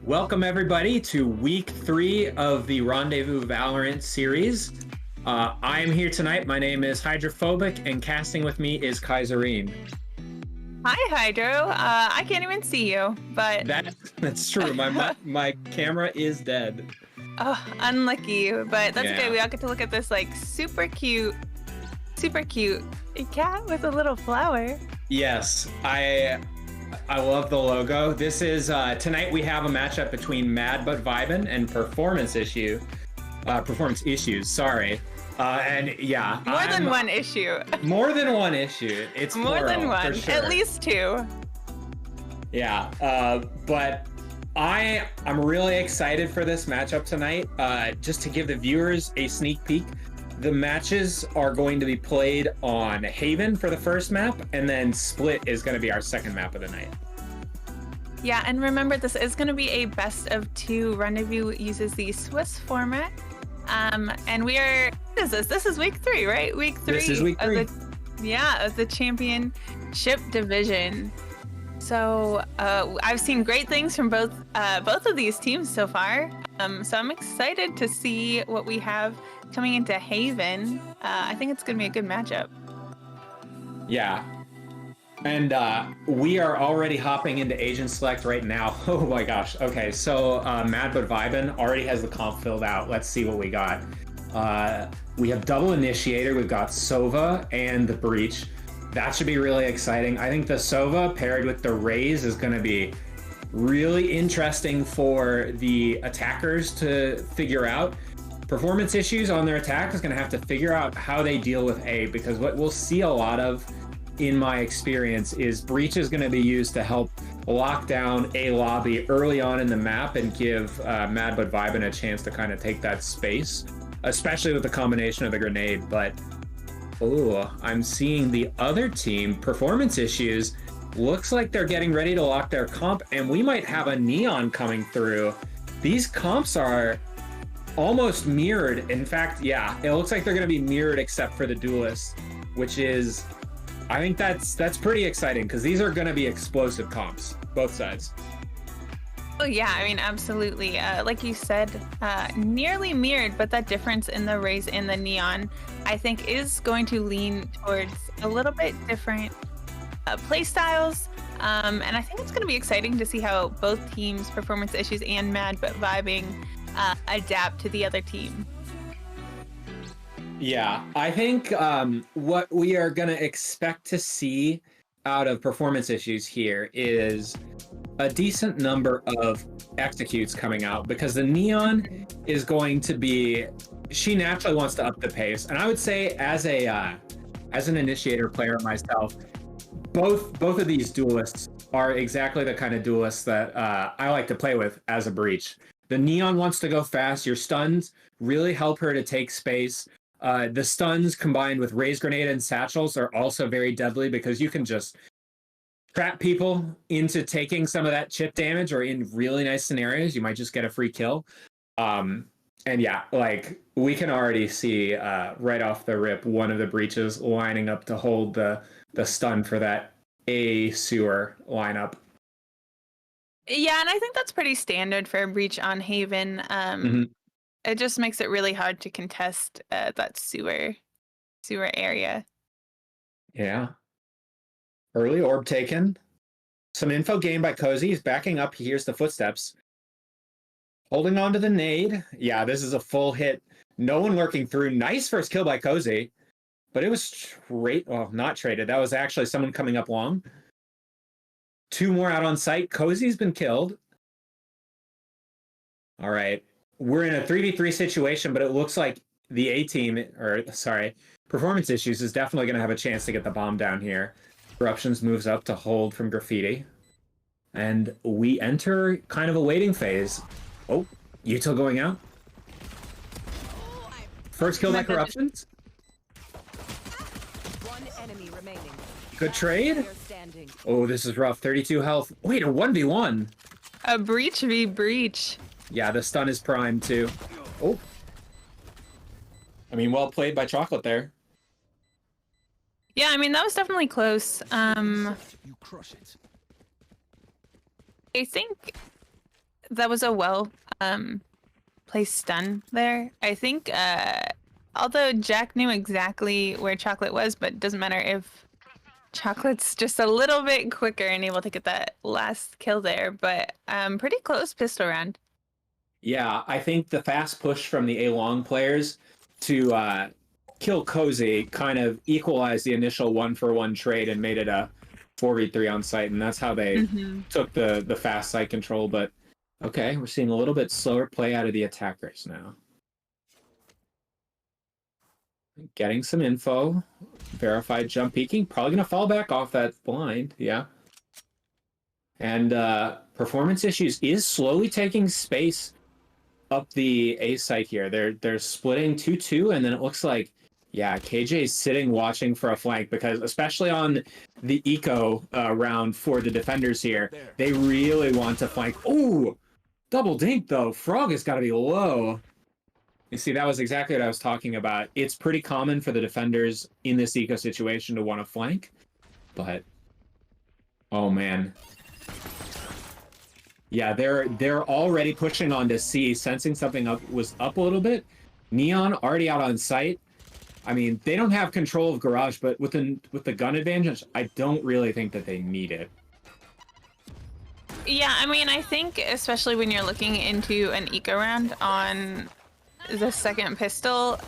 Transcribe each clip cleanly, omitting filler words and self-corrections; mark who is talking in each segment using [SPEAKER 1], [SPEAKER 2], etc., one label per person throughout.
[SPEAKER 1] Welcome everybody to week 3 of the Rendezvous Valorant series. I am here tonight. My name is Hydrophobic, and casting with me is Kaiserine.
[SPEAKER 2] Hi, Hydro. I can't even see you, but
[SPEAKER 1] That's true. My camera is dead.
[SPEAKER 2] oh, unlucky. But that's
[SPEAKER 1] Yeah.
[SPEAKER 2] okay. We all get to look at this like super cute cat with a little flower.
[SPEAKER 1] Yes, I love the logo. This is tonight we have a matchup between Mad but Vibin and Performance Issues. Sorry. And yeah,
[SPEAKER 2] More than one issue.
[SPEAKER 1] More than one issue. It's
[SPEAKER 2] More
[SPEAKER 1] plural,
[SPEAKER 2] than one.
[SPEAKER 1] for sure.
[SPEAKER 2] At least two.
[SPEAKER 1] Yeah, but I'm really excited for this matchup tonight. Just to give the viewers a sneak peek, the matches are going to be played on Haven for the first map, and then Split is going to be our second map of the night.
[SPEAKER 2] Yeah, and remember, this is going to be a best of 2. Rendezvous uses the Swiss format. And we are, what is this? This is week 3, right? Week 3.
[SPEAKER 1] This is week 3.
[SPEAKER 2] Of the championship division. So I've seen great things from both of these teams so far. So I'm excited to see what we have coming into Haven. I think it's going to be a good matchup.
[SPEAKER 1] Yeah. And we are already hopping into Agent Select right now. Oh my gosh. Okay, so Mad but Vibin already has the comp filled out. Let's see what we got. We have Double Initiator. We've got Sova and the Breach. That should be really exciting. I think the Sova paired with the Raze is going to be really interesting for the attackers to figure out. Performance Issues on their attack is going to have to figure out how they deal with A, because what we'll see a lot of, in my experience, is Breach is going to be used to help lock down a lobby early on in the map and give Mad but Vibin a chance to kind of take that space, especially with the combination of the grenade. But oh, I'm seeing the other team, Performance Issues, looks like they're getting ready to lock their comp, and we might have a Neon coming through. These comps are almost mirrored. In fact, yeah, it looks like they're going to be mirrored except for the Duelist, which is, I think that's pretty exciting, because these are going to be explosive comps, both sides.
[SPEAKER 2] Oh yeah, I mean, absolutely. Like you said, nearly mirrored, but that difference in the Raze and the Neon, I think, is going to lean towards a little bit different play styles. And I think it's going to be exciting to see how both teams, Performance Issues and Mad but Vibing, adapt to the other team.
[SPEAKER 1] Yeah, I think what we are going to expect to see out of Performance Issues here is a decent number of executes coming out, because the Neon is going to be, she naturally wants to up the pace. And I would say, as an Initiator player myself, both of these Duelists are exactly the kind of Duelists that I like to play with as a Breach. The Neon wants to go fast. Your stuns really help her to take space. The stuns combined with Raze Grenade and Satchels are also very deadly, because you can just trap people into taking some of that chip damage, or in really nice scenarios, you might just get a free kill. And yeah, like, we can already see right off the rip one of the Breaches lining up to hold the stun for that A sewer lineup.
[SPEAKER 2] Yeah, and I think that's pretty standard for a Breach on Haven. It just makes it really hard to contest that sewer area.
[SPEAKER 1] Yeah. Early orb taken. Some info gained by Cozy. He's backing up. He hears the footsteps. Holding on to the nade. Yeah, this is a full hit. No one lurking through. Nice first kill by Cozy. But it was not traded. That was actually someone coming up long. 2 more out on site. Cozy's been killed. All right. We're in a 3v3 situation, but it looks like the A team, Performance Issues, is definitely going to have a chance to get the bomb down here. Corruptions moves up to hold from Graffiti. And we enter kind of a waiting phase. Oh, Util going out. First kill by Corruptions.
[SPEAKER 3] One enemy remaining.
[SPEAKER 1] Good trade. Oh, this is rough. 32 health. Wait, a 1v1.
[SPEAKER 2] A Breach v Breach.
[SPEAKER 1] Yeah, the stun is primed too. Oh. I mean, well played by Chocolate there.
[SPEAKER 2] Yeah, I mean, that was definitely close.
[SPEAKER 4] You crush it.
[SPEAKER 2] I think that was a well placed stun there. I think although Jack knew exactly where Chocolate was, but it doesn't matter if Chocolate's just a little bit quicker and able to get that last kill there, but pretty close pistol round.
[SPEAKER 1] Yeah, I think the fast push from the A-Long players to kill Cozy kind of equalized the initial 1-for-1 trade and made it a 4v3 on site, and that's how they took the fast site control. But okay, we're seeing a little bit slower play out of the attackers now. Getting some info. Verified jump peeking. Probably going to fall back off that blind. Yeah. And performance issues is slowly taking space up the A site here. They're splitting 2-2, and then it looks like, yeah, KJ's sitting watching for a flank, because especially on the eco round for the defenders here, they really want to flank. Ooh, double dink though. Frog has got to be low. You see, that was exactly what I was talking about. It's pretty common for the defenders in this eco situation to want to flank, but oh man. Yeah, they're already pushing on to C, sensing something was up a little bit. Neon already out on site. I mean, they don't have control of Garage, but with the gun advantage, I don't really think that they need it.
[SPEAKER 2] Yeah, I mean, I think especially when you're looking into an eco round on the second pistol,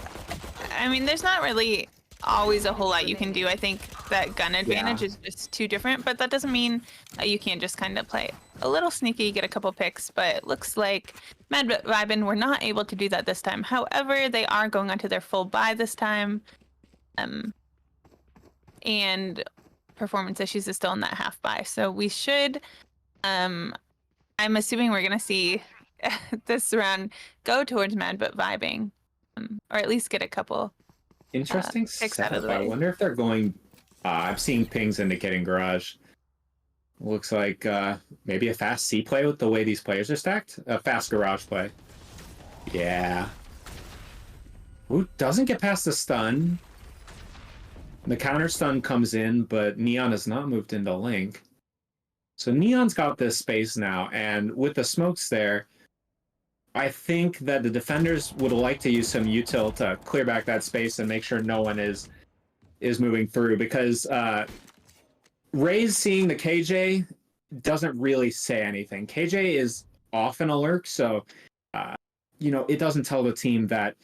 [SPEAKER 2] I mean, there's not really always a whole lot you can do. I think that gun advantage is just too different, but that doesn't mean you can't just kind of play a little sneaky, get a couple picks. But it looks like Mad Vibin were not able to do that this time. However, they are going onto their full buy this time, and performance issues is still in that half buy. So we should, I'm assuming we're gonna see this round go towards Mad but Vibing, or at least get a couple.
[SPEAKER 1] Interesting setup. I wonder if they're going. I'm seeing pings indicating Garage. Looks like maybe a fast C play with the way these players are stacked. A fast Garage play. Yeah. Ooh, doesn't get past the stun. The counter stun comes in, but Neon has not moved into Link. So Neon's got this space now, and with the smokes there, I think that the defenders would like to use some util to clear back that space and make sure no one is moving through, because Ray's seeing the KJ doesn't really say anything. KJ is often a lurk, so you know, it doesn't tell the team that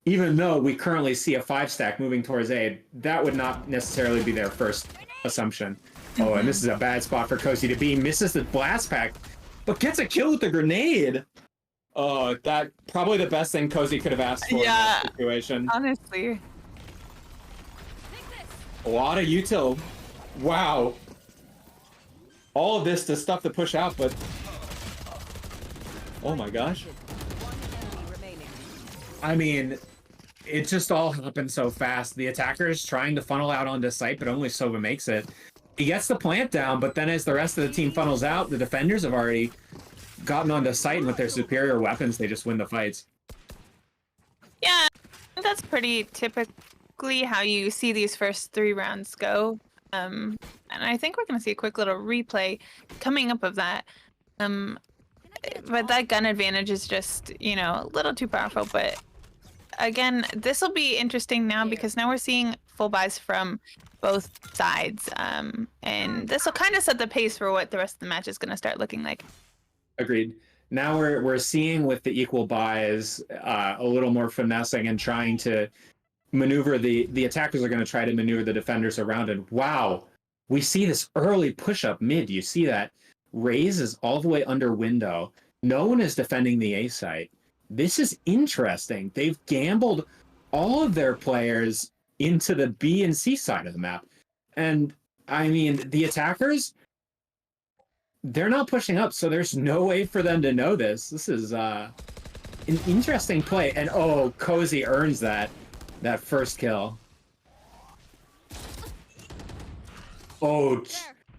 [SPEAKER 1] even though we currently see a 5-stack moving towards A, that would not necessarily be their first assumption. Oh, and this is a bad spot for Cozy to be. Misses the blast pack, but gets a kill with the grenade. Oh, that probably the best thing Cozy could have asked for in that situation.
[SPEAKER 2] Honestly.
[SPEAKER 1] A lot of util. Wow. All of this to stuff to push out, but oh my gosh. I mean, it just all happened so fast. The attacker is trying to funnel out onto site, but only Sova makes it. He gets the plant down, but then as the rest of the team funnels out, the defenders have already gotten onto site, and with their superior weapons, they just win the fights.
[SPEAKER 2] Yeah, that's pretty typically how you see these first 3 rounds go. And I think we're going to see a quick little replay coming up of that. But that gun advantage is just, you know, a little too powerful. But again, this will be interesting now, because now we're seeing full buys from both sides. And this will kind of set the pace for what the rest of the match is going to start looking like.
[SPEAKER 1] Agreed. Now we're seeing with the equal buys a little more finessing and trying to maneuver the attackers are going to try to maneuver the defenders around. And wow, we see this early push up mid. You see that Raze is all the way under window. No one is defending the A site. This is interesting. They've gambled all of their players into the B and C side of the map. And I mean, the attackers, they're not pushing up, so there's no way for them to know this. This is an interesting play. And oh, Cozy earns that first kill. Oh,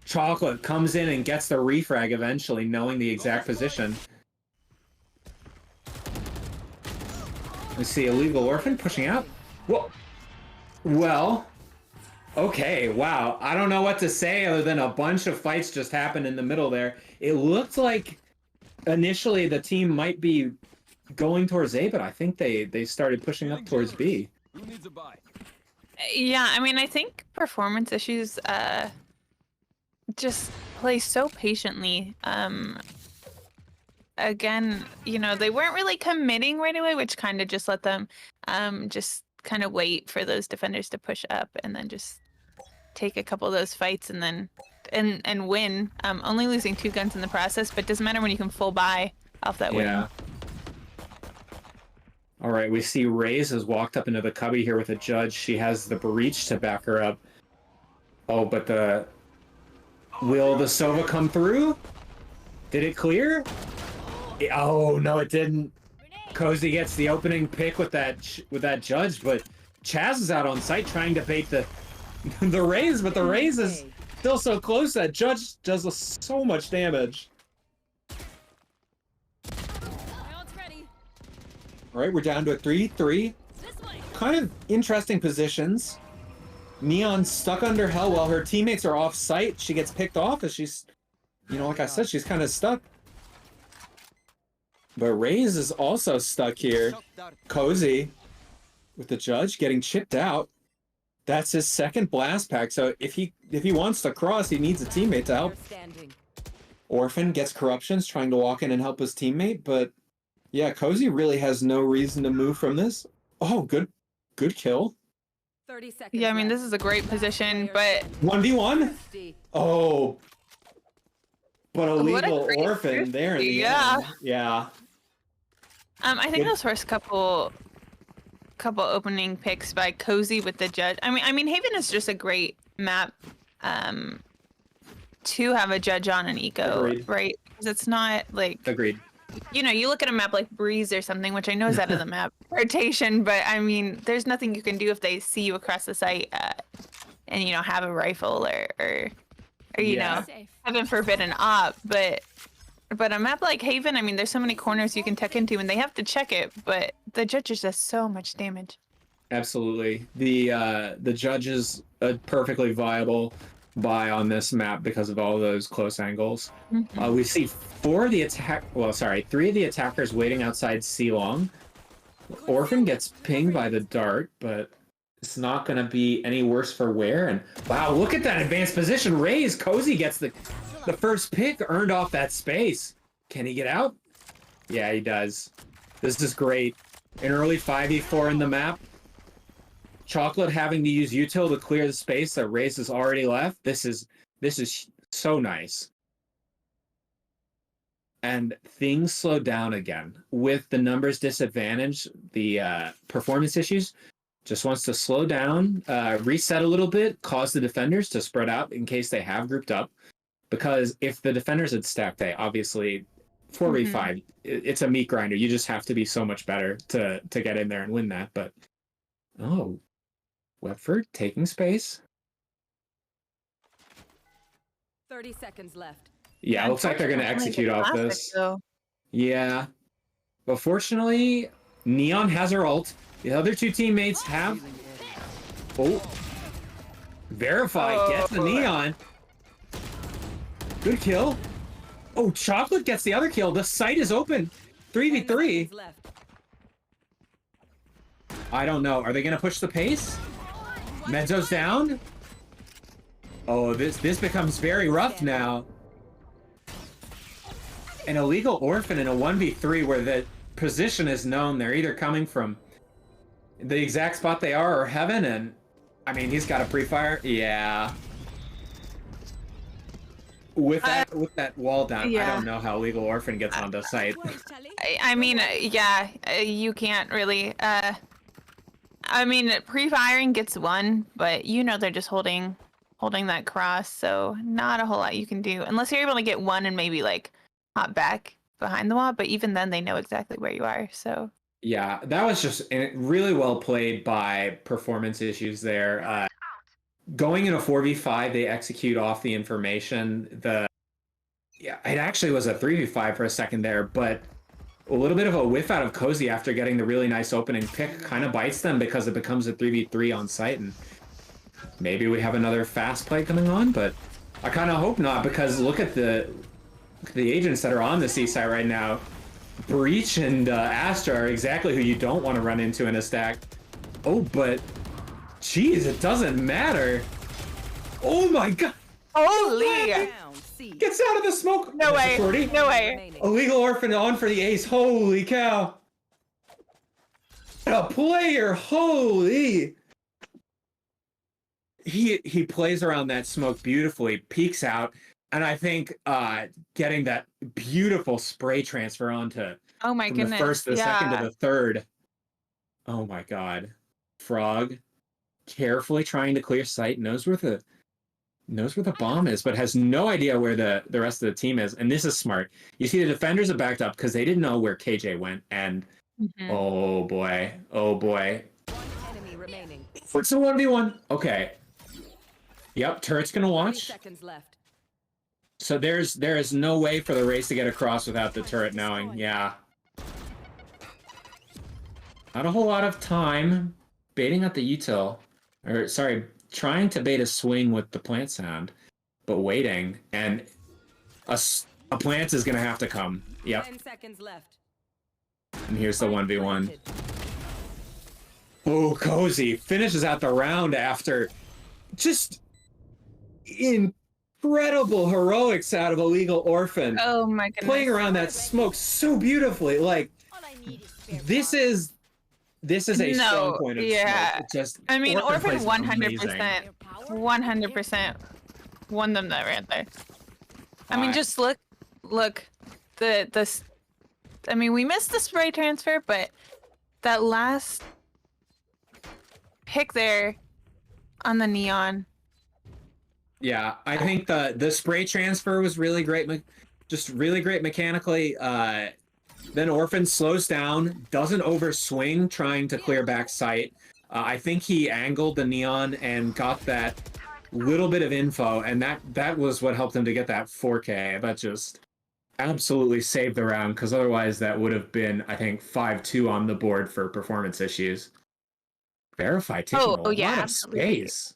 [SPEAKER 1] Chocolate comes in and gets the refrag eventually, knowing the exact position. We see Illegal Orphan pushing out. Whoa. Well, okay, wow. I don't know what to say other than a bunch of fights just happened in the middle there. It looked like initially the team might be going towards A, but I think they started pushing up towards B.
[SPEAKER 3] Who needs a buy?
[SPEAKER 2] Yeah, I mean, I think performance issues just play so patiently. Again, you know, they weren't really committing right away, which kind of just let them just kind of wait for those defenders to push up and then just take a couple of those fights and then and win. Only losing 2 guns in the process, but doesn't matter when you can full buy off that win.
[SPEAKER 1] Yeah. All right, we see Raze has walked up into the cubby here with a judge. She has the breach to back her up. Oh, but will the Sova come through? Did it clear? Oh no, it didn't. Cozy gets the opening pick with that judge, but Chaz is out on site trying to bait the Raze, but the Raze is still so close. That judge does so much damage. All right, we're down to a 3-3. Kind of interesting positions. Neon stuck under hell while her teammates are off site. She gets picked off as she's, you know, like I said, she's kind of stuck. But Raze is also stuck here. Cozy with the judge getting chipped out. That's his second blast pack. So if he wants to cross, he needs a teammate to help. Orphan gets corruptions, trying to walk in and help his teammate, but yeah, Cozy really has no reason to move from this. Oh, good kill.
[SPEAKER 4] 30 seconds.
[SPEAKER 2] Yeah, I mean, this is a great position, but
[SPEAKER 1] 1v1? Oh. But a legal orphan there in the end. Yeah.
[SPEAKER 2] I think those first couple opening picks by Cozy with the judge. I mean, Haven is just a great map to have a judge on an eco,
[SPEAKER 1] Agreed.
[SPEAKER 2] right? Because it's not like,
[SPEAKER 1] Agreed.
[SPEAKER 2] you know, you look at a map like Breeze or something, which I know is out of the map rotation, but I mean, there's nothing you can do if they see you across the site and, you know, have a rifle or you know, heaven forbid an op, but a map like Haven, I mean, there's so many corners you can tuck into and they have to check it, but the judges does so much damage.
[SPEAKER 1] Absolutely. The judge is a perfectly viable buy on this map because of all those close angles.
[SPEAKER 2] Mm-hmm.
[SPEAKER 1] We see 3 of the attackers waiting outside C-Long. Orphan gets pinged by the dart, but it's not going to be any worse for wear. And wow, look at that advanced position. Raze, Cozy gets the first pick earned off that space. Can he get out? Yeah, he does. This is great. An early 5v4 in the map. Chocolate having to use util to clear the space that Raze has already left. This is so nice. And things slow down again. With the numbers disadvantage, the performance issues, just wants to slow down, reset a little bit, cause the defenders to spread out in case they have grouped up. Because if the defenders had stacked A, obviously 4v5, it's a meat grinder. You just have to be so much better to get in there and win that. But oh, Webford taking space.
[SPEAKER 4] 30 seconds left.
[SPEAKER 1] Yeah, it looks like they're going to execute off this. Yeah. But fortunately, Neon has her ult. The other 2 teammates have... Oh. Verified gets the Neon. Good kill. Oh, Chocolate gets the other kill. The site is open. 3v3. I don't know. Are they going to push the pace? Mezzo's down. Oh, this becomes very rough now. An illegal orphan in a 1v3 where the position is known. They're either coming from the exact spot they are or heaven, and I mean, he's got a pre-fire. Yeah. With that wall down, I don't know how illegal orphan gets onto site.
[SPEAKER 2] I mean, yeah, you can't really. I mean, pre-firing gets 1, but you know they're just holding that cross, so not a whole lot you can do unless you're able to get 1 and maybe like hop back behind the wall. But even then, they know exactly where you are. So
[SPEAKER 1] yeah, that was just really well played by performance issues there. Going in a 4v5, they execute off the information. It actually was a 3v5 for a second there, but a little bit of a whiff out of Cozy after getting the really nice opening pick kind of bites them because it becomes a 3v3 on site, and maybe we have another fast play coming on, but I kind of hope not, because look at the The agents that are on the C site right now, Breach and Astra are exactly who you don't want to run into in a stack. Oh, but geez, it doesn't matter. Oh my god.
[SPEAKER 2] Holy!
[SPEAKER 1] Gets out of the smoke.
[SPEAKER 2] No way. No way.
[SPEAKER 1] Illegal Orphan on for the ace. Holy cow. A player. Holy. He plays around that smoke beautifully, peeks out, and I think getting that beautiful spray transfer onto
[SPEAKER 2] Oh my
[SPEAKER 1] from
[SPEAKER 2] goodness.
[SPEAKER 1] the first to the second to the third. Oh my god. Frog carefully trying to clear sight, knows where the bomb is, but has no idea where the rest of the team is. And this is smart. You see the defenders are backed up because they didn't know where KJ went. And oh boy.
[SPEAKER 4] One enemy remaining.
[SPEAKER 1] It's a 1v1. Okay. Yep, turret's gonna
[SPEAKER 4] 30
[SPEAKER 1] watch.
[SPEAKER 4] seconds left.
[SPEAKER 1] So there is no way for the race to get across without the turret knowing. Yeah. Not a whole lot of time baiting at the util. Or sorry, trying to bait a swing with the plant sound, but waiting, and a plant is gonna have to come. Yep.
[SPEAKER 4] 10 seconds left.
[SPEAKER 1] And here's the 1v1. Oh, Cozy finishes out the round after just incredible heroics out of Illegal Orphan.
[SPEAKER 2] Oh my goodness.
[SPEAKER 1] Playing around that smoke so beautifully. Like, this is a strong point of smoke. Just,
[SPEAKER 2] I mean, Orphan
[SPEAKER 1] plays
[SPEAKER 2] 100%, 100% won them that round there. I mean, just look, I mean, we missed the spray transfer, but that last pick there on the neon.
[SPEAKER 1] Yeah, I think the spray transfer was really great, just really great mechanically. Then Orphan slows down, doesn't overswing, trying to clear back sight. I think he angled the neon and got that little bit of info, and that was what helped him to get that 4K. That just absolutely saved the round, because otherwise that would have been, I think, 5-2 on the board for performance issues. Verify taking a lot of space.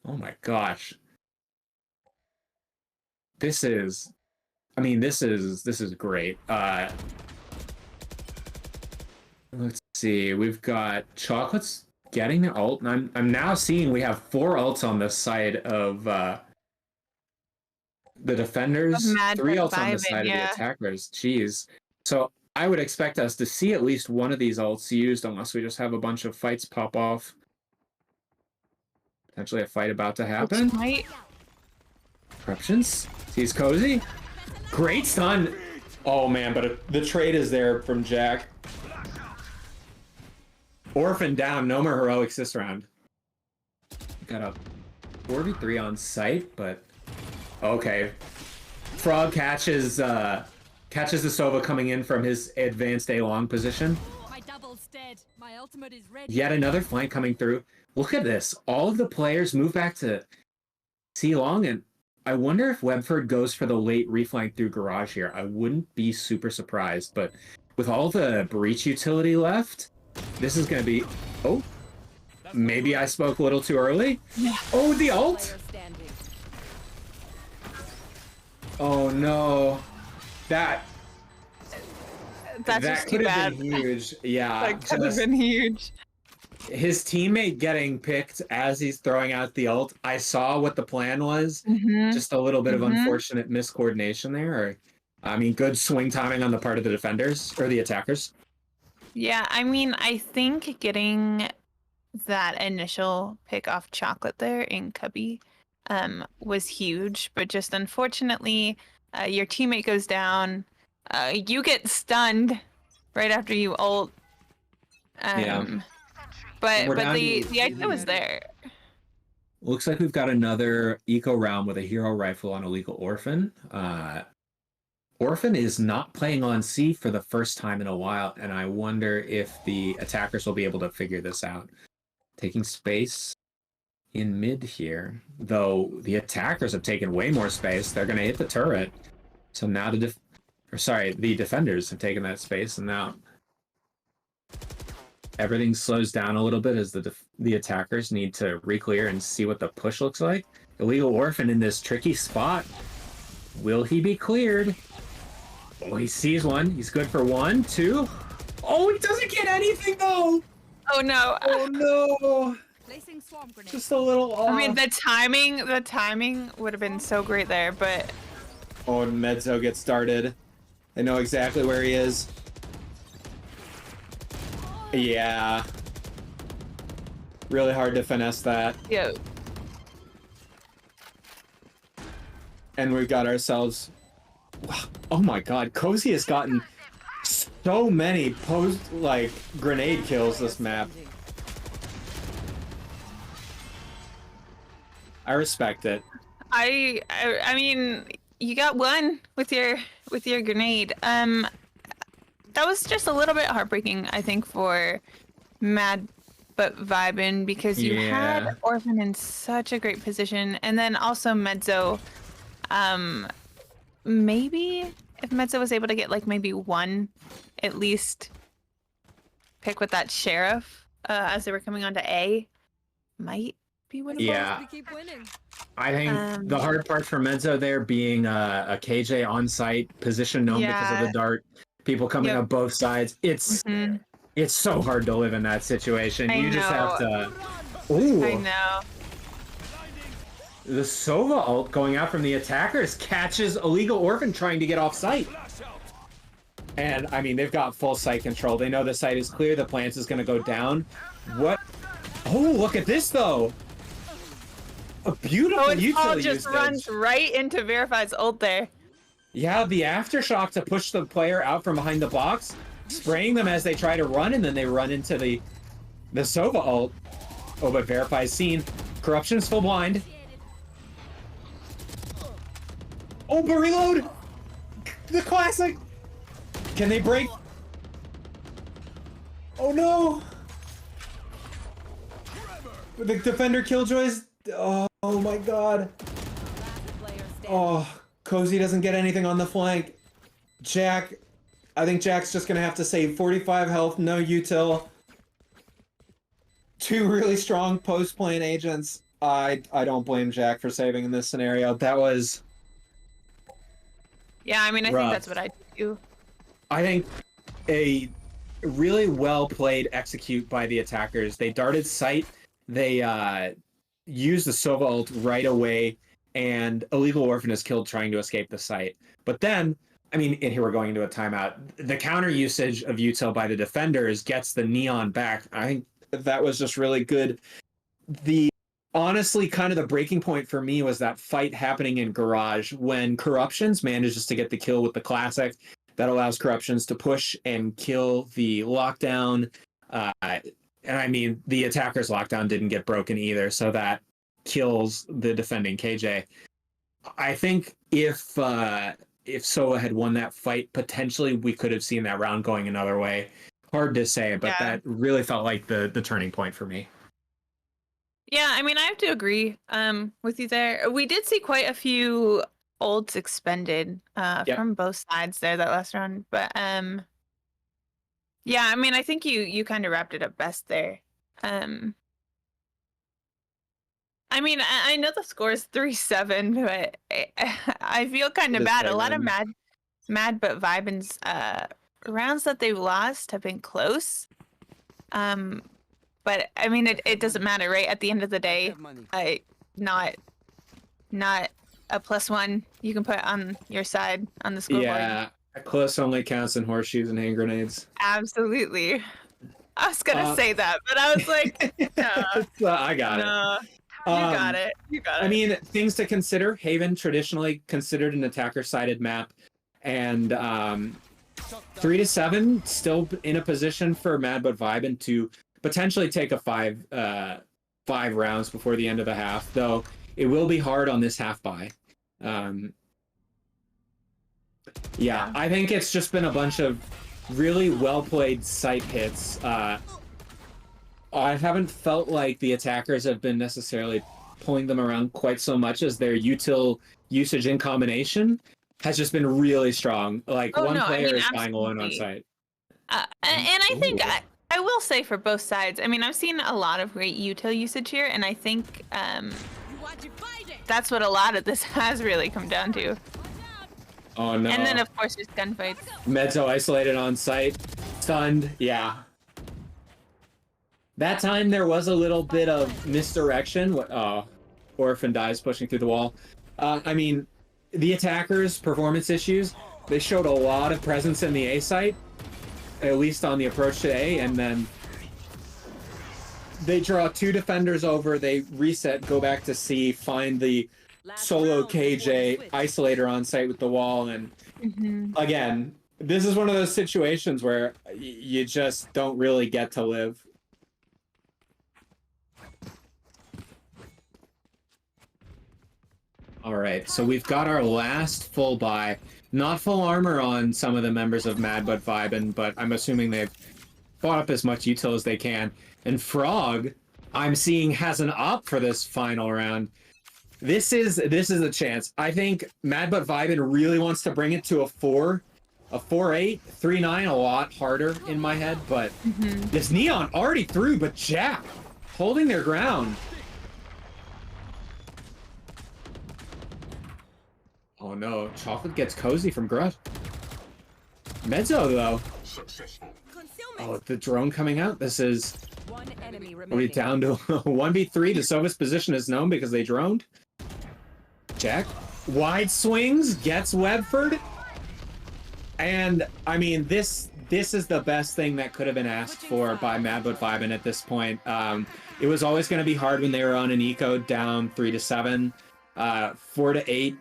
[SPEAKER 1] Oh my gosh. This is great. Let's see. We've got Chocolate's getting the ult, and I'm now seeing we have 4 ults on the side of the defenders, 3 ults on the side of the attackers. Jeez. So I would expect us to see at least one of these ults used, unless we just have a bunch of fights pop off. Potentially a fight about to happen. Corruptions. Sees Cozy. Great stun. Oh man, but the trade is there from Jack. Orphan down. No more heroics this round. Got a 4v3 on site, but okay. Frog catches the Sova coming in from his advanced A-long position.
[SPEAKER 4] My double's dead. My ultimate is ready.
[SPEAKER 1] Yet another flank coming through. Look at this. All of the players move back to C-long, and I wonder if Webford goes for the late reflank through garage here. I wouldn't be super surprised, but with all the breach utility left, this is going to be... Oh, maybe I spoke a little too early. Oh, the ult! Oh no. That
[SPEAKER 2] just too bad.
[SPEAKER 1] Been huge. Yeah.
[SPEAKER 2] That could have been huge.
[SPEAKER 1] His teammate getting picked as he's throwing out the ult. I saw what the plan was. Just a little bit of unfortunate miscoordination there. Or, I mean, good swing timing on the part of the defenders or the attackers.
[SPEAKER 2] Yeah, I mean, I think getting that initial pick off Chocolate there in Cubby was huge, but just unfortunately, your teammate goes down. You get stunned right after you ult. But the idea was there.
[SPEAKER 1] Looks like we've got another eco round with a hero rifle on Illegal Orphan. Orphan is not playing on C for the first time in a while, and I wonder if the attackers will be able to figure this out. Taking space in mid here, though the attackers have taken way more space. They're going to hit the turret. So now the defenders have taken that space, and now everything slows down a little bit as the attackers need to re-clear and see what the push looks like. Illegal Orphan in this tricky spot. Will he be cleared? Oh, he sees one. He's good for 1, 2. Oh, he doesn't get anything though.
[SPEAKER 2] Oh no.
[SPEAKER 1] Oh no.
[SPEAKER 4] Placing swarm grenade.
[SPEAKER 1] Just a little off.
[SPEAKER 2] I mean, the timing would have been so great there, but
[SPEAKER 1] Oh, and Mezzo gets started. They know exactly where he is. Yeah. Really hard to finesse that.
[SPEAKER 2] yeah.
[SPEAKER 1] And we've got ourselves... Oh my god, Cozy has gotten so many grenade kills this map. I respect it.
[SPEAKER 2] I mean, you got one with your grenade. That was just a little bit heartbreaking, I think, for Mad but Vibin, because you had Orphan in such a great position, and then also Mezzo. Maybe if Mezzo was able to get like maybe one, at least pick with that sheriff as they were coming onto A, might be winnable.
[SPEAKER 1] Yeah.
[SPEAKER 4] We keep winning.
[SPEAKER 1] I think the hard part for Mezzo there being a KJ on site, position known because of the dart, people coming up both sides. It's so hard to live in that situation. You just have to. Ooh.
[SPEAKER 2] I know.
[SPEAKER 1] The Sova ult going out from the attackers catches Illegal Orphan trying to get off site. And I mean, they've got full site control. They know the site is clear. The plants is going to go down. What? Oh, look at this though. A beautiful utility
[SPEAKER 2] just runs right into Verify's ult there.
[SPEAKER 1] Yeah, the aftershock to push the player out from behind the box, spraying them as they try to run, and then they run into the Sova ult. Oh, but Verify's seen. Corruption's full blind. Oh, but reload! The classic! Can they break? Oh no! The defender killjoys. Oh my god. Oh, Cozy doesn't get anything on the flank. Jack, I think Jack's just gonna have to save 45 health, no util. 2 really strong post-plane agents. I don't blame Jack for saving in this scenario. That was...
[SPEAKER 2] Yeah, I mean, I
[SPEAKER 1] rough.
[SPEAKER 2] think that's what I do.
[SPEAKER 1] I think a really well-played execute by the attackers. They darted sight. They used the Sova ult right away, and Illegal Orphan is killed trying to escape the site. But then, I mean, and here we're going into a timeout. The counter usage of util by the defenders gets the Neon back. I think that was just really good. Honestly, kind of the breaking point for me was that fight happening in Garage when Corruptions manages to get the kill with the classic. That allows Corruptions to push and kill the lockdown. And I mean, the attacker's lockdown didn't get broken either, so that kills the defending KJ. I think if Soa had won that fight, potentially we could have seen that round going another way. Hard to say, but that really felt like the turning point for me.
[SPEAKER 2] Yeah, I mean, I have to agree with you there. We did see quite a few ults expended from both sides there that last round, but yeah, I mean, I think you kind of wrapped it up best there. I mean, I know the score is 3-7, but I feel kind of bad. A lot of mad but Vibin's rounds that they've lost have been close. But I mean, it doesn't matter, right? At the end of the day, not a +1 you can put on your side on the scoreboard.
[SPEAKER 1] Yeah, a close only counts in horseshoes and hand grenades.
[SPEAKER 2] Absolutely. I was gonna say that, but I was like, no.
[SPEAKER 1] I got it.
[SPEAKER 2] You got it.
[SPEAKER 1] I mean, things to consider. Haven traditionally considered an attacker-sided map, and 3-7 still in a position for Mad but Vibin to potentially take a 5 rounds before the end of the half, though it will be hard on this half bye. Yeah, I think it's just been a bunch of really well-played site hits. I haven't felt like the attackers have been necessarily pulling them around quite so much as their util usage in combination has just been really strong. Like player is dying alone on site.
[SPEAKER 2] And I think I will say for both sides, I mean, I've seen a lot of great util usage here, and I think that's what a lot of this has really come down to.
[SPEAKER 1] Oh no.
[SPEAKER 2] And then of course there's gunfights.
[SPEAKER 1] Mezzo isolated on site. Stunned. Yeah. That time there was a little bit of misdirection. Oh, Orphan dies pushing through the wall. I mean, the attackers' performance issues, they showed a lot of presence in the A site, at least on the approach to A, and then they draw 2 defenders over, they reset, go back to C, find the solo KJ isolator on site with the wall, and again, this is one of those situations where you just don't really get to live. All right, so we've got our last full buy. Not full armor on some of the members of Mad but Vibin, but I'm assuming they've bought up as much util as they can. And Frog, I'm seeing, has an op for this final round. This is a chance. I think Mad but Vibin really wants to bring it to a 4, a 4-8, 3-9, a lot harder in my head, but this Neon already through, but Jack holding their ground. Oh no, Chocolate gets cozy from Grush. Mezzo though.
[SPEAKER 3] Successful.
[SPEAKER 1] Oh, the drone coming out. This is...
[SPEAKER 5] One enemy
[SPEAKER 1] Are we
[SPEAKER 5] remaining.
[SPEAKER 1] down to 1v3? The Sova's position is known because they droned. Jack. Wide swings, gets Webford. And, I mean, this is the best thing that could have been asked for by Mad but Vibin at this point. It was always going to be hard when they were on an eco down 3-7, 4-8.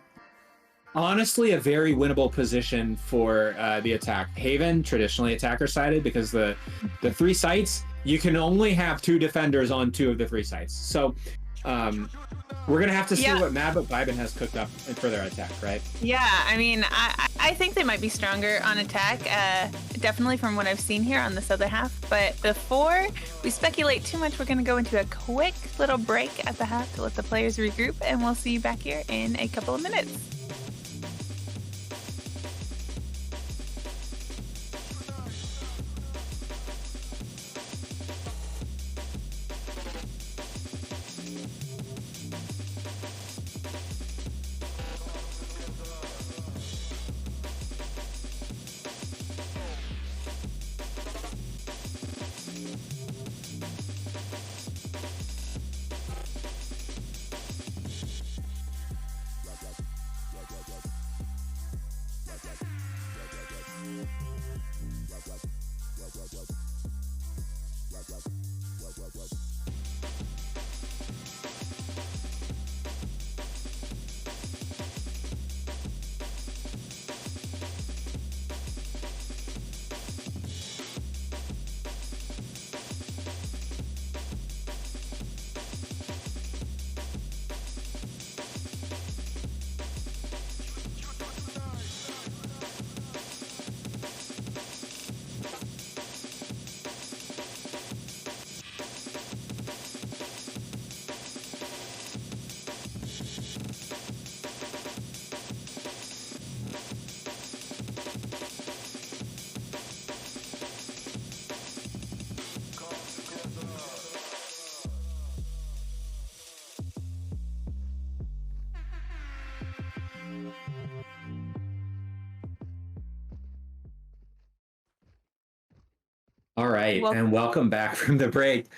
[SPEAKER 1] Honestly, a very winnable position for the attack. Haven, traditionally attacker-sided, because the 3 sites, you can only have 2 defenders on 2 of the 3 sites. So we're going to have to see what Mad but Vibin has cooked up for their attack, right?
[SPEAKER 2] Yeah, I mean, I think they might be stronger on attack, definitely from what I've seen here on this other half. But before we speculate too much, we're going to go into a quick little break at the half to let the players regroup, and we'll see you back here in a couple of minutes.
[SPEAKER 1] All right,
[SPEAKER 2] Welcome.
[SPEAKER 1] and welcome back from the break.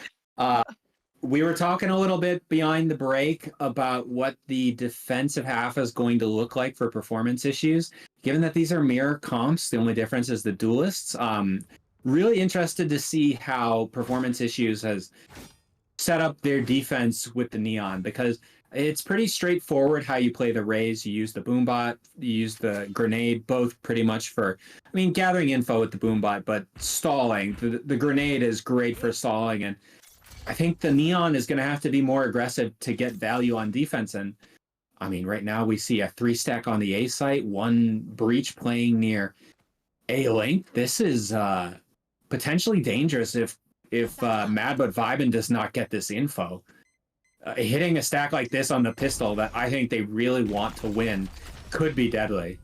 [SPEAKER 1] We were talking a little bit behind the break about what the defensive half is going to look like for performance issues. Given that these are mirror comps, the only difference is the duelists. Really interested to see how performance issues has set up their defense with the Neon, because it's pretty straightforward how you play the Raze. You use the Boombot, you use the Grenade, both pretty much for, I mean, gathering info with the Boombot, but stalling. The Grenade is great for stalling, and I think the Neon is going to have to be more aggressive to get value on defense. And I mean, right now we see a 3-stack on the A site, 1 breach playing near A link. This is potentially dangerous if Mad but Vibin does not get this info. Hitting a stack like this on the pistol that I think they really want to win could be deadly.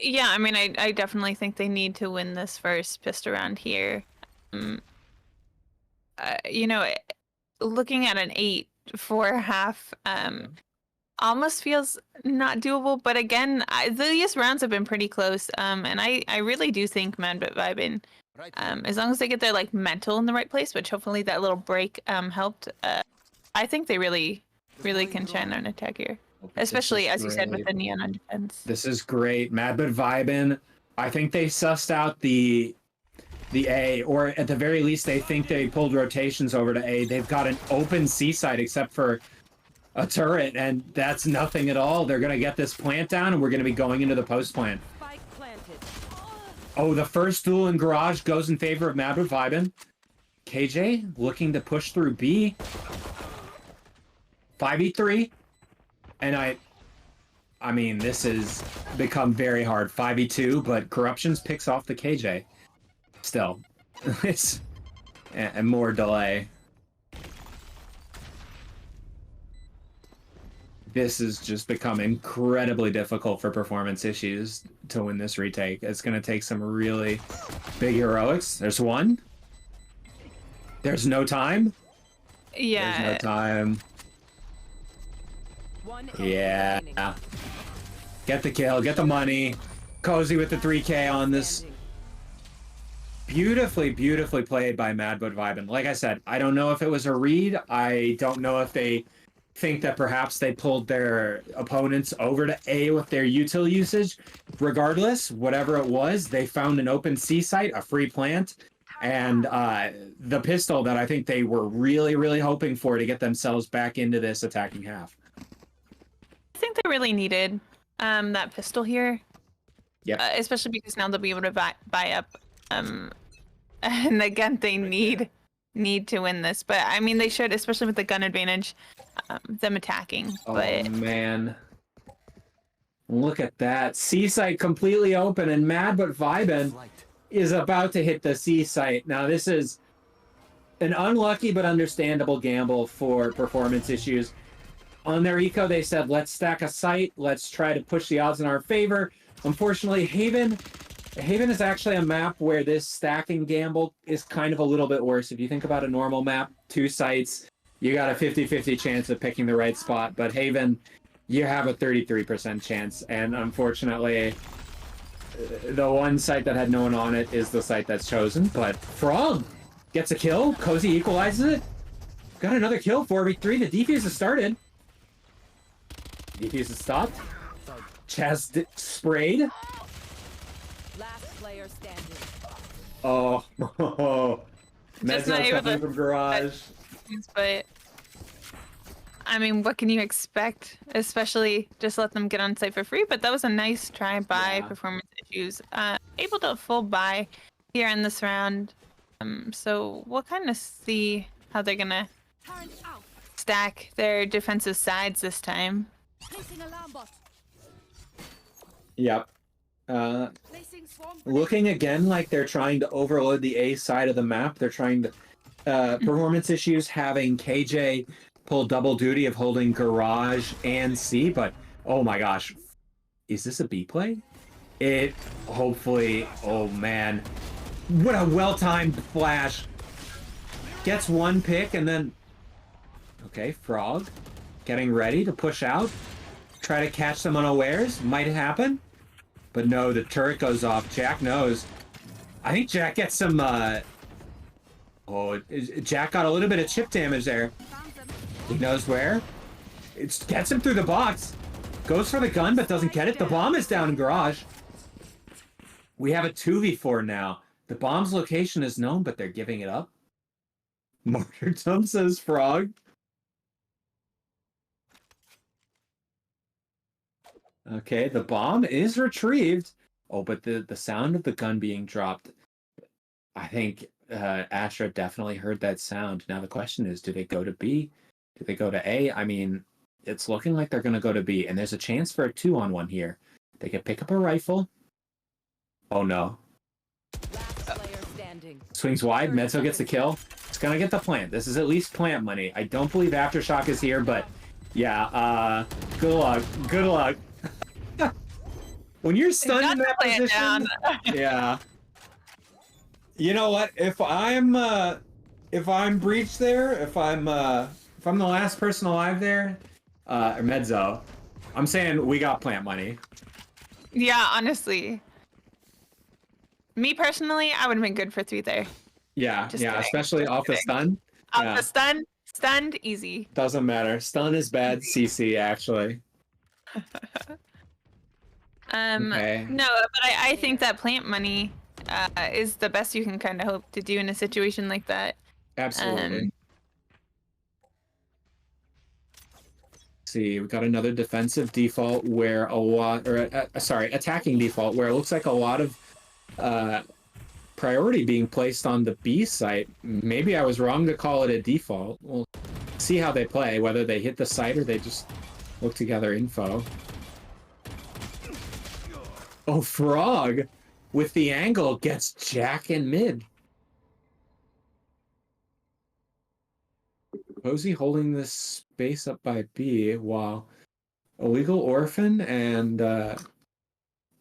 [SPEAKER 2] Yeah, I mean, I definitely think they need to win this first pissed around here. You know, looking at an 8 for half, almost feels not doable. But again, these rounds have been pretty close. And I really do think Mad but Vibin, as long as they get their like mental in the right place, which hopefully that little break helped. I think they really can shine on attack here, especially as you said with the neon on defense.
[SPEAKER 1] This is great, Mad but Vibin. I think they sussed out the A, or at the very least, they think they pulled rotations over to A. They've got an open C side except for a turret, and that's nothing at all. They're gonna get this plant down, and we're gonna be going into the post plant. Oh, the first duel in Garage goes in favor of Mad but Vibin. KJ looking to push through B. 5v3, and I mean, this has become very hard. 5v2, but Corruptions picks off the KJ. Still, it's and more delay. This has just become incredibly difficult for Performance Issues to win this retake. It's going to take some really big heroics. There's one. There's no time.
[SPEAKER 2] Yeah.
[SPEAKER 1] There's no time. Yeah. Get the kill, get the money. Cozy with the 3K on this. Beautifully played by Mad but Vibin. Like I said, I don't know if it was a read. I don't know if they think that perhaps they pulled their opponents over to A with their util usage. Regardless, whatever it was, they found an open C site, a free plant, and the pistol that I think they were really hoping for to get themselves back into this attacking half.
[SPEAKER 2] I think they really needed that pistol here.
[SPEAKER 1] Yeah.
[SPEAKER 2] Especially because now they'll be able to buy up. And again, they need to win this. But I mean, they should, especially with the gun advantage, them attacking.
[SPEAKER 1] Oh
[SPEAKER 2] but
[SPEAKER 1] man, look at that C site completely open, and Mad but Vibin is about to hit the C site. Now this is an unlucky but understandable gamble for Performance Issues. On their eco, they said, let's stack a site. Let's try to push the odds in our favor. Unfortunately, Haven is actually a map where this stacking gamble is kind of a little bit worse. If you think about a normal map, 2 sites, you got a 50-50 chance of picking the right spot. But Haven, you have a 33% chance. And unfortunately, the one site that had no one on it is the site that's chosen. But Frog gets a kill. Cozy equalizes it. Got another kill. 4v3. The defuse has started. Defuse is stopped. Chaz sprayed.
[SPEAKER 4] Last player standing.
[SPEAKER 1] Oh, Mezzo coming from Garage.
[SPEAKER 2] But I mean, what can you expect? Especially just let them get on site for free. But that was a nice try by Performance Issues. Able to full buy here in this round. So we'll kind of see how they're gonna stack their defensive sides this time.
[SPEAKER 1] Yep. Looking again like they're trying to overload the A side of the map. They're trying to Performance Issues having KJ pull double duty of holding Garage and C, but oh my gosh, is this a B play? It hopefully, oh man, what a well-timed flash. Gets one pick and then okay, Frog getting ready to push out, try to catch them unawares. Might happen. But no, the turret goes off. Jack knows. I think Jack gets some, Jack got a little bit of chip damage there. He knows where. It gets him through the box. Goes for the gun, but doesn't get it. The bomb is down in Garage. We have a 2v4 now. The bomb's location is known, but they're giving it up. Martyrdom, says Frog. Okay, the bomb is retrieved. Oh, but the sound of the gun being dropped, I think Astra definitely heard that sound. Now the question is, do they go to B? Do they go to A? I mean, it's looking like they're going to go to B, and there's a chance for a 2-on-1 here. They could pick up a rifle. Oh, no. Swings wide. Mezzo gets the kill. It's going to get the plant. This is at least plant money. I don't believe Aftershock is here, but yeah, good luck. Good luck. When you're stunned in that position, yeah. You know what? If I'm breached there, if I'm the last person alive there, or Mezzo. I'm saying we got plant money.
[SPEAKER 2] Yeah, honestly. Me personally, I would have been good for 3 there.
[SPEAKER 1] Yeah,
[SPEAKER 2] Just
[SPEAKER 1] yeah,
[SPEAKER 2] kidding.
[SPEAKER 1] especially
[SPEAKER 2] Just
[SPEAKER 1] off the
[SPEAKER 2] kidding.
[SPEAKER 1] stun.
[SPEAKER 2] Off
[SPEAKER 1] Yeah,
[SPEAKER 2] the stun, stunned, easy.
[SPEAKER 1] doesn't matter. Stun is bad CC, actually. Okay.
[SPEAKER 2] No, but I think that plant money is the best you can kind of hope to do in a situation like that.
[SPEAKER 1] Absolutely. See, we got another defensive default where a lot, or sorry, attacking default where it looks like a lot of priority being placed on the B site. Maybe I was wrong to call it a default. We'll see how they play, whether they hit the site or they just look to gather info. Oh, Frog with the angle gets Jack in mid. Posey holding this space up by B while Illegal Orphan and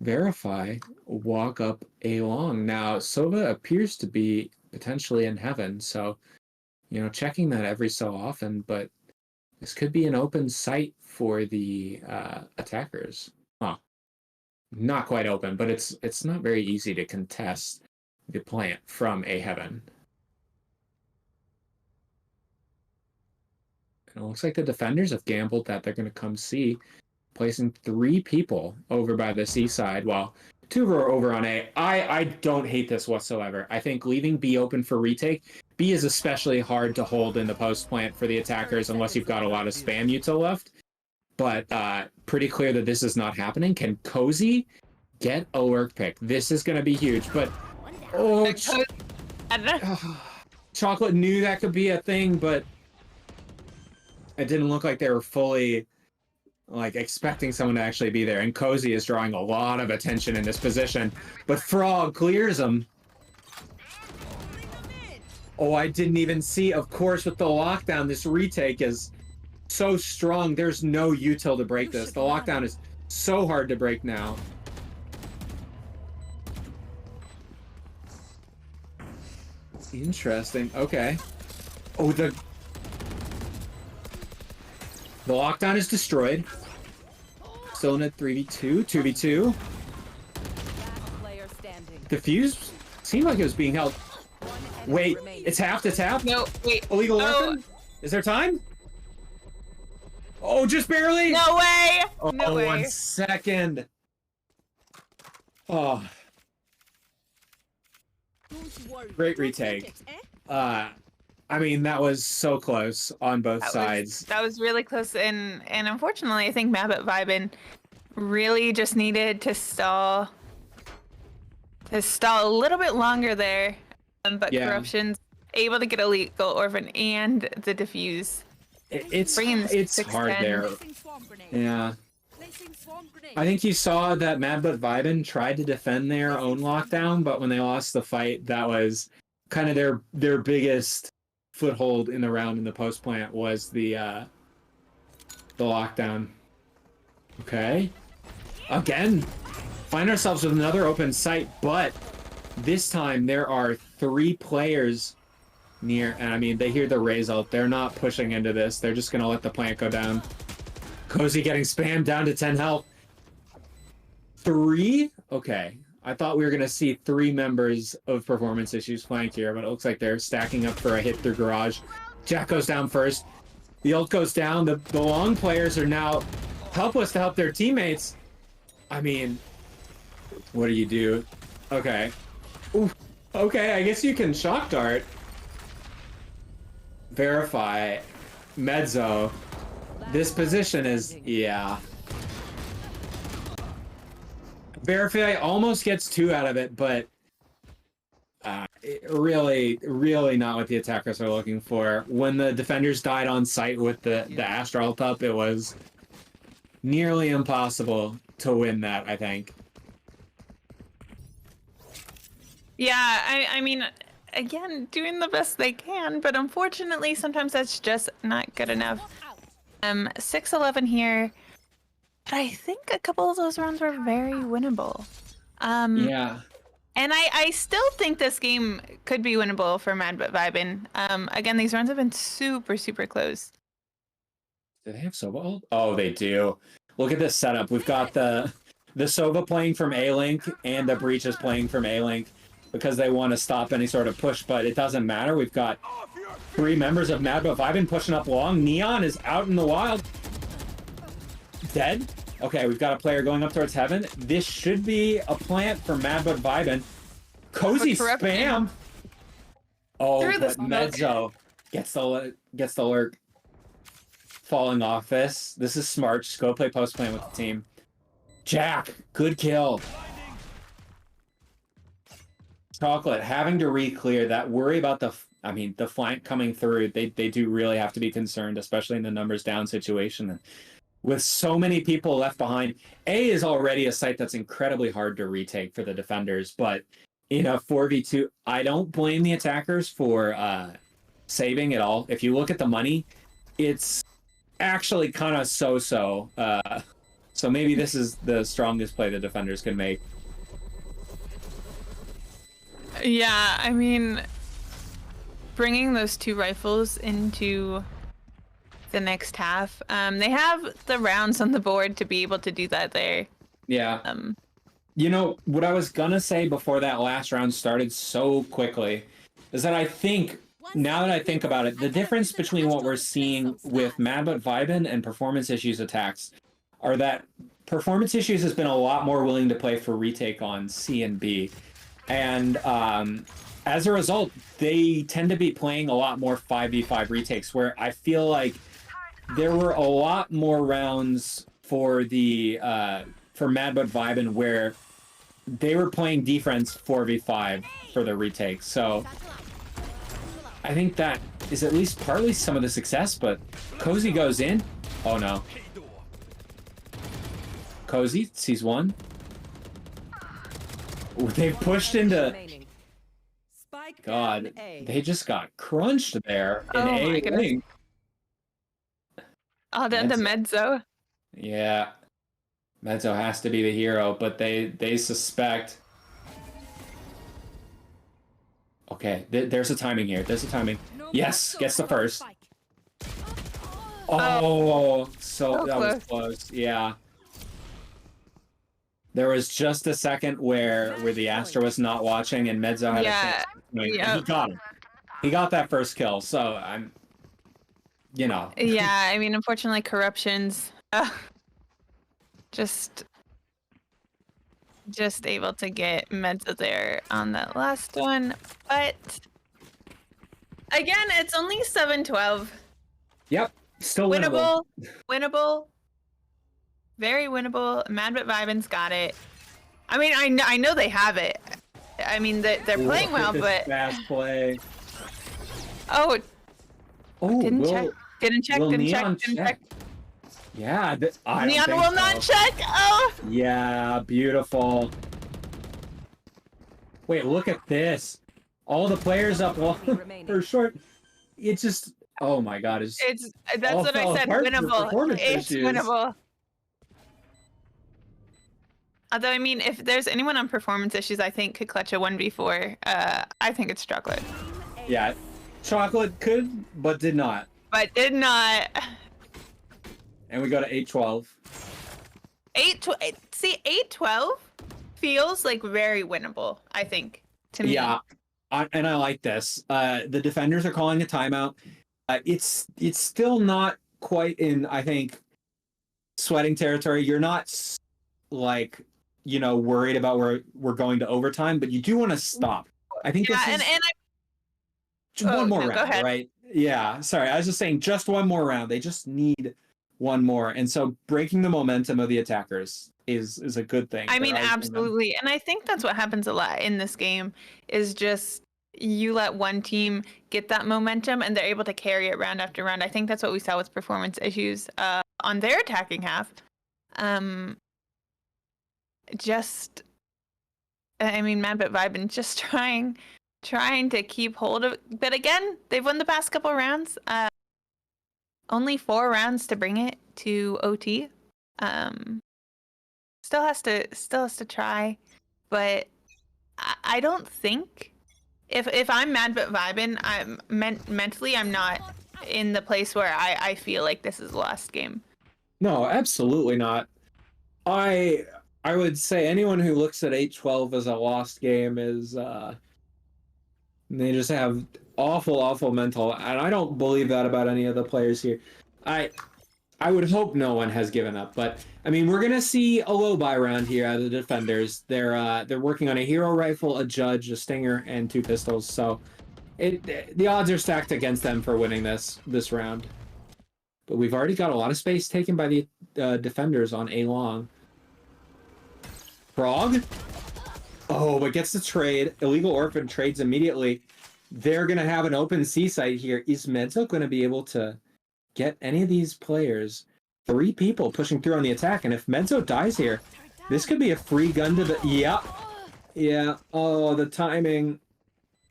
[SPEAKER 1] Verify walk up A long. Now, Sova appears to be potentially in heaven, so, you know, checking that every so often, but this could be an open site for the attackers. Huh. Not quite open, but it's not very easy to contest the plant from A heaven. And it looks like the defenders have gambled that they're going to come C, placing 3 people over by the C side while 2 are over on A. I don't hate this whatsoever. I think leaving B open for retake. B is especially hard to hold in the post plant for the attackers unless you've got a lot of spam util left. But pretty clear that this is not happening. Can Cozy get a lurk pick? This is going to be huge. But oh, Chocolate knew that could be a thing, but it didn't look like they were fully like expecting someone to actually be there. And Cozy is drawing a lot of attention in this position, but Frog clears him. Oh, I didn't even see. Of course, with the lockdown, this retake is so strong. There's no util to break this. The lockdown is so hard to break now. Interesting. Okay. Oh, the lockdown is destroyed. Still in a 3v2, 2v2. The fuse seemed like it was being held. Wait, it's half to tap?
[SPEAKER 2] No, wait.
[SPEAKER 1] Illegal Orphan? Is there time? Oh, just barely?
[SPEAKER 2] No way!
[SPEAKER 1] Oh,
[SPEAKER 2] No way.
[SPEAKER 1] 1 second. Oh. Great retake. I mean, that was so close on both sides.
[SPEAKER 2] That was really close, and unfortunately, I think Mabbit Vibin really just needed to stall a little bit longer there. But
[SPEAKER 1] Yeah.
[SPEAKER 2] Corruption's able to get a Illegal Orphan and the defuse.
[SPEAKER 1] It's
[SPEAKER 2] Bringing
[SPEAKER 1] hard
[SPEAKER 2] 6-10.
[SPEAKER 1] there. Yeah. I think you saw that Mad But Vibin tried to defend their own lockdown, but when they lost the fight, that was kind of their biggest foothold in the round in the post plant was the lockdown. Okay. Again, find ourselves with another open site, but this time there are 3 players near, and I mean, they hear the raise out. They're not pushing into this. They're just going to let the plant go down. Cozy getting spammed down to 10 health. 3? Okay. I thought we were going to see 3 members of Performance Issues flank here, but it looks like they're stacking up for a hit through Garage. Jack goes down first. The ult goes down. The long players are now helpless to help their teammates. I mean, what do you do? Okay. Ooh. Okay, I guess you can shock dart. Verify. Mezzo. This position is, yeah. Verify almost gets 2 out of it, but really not what the attackers are looking for. When the defenders died on site with the Astra ult up, it was nearly impossible to win that, I think.
[SPEAKER 2] Yeah, I mean, again, doing the best they can, but unfortunately, sometimes that's just not good enough. 6-11 here. But I think a couple of those rounds were very winnable.
[SPEAKER 1] Yeah.
[SPEAKER 2] And I still think this game could be winnable for Mad But Vibin. Again, these rounds have been super, super close.
[SPEAKER 1] Do they have Sova ult? Oh, they do. Look at this setup. We've got the Sova playing from A-Link and the Breach is playing from A-Link because they want to stop any sort of push, but it doesn't matter. We've got 3 members of Mad But Vibin pushing up long. Neon is out in the wild. Dead? Okay, we've got a player going up towards heaven. This should be a plant for Mad But Vibin. Cozy spam. Oh, but Mezzo gets the lurk. Falling off this. This is smart. Just go play post plant with the team. Jack, good kill. Chocolate having to re-clear that. Worry about the flank coming through. They do really have to be concerned, especially in the numbers down situation. And with so many people left behind, A is already a site that's incredibly hard to retake for the defenders, but in a 4v2, I don't blame the attackers for saving at all. If you look at the money, it's actually kind of so-so. So maybe this is the strongest play the defenders can make.
[SPEAKER 2] Yeah, I mean, bringing those 2 rifles into the next half, they have the rounds on the board to be able to do that there.
[SPEAKER 1] Yeah. You know, what I was gonna say before that last round started so quickly is that I think, now that I think about it, the difference between what we're seeing with Mad But Vibin and Performance Issues attacks are that Performance Issues has been a lot more willing to play for retake on C and B. And as a result, they tend to be playing a lot more 5v5 retakes, where I feel like there were a lot more rounds for the for Mad But Vibin where they were playing defense 4v5 for the retake. So I think that is at least partly some of the success, but Cozy goes in. Oh no. Cozy sees one. Ooh, they pushed into... God, they just got crunched there in A-Link.
[SPEAKER 2] Oh, then the Mezzo.
[SPEAKER 1] Yeah. Mezzo has to be the hero, but they suspect... Okay, there's a timing here. There's a timing. Yes, gets the first. Oh, so that was close. Yeah. There was just a second where the Astra was not watching and Mezzo had a chance. He got him. He got that first kill, so I'm, you know.
[SPEAKER 2] Yeah, I mean, unfortunately, Corruption's just able to get Mezzo there on that last one, but again, it's only 7-12.
[SPEAKER 1] Yep, still winnable.
[SPEAKER 2] Winnable. Very winnable. Mad But Vibin's got it. I mean, I know they have it. I mean, they're playing well, but
[SPEAKER 1] fast play.
[SPEAKER 2] Oh, didn't
[SPEAKER 1] Will
[SPEAKER 2] check.
[SPEAKER 1] Yeah,
[SPEAKER 2] Neon will not check. Oh.
[SPEAKER 1] Yeah, beautiful. Wait, look at this. All the players up long or short. It's just, oh my god, that's
[SPEAKER 2] what I said. Winnable. It's winnable. Although, I mean, if there's anyone on performance issues I think could clutch a 1v4, I think it's Chocolate.
[SPEAKER 1] Yeah, Chocolate could, but did not. And we go to 8-12.
[SPEAKER 2] 8-12 feels like very winnable, I think, to me.
[SPEAKER 1] Yeah, and I like this. The defenders are calling a timeout. It's still not quite in, I think, sweating territory. You're not, like, you know, worried about where we're going to overtime, but you do want to stop. I think this is one more round, right? Yeah, sorry. I was just saying just one more round. They just need one more. And so breaking the momentum of the attackers is a good thing.
[SPEAKER 2] I mean, absolutely. And I think that's what happens a lot in this game is just you let one team get that momentum and they're able to carry it round after round. I think that's what we saw with performance issues on their attacking half. I mean, Mad But Vibin just trying to keep hold of, but again, they've won the past couple rounds. Only 4 rounds to bring it to OT. Still has to try, but I don't think if I'm Mad But Vibin, I'm mentally I'm not in the place where I feel like this is the last game.
[SPEAKER 1] No, absolutely not. I would say anyone who looks at 8-12 as a lost game is they just have awful mental, and I don't believe that about any of the players here. I would hope no one has given up, but I mean, we're gonna see a low buy round here out of the defenders. They're working on a hero rifle, a judge, a stinger, and 2 pistols. So the odds are stacked against them for winning this round. But we've already got a lot of space taken by the defenders on A long. Frog? Oh, but gets the trade. Illegal Orphan trades immediately. They're gonna have an open C site here. Is Mezzo gonna be able to get any of these players? 3 people pushing through on the attack, and if Mezzo dies here, this could be a free gun to the... Yeah. Oh, the timing.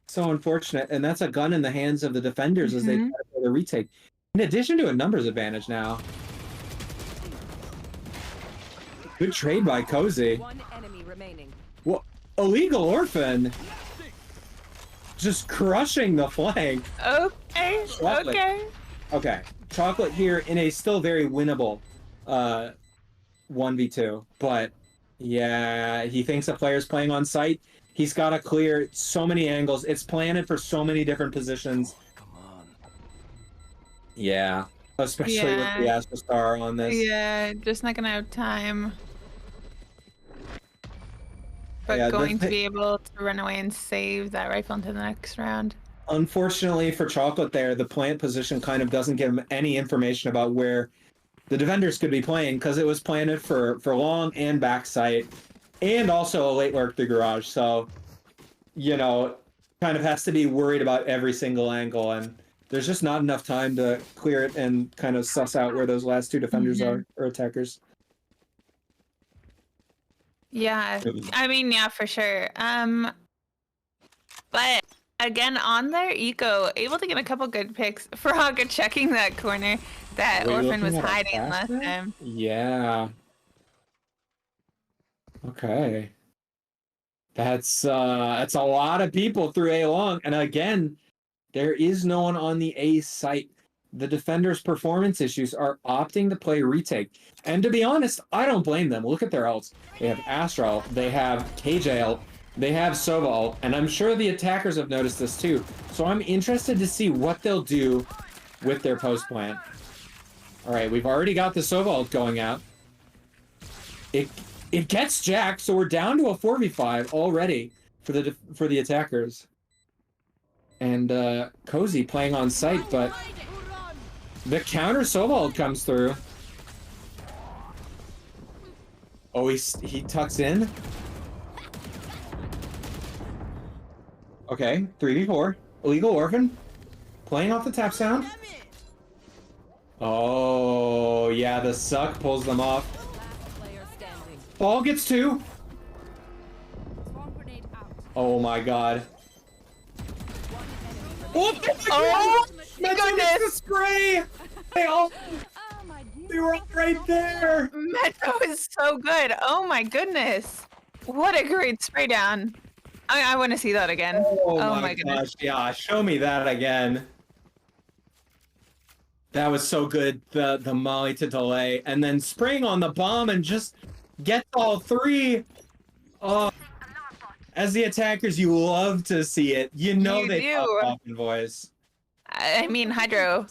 [SPEAKER 1] So unfortunate. And that's a gun in the hands of the defenders as they try to play the retake. In addition to a numbers advantage now. Good trade by Cozy.
[SPEAKER 4] 1 enemy remaining.
[SPEAKER 1] Well, Illegal Orphan just crushing the flank.
[SPEAKER 2] Okay.
[SPEAKER 1] Chocolate. Okay. Chocolate here in a still very winnable 1v2. But yeah, he thinks the player's playing on site. He's got to clear so many angles. It's planted for so many different positions.
[SPEAKER 3] Come on.
[SPEAKER 1] Yeah. Especially with the Astro Star on this.
[SPEAKER 2] Yeah, just not gonna have time. But
[SPEAKER 1] Yeah,
[SPEAKER 2] going to be able to run away and save that rifle into the next round.
[SPEAKER 1] Unfortunately for Chocolate there, the plant position kind of doesn't give him any information about where the defenders could be playing, because it was planted for long and back sight, and also a late lurk through garage. So, you know, kind of has to be worried about every single angle, and there's just not enough time to clear it and kind of suss out where those last 2 defenders are, or attackers.
[SPEAKER 2] Yeah, I mean, yeah, for sure. But again, on their eco, able to get a couple good picks. Frog checking that corner that Orphan was hiding last time.
[SPEAKER 1] Yeah. Okay. That's a lot of people through A long, and again, there is no one on the A site. The defenders' performance issues are opting to play retake. And to be honest, I don't blame them. Look at their ults. They have Astral, they have KJ ult, they have Sova ult, and I'm sure the attackers have noticed this too. So I'm interested to see what they'll do with their post plant. Alright, we've already got the Sova ult going out. It gets jacked, so we're down to a 4v5 already for the attackers. And Cozy playing on site, but the counter Sova ult comes through. Oh, he tucks in. Okay, 3v4. Illegal Orphan playing off the tap sound. Oh, yeah, the suck pulls them off. Ball gets 2. Oh my god.
[SPEAKER 2] Oh my goodness!
[SPEAKER 1] Spray! They were right there!
[SPEAKER 2] Metro is so good. Oh my goodness. What a great spray down. I want to see that again.
[SPEAKER 1] Oh
[SPEAKER 2] my goodness.
[SPEAKER 1] Gosh, yeah, show me that again. That was so good, the molly to delay, and then spraying on the bomb and just gets all 3. Oh, as the attackers, you love to see it. You know
[SPEAKER 2] You
[SPEAKER 1] they
[SPEAKER 2] do.
[SPEAKER 1] pop off in voice.
[SPEAKER 2] I mean, Hydro,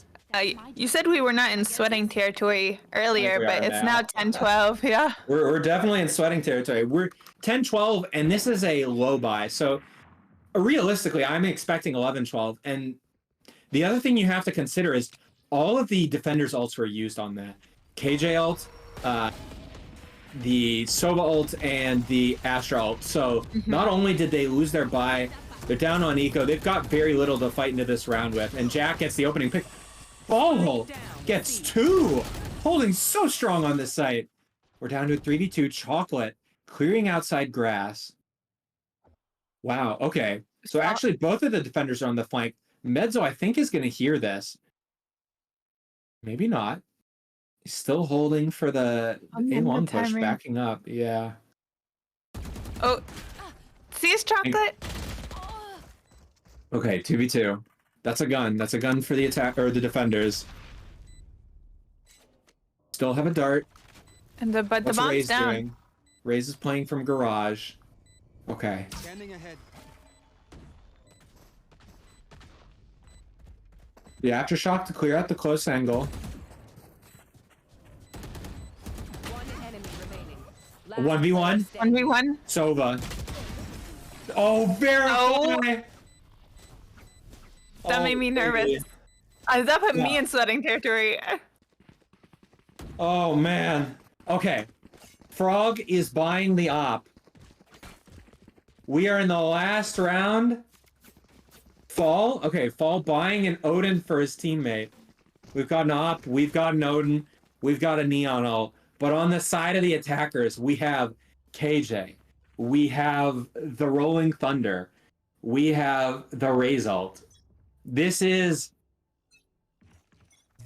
[SPEAKER 2] you said we were not in sweating territory earlier,
[SPEAKER 1] We
[SPEAKER 2] but
[SPEAKER 1] are
[SPEAKER 2] it's
[SPEAKER 1] now.
[SPEAKER 2] now 10-12, yeah.
[SPEAKER 1] We're definitely in sweating territory. We're 10-12, and this is a low buy. So realistically, I'm expecting 11-12. And the other thing you have to consider is all of the defenders' ults were used on that. KJ ult, the Sova ult, and the Astra ult. So not only did they lose their buy, they're down on eco. They've got very little to fight into this round with. And Jack gets the opening pick. Ball gets 2. Holding so strong on this site. We're down to a 3v2. Chocolate clearing outside grass. Wow, okay. So actually both of the defenders are on the flank. Mezzo, I think, is going to hear this. Maybe not. He's still holding for the A1 push, backing up. Yeah.
[SPEAKER 2] Oh, see his Chocolate?
[SPEAKER 1] Okay, 2v2. That's a gun. That's a gun for the attack or the defenders. Still have a dart.
[SPEAKER 2] And but the
[SPEAKER 1] What's
[SPEAKER 2] bomb's
[SPEAKER 1] Raze
[SPEAKER 2] down.
[SPEAKER 1] doing? Raze is playing from garage. Okay.
[SPEAKER 3] Standing ahead.
[SPEAKER 1] The aftershock to clear out the close angle.
[SPEAKER 4] One enemy remaining.
[SPEAKER 1] 1v1.
[SPEAKER 2] 1v1.
[SPEAKER 1] Sova. Oh, very
[SPEAKER 2] Oh.
[SPEAKER 1] high.
[SPEAKER 2] That made me nervous.
[SPEAKER 1] baby.
[SPEAKER 2] That put me
[SPEAKER 1] Yeah.
[SPEAKER 2] in sweating territory.
[SPEAKER 1] Oh, man. Okay. Frog is buying the op. We are in the last round. Fall? Okay, Fall buying an Odin for his teammate. We've got an op, we've got an Odin, we've got a Neon ult. But on the side of the attackers, we have KJ. We have the Rolling Thunder. We have the Raze ult. This is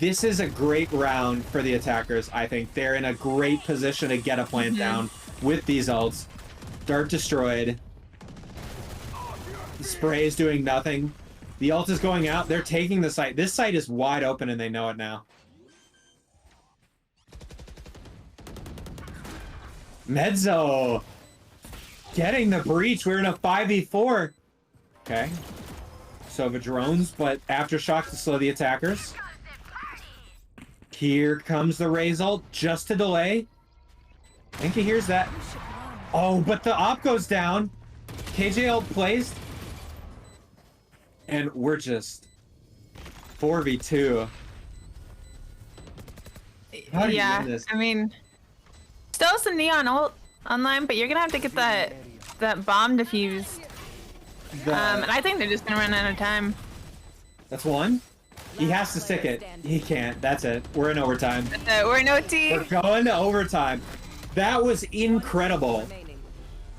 [SPEAKER 1] a great round for the attackers, I think. They're in a great position to get a plant down with these ults. Dart destroyed. The spray is doing nothing. The ult is going out. They're taking the site. This site is wide open and they know it now. Mezzo getting the breach. We're in a 5v4. Okay. So the drones, but aftershock to slow the attackers. Here comes the Raze ult just to delay. I think he hears that. Oh, but the op goes down. KJ ult placed. And we're just 4v2. How do you
[SPEAKER 2] Yeah,
[SPEAKER 1] win this?
[SPEAKER 2] I mean, still some Neon ult online, but you're gonna have to get that bomb defused. And I think they're just gonna run out of time.
[SPEAKER 1] That's one. He has to stick it. He can't. That's it. We're in overtime.
[SPEAKER 2] We're in OT.
[SPEAKER 1] We're going to overtime. That was incredible.
[SPEAKER 4] remaining.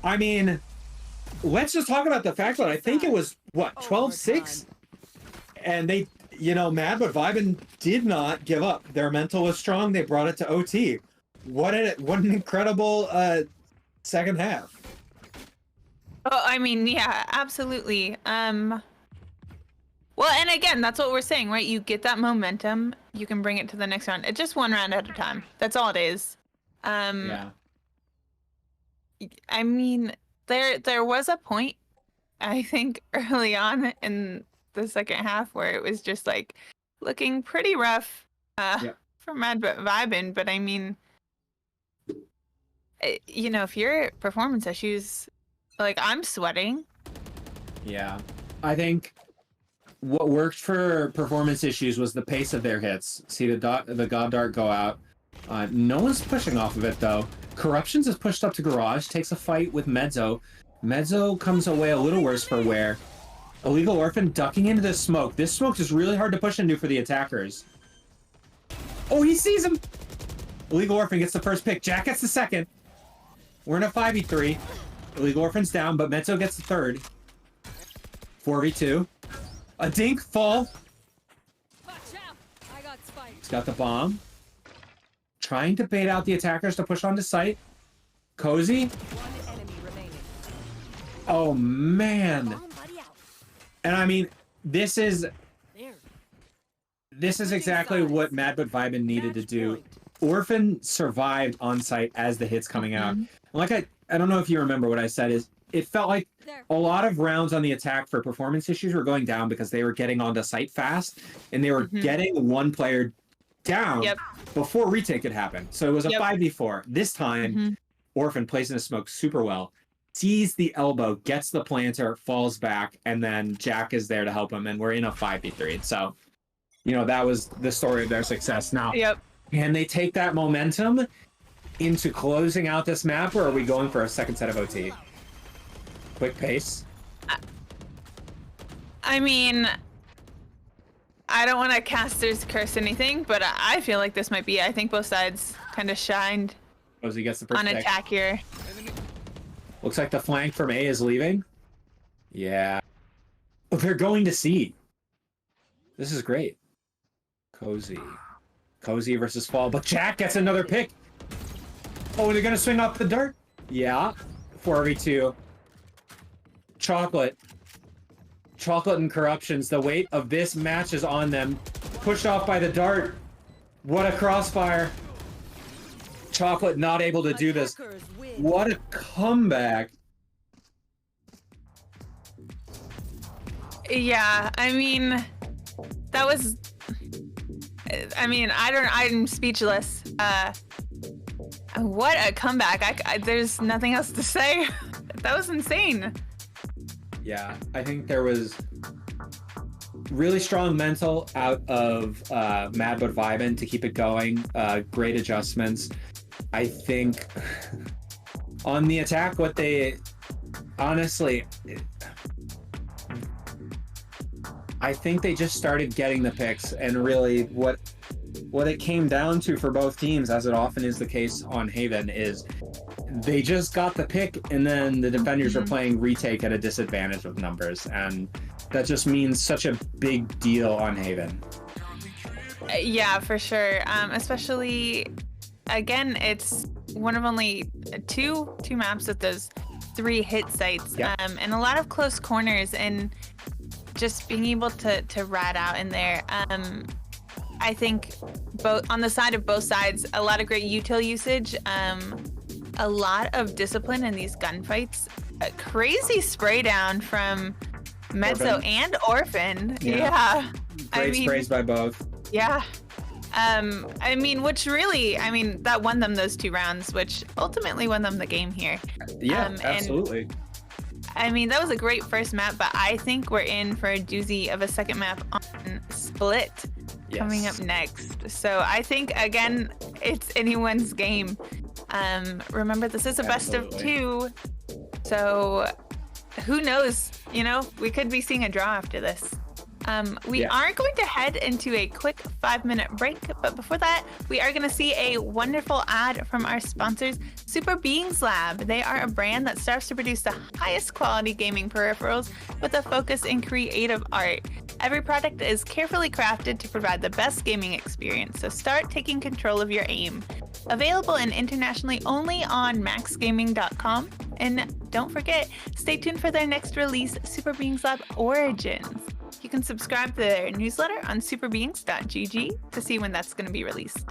[SPEAKER 1] I mean, let's just talk about the fact that I think it was, what, 12-6? And they, you know, Mad but Vibin did not give up. Their mental was strong. They brought it to OT. What an incredible second half.
[SPEAKER 2] Oh, I mean, yeah, absolutely. Well, and again, that's what we're saying, right? You get that momentum, you can bring it to the next round. It's just one round at a time. That's all it is.
[SPEAKER 1] Yeah.
[SPEAKER 2] I mean, there was a point, I think, early on in the second half where it was just like looking pretty rough for Mad but Vibin. But I mean, you know, if your performance issues, like I'm sweating.
[SPEAKER 1] Yeah. I think what worked for performance issues was the pace of their hits. See the God Dart go out. No one's pushing off of it, though. Corruptions is pushed up to garage, takes a fight with Mezzo. Mezzo comes away a little worse for wear. Illegal Orphan ducking into the smoke. This smoke is really hard to push into for the attackers. Oh, he sees him! Illegal Orphan gets the first pick. Jack gets the second. We're in a 5v3. Illegal Orphan's down, but Mezzo gets the third. 4v2. A dink fall.
[SPEAKER 4] Watch out! I got spiked.
[SPEAKER 1] He's got the bomb. Trying to bait out the attackers to push onto site. Cozy.
[SPEAKER 4] One enemy remaining.
[SPEAKER 1] Oh, man.
[SPEAKER 4] Bomb buddy out.
[SPEAKER 1] And I mean, this is
[SPEAKER 4] There.
[SPEAKER 1] exactly what Mad but Vibin needed to do. Orphan survived on site as the hits coming out. Like I don't know if you remember what I said is it felt like
[SPEAKER 4] There.
[SPEAKER 1] a lot of rounds on the attack for performance issues were going down because they were getting onto site fast and they were getting one player down before retake could happen. So it was a 5v4. This time, Orphan plays in a smoke super well, sees the elbow, gets the planter, falls back, and then Jack is there to help him, and we're in a 5v3. So, you know, that was the story of their success. Now, can they take that momentum into closing out this map, or are we going for a second set of OT? Quick pace.
[SPEAKER 2] I mean, I don't want to caster's curse anything, but I feel like this might be. I think both sides kind of shined
[SPEAKER 1] Cozy gets the first
[SPEAKER 2] on
[SPEAKER 1] pick.
[SPEAKER 2] attack here.
[SPEAKER 1] Looks like the flank from A is leaving. Yeah. Oh, they're going to C. This is great. Cozy. Cozy versus Fall, but Jack gets another pick. Oh, they're going to swing off the dart? Yeah. 4v2. Chocolate. Chocolate and Corruptions, the weight of this match is on them. Pushed off by the dart. What a crossfire. Chocolate not able to do this.
[SPEAKER 4] Attackers win.
[SPEAKER 1] What a comeback.
[SPEAKER 2] Yeah, I mean, that was. I mean, I'm speechless. What a comeback. There's nothing else to say. That was insane.
[SPEAKER 1] Yeah, I think there was really strong mental out of Mad but Vibin to keep it going. Great adjustments. I think on the attack, what they honestly, I think they just started getting the picks, and really what it came down to for both teams, as it often is the case on Haven, is they just got the pick, and then the defenders are playing retake at a disadvantage with numbers, and that just means such a big deal on Haven.
[SPEAKER 2] Yeah, for sure. Especially, again, it's one of only two maps with those 3 hit sites,
[SPEAKER 1] Yep.
[SPEAKER 2] and a lot of close corners, and just being able to rat out in there. I think both on the side of both sides, a lot of great util usage, a lot of discipline in these gunfights. A crazy spray down from Mezzo
[SPEAKER 1] Orphan.
[SPEAKER 2] and Orphan.
[SPEAKER 1] Yeah.
[SPEAKER 2] Yeah.
[SPEAKER 1] Great sprays by both.
[SPEAKER 2] Yeah. I mean, which really, I mean, that won them those 2 rounds, which ultimately won them the game here.
[SPEAKER 1] Yeah,
[SPEAKER 2] And
[SPEAKER 1] absolutely.
[SPEAKER 2] I mean, that was a great first map, but I think we're in for a doozy of a second map on Split coming up next. So I think, again, it's anyone's game. Remember, this is a best of 2. So who knows? You know, we could be seeing a draw after this. We are going to head into a quick 5-minute break, but before that, we are going to see a wonderful ad from our sponsors, Super Beings Lab. They are a brand that starts to produce the highest quality gaming peripherals with a focus in creative art. Every product is carefully crafted to provide the best gaming experience, so start taking control of your aim. Available and internationally only on maxgaming.com. And don't forget, stay tuned for their next release, Super Beings Lab Origins. You can subscribe to their newsletter on superbeings.gg to see when that's going to be released.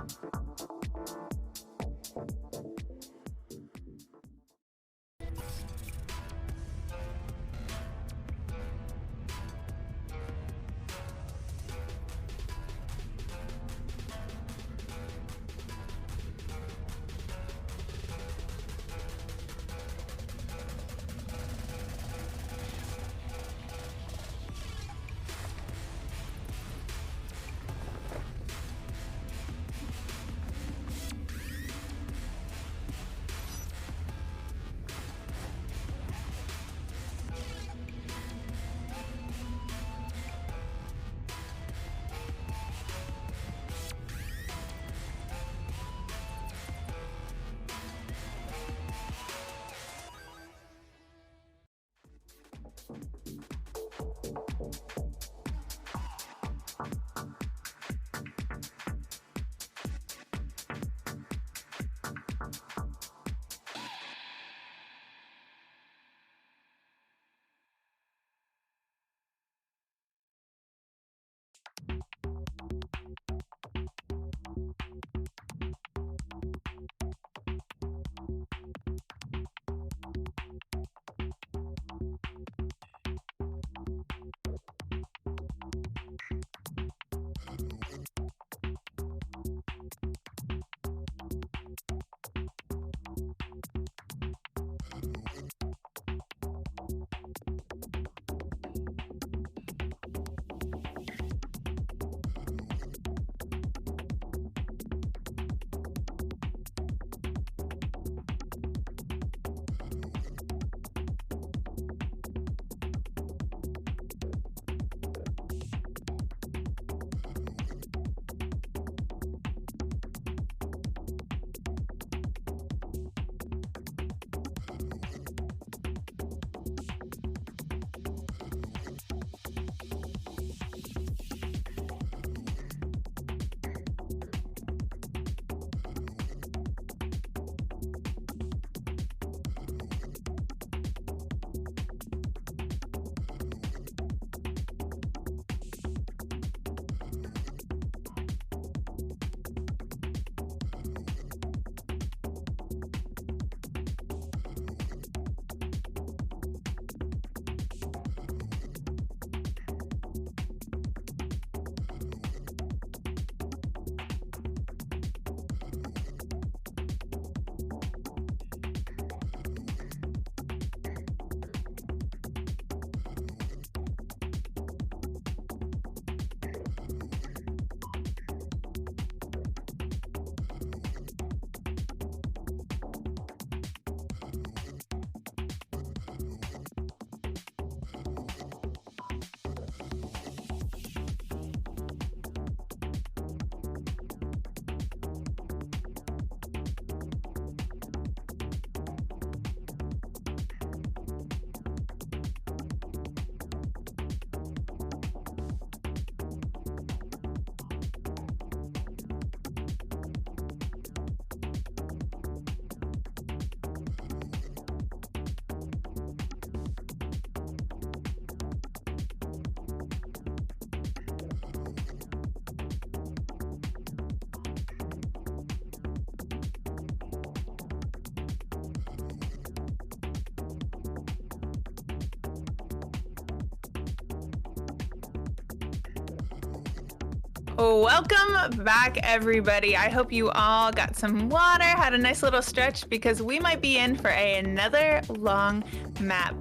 [SPEAKER 2] Welcome back, everybody. I hope you all got some water, had a nice little stretch, because we might be in for another long map.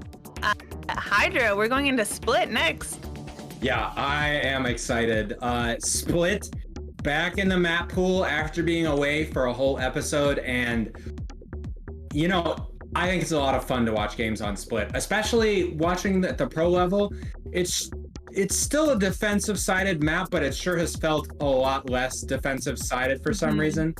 [SPEAKER 2] Hydra, we're going into Split next.
[SPEAKER 1] Yeah, I am excited. Split back in the map pool after being away for a whole episode, and you know, I think it's a lot of fun to watch games on Split, especially watching the pro level. It's still a defensive-sided map, but it sure has felt a lot less defensive-sided for some reason.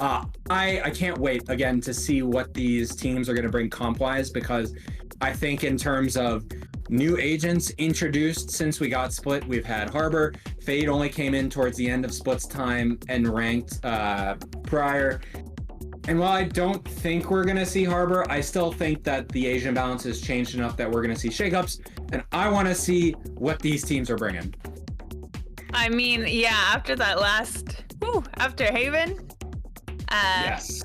[SPEAKER 1] I can't wait again to see what these teams are going to bring comp-wise, because I think in terms of new agents introduced since we got Split, we've had Harbor. Fade only came in towards the end of Split's time and ranked prior. And while I don't think we're going to see Harbor, I still think that the Asian balance has changed enough that we're going to see shakeups, and I want to see what these teams are bringing.
[SPEAKER 2] I mean, yeah, after that last, after Haven,
[SPEAKER 1] yes.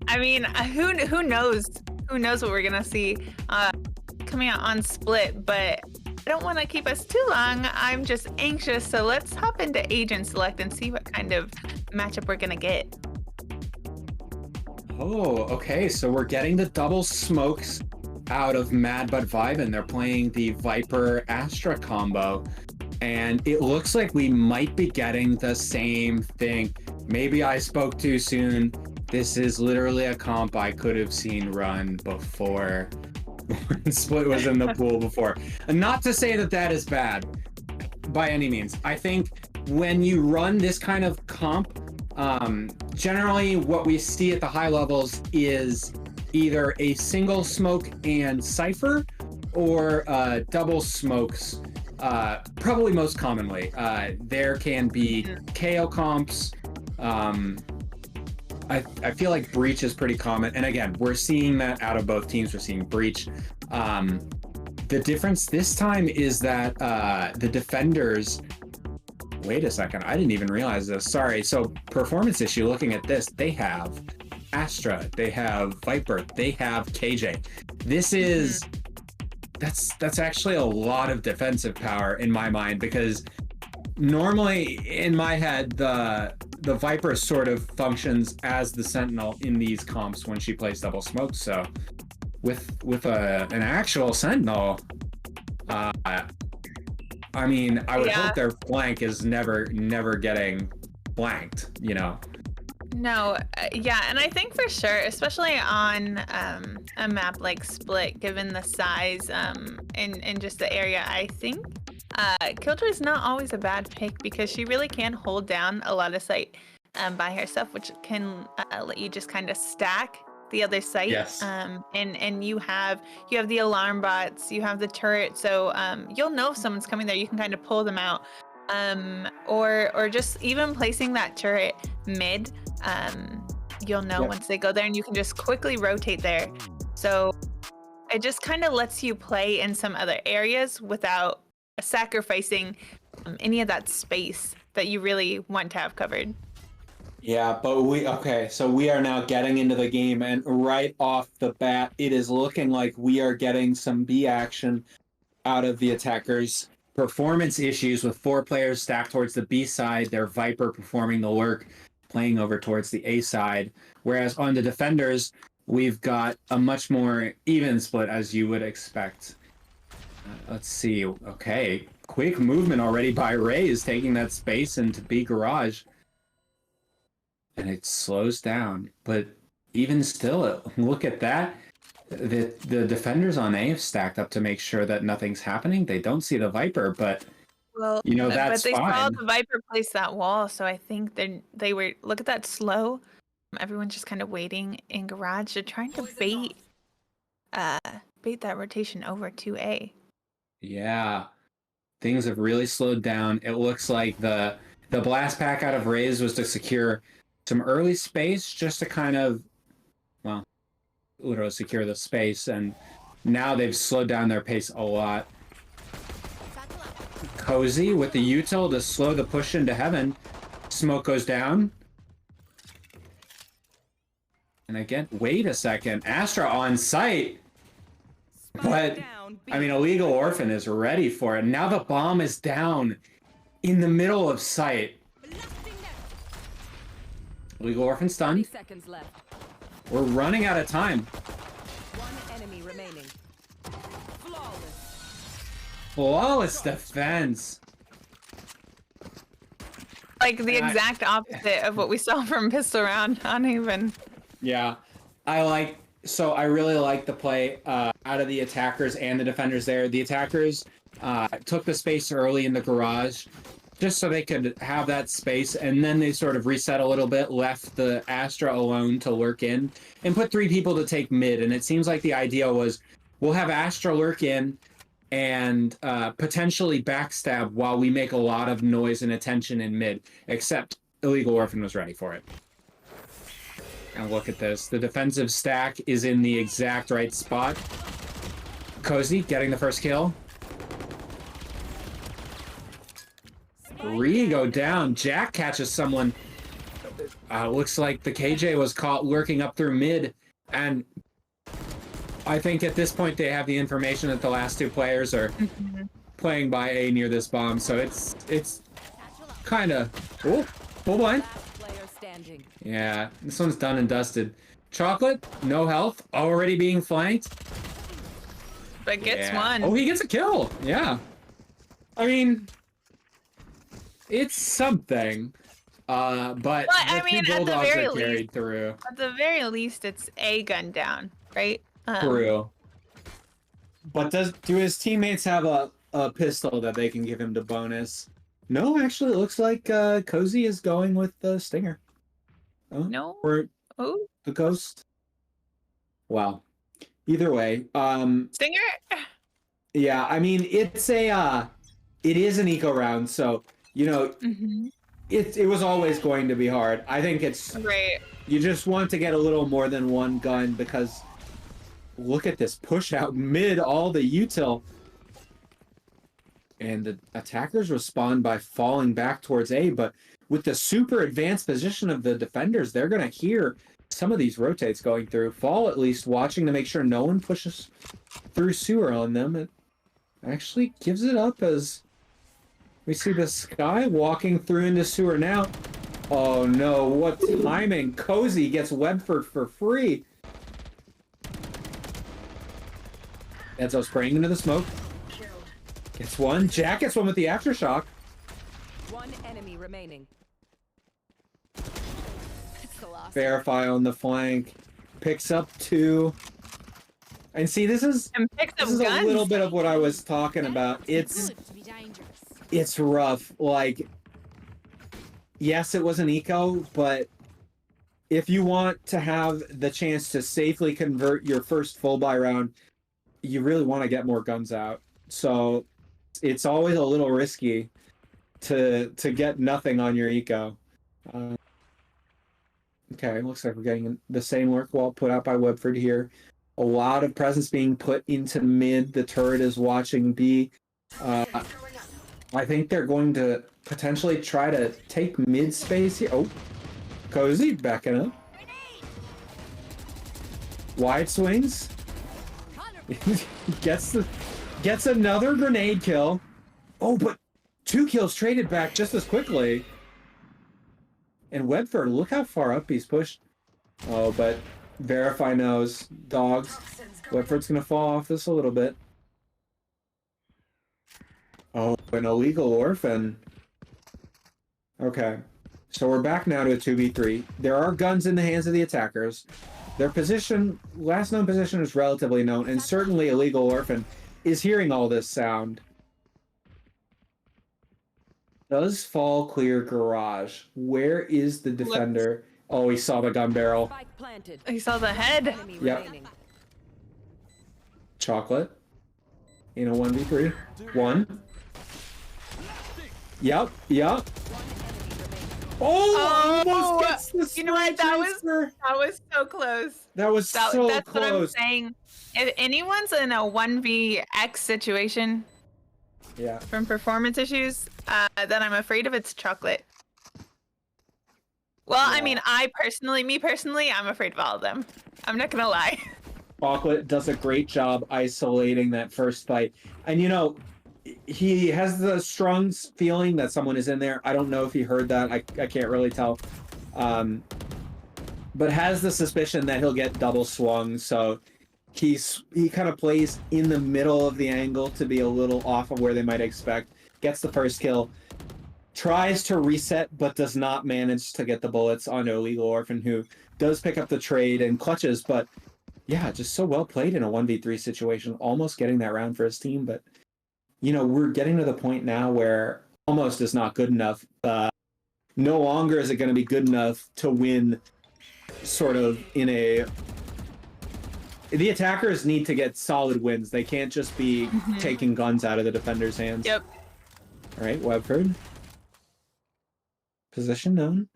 [SPEAKER 2] I mean, who knows? Who knows what we're going to see coming out on Split, but I don't want to keep us too long. I'm just anxious, so let's hop into Agent Select and see what kind of matchup we're going to get.
[SPEAKER 1] Oh, okay. So we're getting the double smokes out of Mad but Vibin. They're playing the Viper Astra combo, and it looks like we might be getting the same thing. Maybe I spoke too soon. This is literally a comp I could have seen run before when Split was in the pool before. And not to say that that is bad by any means. I think when you run this kind of comp, generally what we see at the high levels is either a single smoke and Cypher, or double smokes, probably most commonly. There can be KO comps. I feel like Breach is pretty common. And again, we're seeing that out of both teams. We're seeing Breach. The difference this time is that the defenders... Wait a second, I didn't even realize this. Sorry. So performance issue, looking at this, they have Astra, they have Viper, they have KJ. This is... That's actually a lot of defensive power in my mind, because normally in my head, the Viper sort of functions as the Sentinel in these comps when she plays double smoke. So with an actual Sentinel, I mean, I would hope their flank is never getting blanked, you know?
[SPEAKER 2] No, yeah, and I think for sure, especially on a map like Split, given the size and just the area, I think Killjoy is not always a bad pick, because she really can hold down a lot of site by herself, which can let you just kind of stack the other site.
[SPEAKER 1] Yes.
[SPEAKER 2] And you have the alarm bots, you have the turret, so you'll know if someone's coming there. You can kind of pull them out, or just even placing that turret mid. You'll know once they go there, and you can just quickly rotate there. So it just kind of lets you play in some other areas without sacrificing any of that space that you really want to have covered.
[SPEAKER 1] Yeah, but so we are now getting into the game, and right off the bat, it is looking like we are getting some B action out of the attackers. Performance issues with 4 players stacked towards the B side, their Viper performing the work, playing over towards the A side. Whereas on the defenders, we've got a much more even split, as you would expect. Let's see. Okay, quick movement already by Raze, taking that space into B garage. And it slows down, but even still, look at that. The defenders on A have stacked up to make sure that nothing's happening. They don't see the Viper, but you know, that's
[SPEAKER 2] but they
[SPEAKER 1] fine.
[SPEAKER 2] saw the Viper place that wall, so I think they were, look at that slow. Everyone's just kind of waiting in garage. They're trying to bait that rotation over to A.
[SPEAKER 1] Yeah, things have really slowed down. It looks like the blast pack out of Raze was to secure some early space, just to kind of, well, literally secure the space, and now they've slowed down their pace a lot. Cozy with the util to slow the push into heaven. Smoke goes down. And again, wait a second. Astra on site. But, I mean, Illegal Orphan is ready for it. Now the bomb is down in the middle of site. Illegal Orphan
[SPEAKER 4] 30
[SPEAKER 1] stunned.
[SPEAKER 4] seconds left.
[SPEAKER 1] We're running out of time.
[SPEAKER 4] One enemy remaining. Flawless.
[SPEAKER 1] Flawless defense.
[SPEAKER 2] Like the exact opposite of what we saw from Pistol Round, uneven.
[SPEAKER 1] Yeah. I really like the play out of the attackers and the defenders there. The attackers took the space early in the garage just so they could have that space, and then they sort of reset a little bit, left the Astra alone to lurk in, and put 3 people to take mid. And it seems like the idea was we'll have Astra lurk in and potentially backstab while we make a lot of noise and attention in mid, except Illegal Orphan was ready for it. And look at this. The defensive stack is in the exact right spot. Cozy getting the first kill. 3 go down. Jack catches someone. Looks like the KJ was caught lurking up through mid. And I think at this point they have the information that the last 2 players are playing by A near this bomb. So it's kind of... Oh, full blind.
[SPEAKER 4] Last player standing.
[SPEAKER 1] Yeah, this one's done and dusted. Chocolate, no health, already being flanked.
[SPEAKER 2] But gets
[SPEAKER 1] Yeah.
[SPEAKER 2] one.
[SPEAKER 1] Oh, he gets a kill. Yeah. I mean, it's something. But
[SPEAKER 2] I
[SPEAKER 1] the
[SPEAKER 2] mean,
[SPEAKER 1] 2
[SPEAKER 2] at the
[SPEAKER 1] Bulldogs
[SPEAKER 2] very
[SPEAKER 1] are carried
[SPEAKER 2] least-
[SPEAKER 1] through.
[SPEAKER 2] At the very least, it's a gun down, right?
[SPEAKER 1] True. But do his teammates have a pistol that they can give him to bonus? No, actually, it looks like Cozy is going with the Stinger. Oh,
[SPEAKER 2] No.
[SPEAKER 1] or
[SPEAKER 2] Oh,
[SPEAKER 1] the Ghost. Wow. Either way,
[SPEAKER 2] Stinger.
[SPEAKER 1] yeah, I mean, it is an eco round, so, you know, it was always going to be hard. I think it's,
[SPEAKER 2] Right.
[SPEAKER 1] you just want to get a little more than one gun, because look at this push out mid, all the util. And the attackers respond by falling back towards A, but with the super advanced position of the defenders, they're going to hear some of these rotates going through. Fall at least watching to make sure no one pushes through sewer on them. It actually gives it up as we see the Sky walking through into sewer now. Oh no, what timing. Cozy gets Webford for free. Enzo spraying into the smoke. Gets one. Jack gets one with the aftershock.
[SPEAKER 4] One enemy remaining. It's the last.
[SPEAKER 1] Verify on the flank. Picks up 2. And see, this is
[SPEAKER 2] And picks up
[SPEAKER 1] a
[SPEAKER 2] guns.
[SPEAKER 1] little bit of what I was talking about. It's rough. Like, yes, it was an eco, but if you want to have the chance to safely convert your first full buy round, you really want to get more guns out. So it's always a little risky to get nothing on your eco. Okay, looks like we're getting the same lurk wall put out by Webford here. A lot of presence being put into mid. The turret is watching B. I think they're going to potentially try to take mid space here. Oh, Cozy backing up. Wide swings. gets another grenade kill. Oh, but 2 kills traded back just as quickly. And Webford, look how far up he's pushed. Oh, but Verify knows. Dogs. Webford's gonna fall off this a little bit. Oh, an illegal orphan. Okay. So we're back now to a 2v3. There are guns in the hands of the attackers. Their position, last known position, is relatively known, and certainly illegal orphan is hearing all this sound. Does Fall clear garage? Where is the defender? Oh, he saw the gun barrel.
[SPEAKER 4] Spike planted.
[SPEAKER 2] He saw the head.
[SPEAKER 4] Enemy
[SPEAKER 1] Yep.
[SPEAKER 4] remaining.
[SPEAKER 1] Chocolate. In a 1v3. 1. Yep.
[SPEAKER 4] One enemy remaining.
[SPEAKER 1] Oh,
[SPEAKER 2] Oh,
[SPEAKER 1] almost gets the
[SPEAKER 2] you know what?
[SPEAKER 1] spray
[SPEAKER 2] That was-
[SPEAKER 1] transfer.
[SPEAKER 2] That was so close.
[SPEAKER 1] That was so
[SPEAKER 2] That's what I'm
[SPEAKER 1] close.
[SPEAKER 2] saying. If anyone's in a 1vx situation
[SPEAKER 1] Yeah.
[SPEAKER 2] from performance issues, then I'm afraid of it's Chocolate. Well, I
[SPEAKER 1] Yeah.
[SPEAKER 2] mean, me personally, I'm afraid of all of them. I'm not gonna lie.
[SPEAKER 1] Chocolate does a great job isolating that first fight. And you know, he has the strong feeling that someone is in there. I don't know if he heard that. I can't really tell. but has the suspicion that he'll get double swung, so he kind of plays in the middle of the angle to be a little off of where they might expect. Gets the first kill, tries to reset, but does not manage to get the bullets onto Illegal Orphan, who does pick up the trade and clutches, but yeah, just so well played in a 1v3 situation, almost getting that round for his team. But, you know, we're getting to the point now where almost is not good enough. No longer is it going to be good enough to win sort of in a... The attackers need to get solid wins. They can't just be taking guns out of the defender's hands.
[SPEAKER 2] Yep.
[SPEAKER 1] All right, Webford. Position known,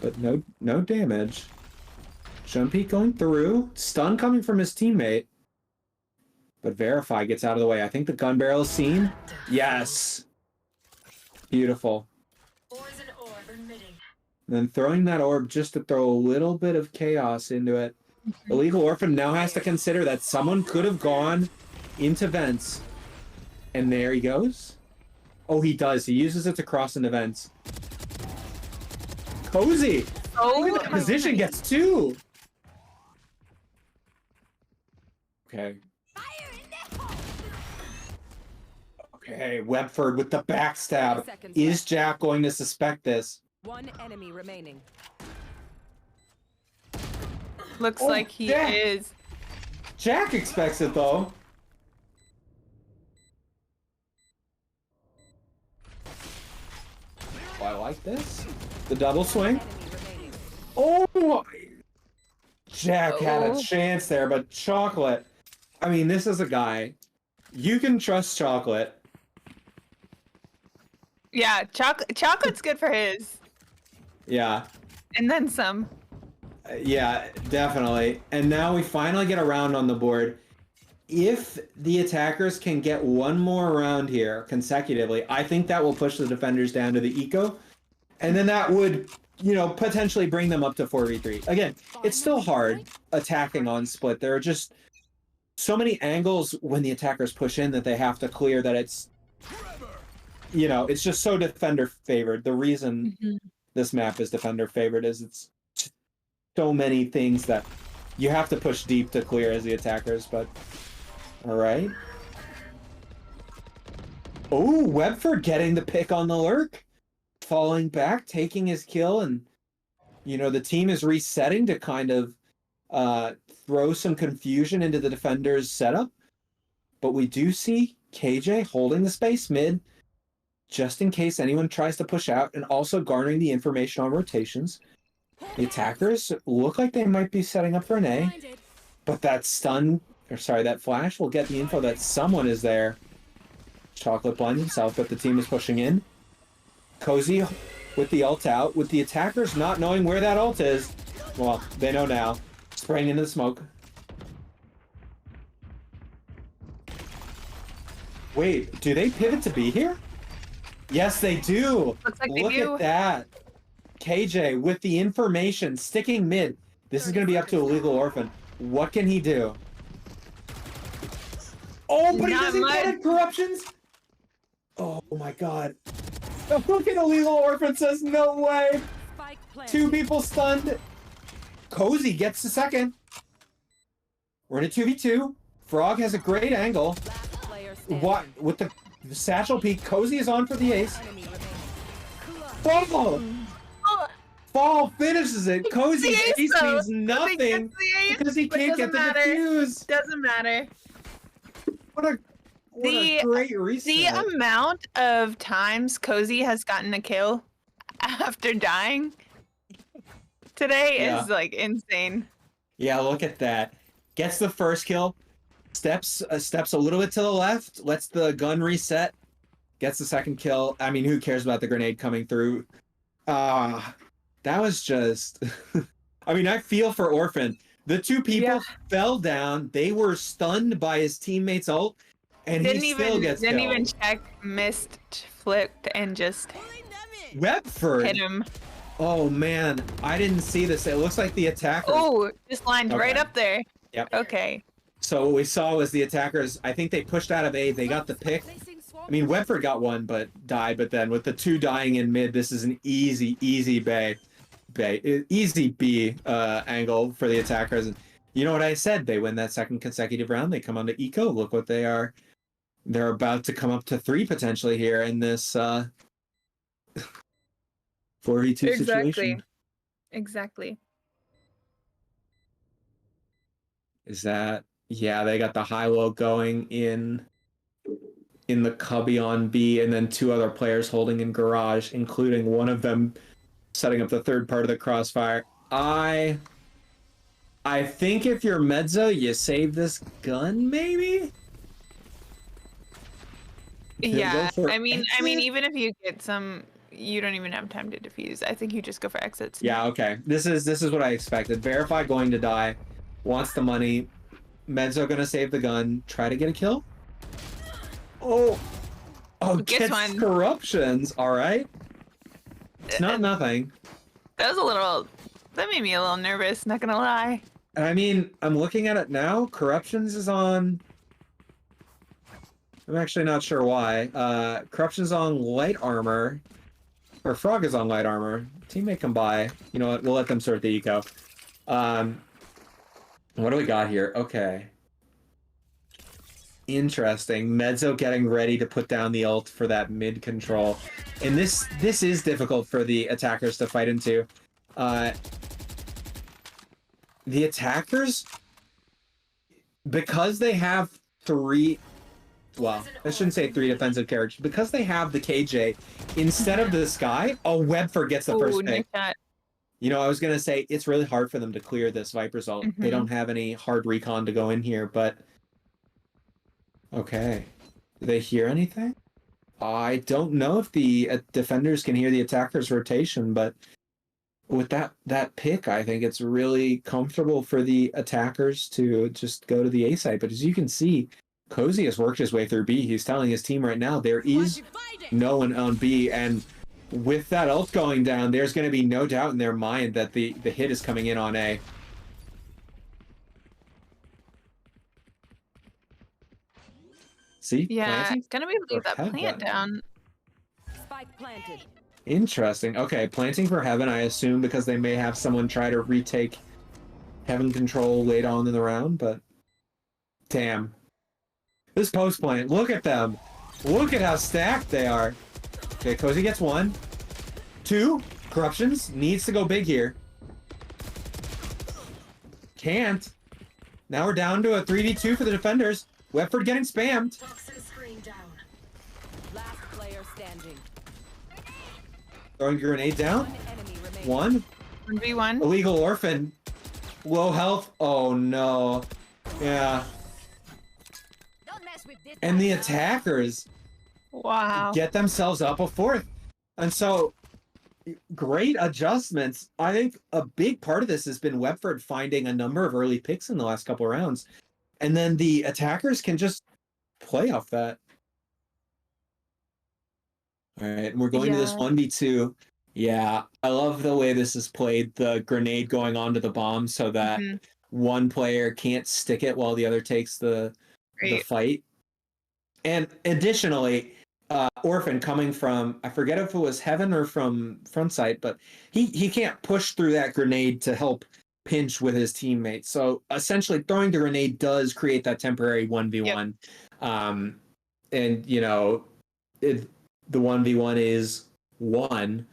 [SPEAKER 1] but no damage. Jump peek going through. Stun coming from his teammate. But Verify gets out of the way. I think the gun barrel is seen. Yes. Beautiful. Then throwing that orb just to throw a little bit of chaos into it. Illegal Orphan now has to consider that someone could have gone into vents. And there he goes. Oh, he does. He uses it to cross into vents. Cozy! Oh, position gets 2! Okay. Okay, Webford with the backstab. Is Jack going to suspect this?
[SPEAKER 4] One enemy remaining.
[SPEAKER 2] Looks like he is.
[SPEAKER 1] Jack expects it though. Oh, I like this. The double swing. Oh! Jack had a chance there, but Chocolate. I mean, this is a guy. You can trust Chocolate.
[SPEAKER 2] Yeah, chocolate's good for his.
[SPEAKER 1] Yeah.
[SPEAKER 2] And then some.
[SPEAKER 1] Yeah, definitely. And now we finally get a round on the board. If the attackers can get one more round here consecutively, I think that will push the defenders down to the eco. And then that would, you know, potentially bring them up to 4v3. Again, it's still hard attacking on split. There are just so many angles when the attackers push in that they have to clear that it's, you know, it's just so defender favored. The reason this map is defender favored is it's so many things that you have to push deep to clear as the attackers, but all right. Oh, Webford getting the pick on the lurk. Falling back, taking his kill, and, you know, the team is resetting to kind of throw some confusion into the defender's setup. But we do see KJ holding the space mid, just in case anyone tries to push out, and also garnering the information on rotations. The attackers look like they might be setting up for an A, but that stun, or sorry, that flash will get the info that someone is there. Chocolate blinds himself, but the team is pushing in. Cozy with the ult out, with the attackers not knowing where that ult is. Well, they know now. Spraying into the smoke. Wait, do they pivot to be here? Yes, they do.
[SPEAKER 2] Looks like
[SPEAKER 1] Look
[SPEAKER 2] they do.
[SPEAKER 1] at that. KJ with the information, sticking mid. This is going to be up to Illegal Orphan. What can he do? Oh, but he doesn't get it. Corruptions? Oh my god. Look at Illegal Orphan says, no way. Two people stunned. Cozy gets the second. We're in a 2v2. Frog has a great angle. What with the satchel peek? Cozy is on for the ace. Fall! Fall finishes it. Cozy's ace means nothing because he can't get the defuse.
[SPEAKER 2] Doesn't matter.
[SPEAKER 1] What a great reset.
[SPEAKER 2] The amount of times Cozy has gotten a kill after dying today is like insane.
[SPEAKER 1] Yeah, look at that. Gets the first kill. Steps a little bit to the left. Lets the gun reset. Gets the second kill. I mean, who cares about the grenade coming through? That was just... I mean, I feel for Orphan. The two people fell down. They were stunned by his teammate's ult. And he still gets killed.
[SPEAKER 2] Didn't even check, missed, flipped, and just
[SPEAKER 1] Webford
[SPEAKER 2] hit him.
[SPEAKER 1] Oh man, I didn't see this. It looks like the attackers.
[SPEAKER 2] Oh, just lined right up there.
[SPEAKER 1] Yep.
[SPEAKER 2] Okay.
[SPEAKER 1] So what we saw was the attackers, I think they pushed out of A, they got the pick. I mean, Webford got one, but died. But then with the two dying in mid, this is an easy bay. easy B angle for the attackers. And you know what I said? They win that second consecutive round. They come onto eco. Look what they are. They're about to come up to 3 potentially here in this 4v2 situation.
[SPEAKER 2] Exactly.
[SPEAKER 1] Is that... Yeah, they got the high-low going in the cubby on B, and then 2 other players holding in garage, including one of them setting up the third part of the crossfire. I think if you're Mezzo, you save this gun, maybe?
[SPEAKER 2] Yeah, I mean, even if you get some, you don't even have time to defuse. I think you just go for exits.
[SPEAKER 1] Yeah, okay. This is what I expected. Verify going to die, wants the money. Mezzo gonna save the gun, try to get a kill. Oh, gets
[SPEAKER 2] one.
[SPEAKER 1] corruptions. All right, it's not nothing.
[SPEAKER 2] That made me a little nervous. Not gonna lie.
[SPEAKER 1] I mean, I'm looking at it now. Corruptions is on. I'm actually not sure why. Corruption's on light armor, or Frog is on light armor. Teammate can buy. You know what? We'll let them sort the eco. What do we got here? Okay. Interesting. Mezzo getting ready to put down the ult for that mid control. And this is difficult for the attackers to fight into. The attackers, because they have 3... Well, I shouldn't say 3 defensive characters. Because they have the KJ, instead of the Sky, Webford gets the first pick. You know, I was going to say, it's really hard for them to clear this Viper's ult. They don't have any hard recon to go in here, but... Okay. Do they hear anything? I don't know if the defenders can hear the attackers' rotation, but with that pick, I think it's really comfortable for the attackers to just go to the A site. But as you can see, Cozy has worked his way through B. He's telling his team right now there is no one on B, and with that ult going down, there's going to be no doubt in their mind that the hit is coming in on A. See?
[SPEAKER 2] Yeah, gonna be able to get that plant down.
[SPEAKER 4] Spike planted.
[SPEAKER 1] Interesting. Okay, planting for Heaven, I assume, because they may have someone try to retake Heaven control late on in the round, but... Damn. This post plant, look at them! Look at how stacked they are! Okay, Cozy gets 1. 2, Corruptions needs to go big here. Can't. Now we're down to a 3v2 for the defenders. Webford getting spammed.
[SPEAKER 4] Last player standing.
[SPEAKER 1] Throwing grenade down. 1.
[SPEAKER 2] 1v1.
[SPEAKER 1] Illegal orphan. Low health. Oh no. Yeah. And the attackers get themselves up a 4th. And so, great adjustments. I think a big part of this has been Webford finding a number of early picks in the last couple rounds. And then the attackers can just play off that. All right, and we're going to this 1v2. Yeah, I love the way this is played. The grenade going onto the bomb so that one player can't stick it while the other takes the fight. And additionally, Orphan coming from, I forget if it was Heaven or from Frontside, but he can't push through that grenade to help pinch with his teammates. So essentially throwing the grenade does create that temporary 1v1. And, you know, the 1v1 is 1,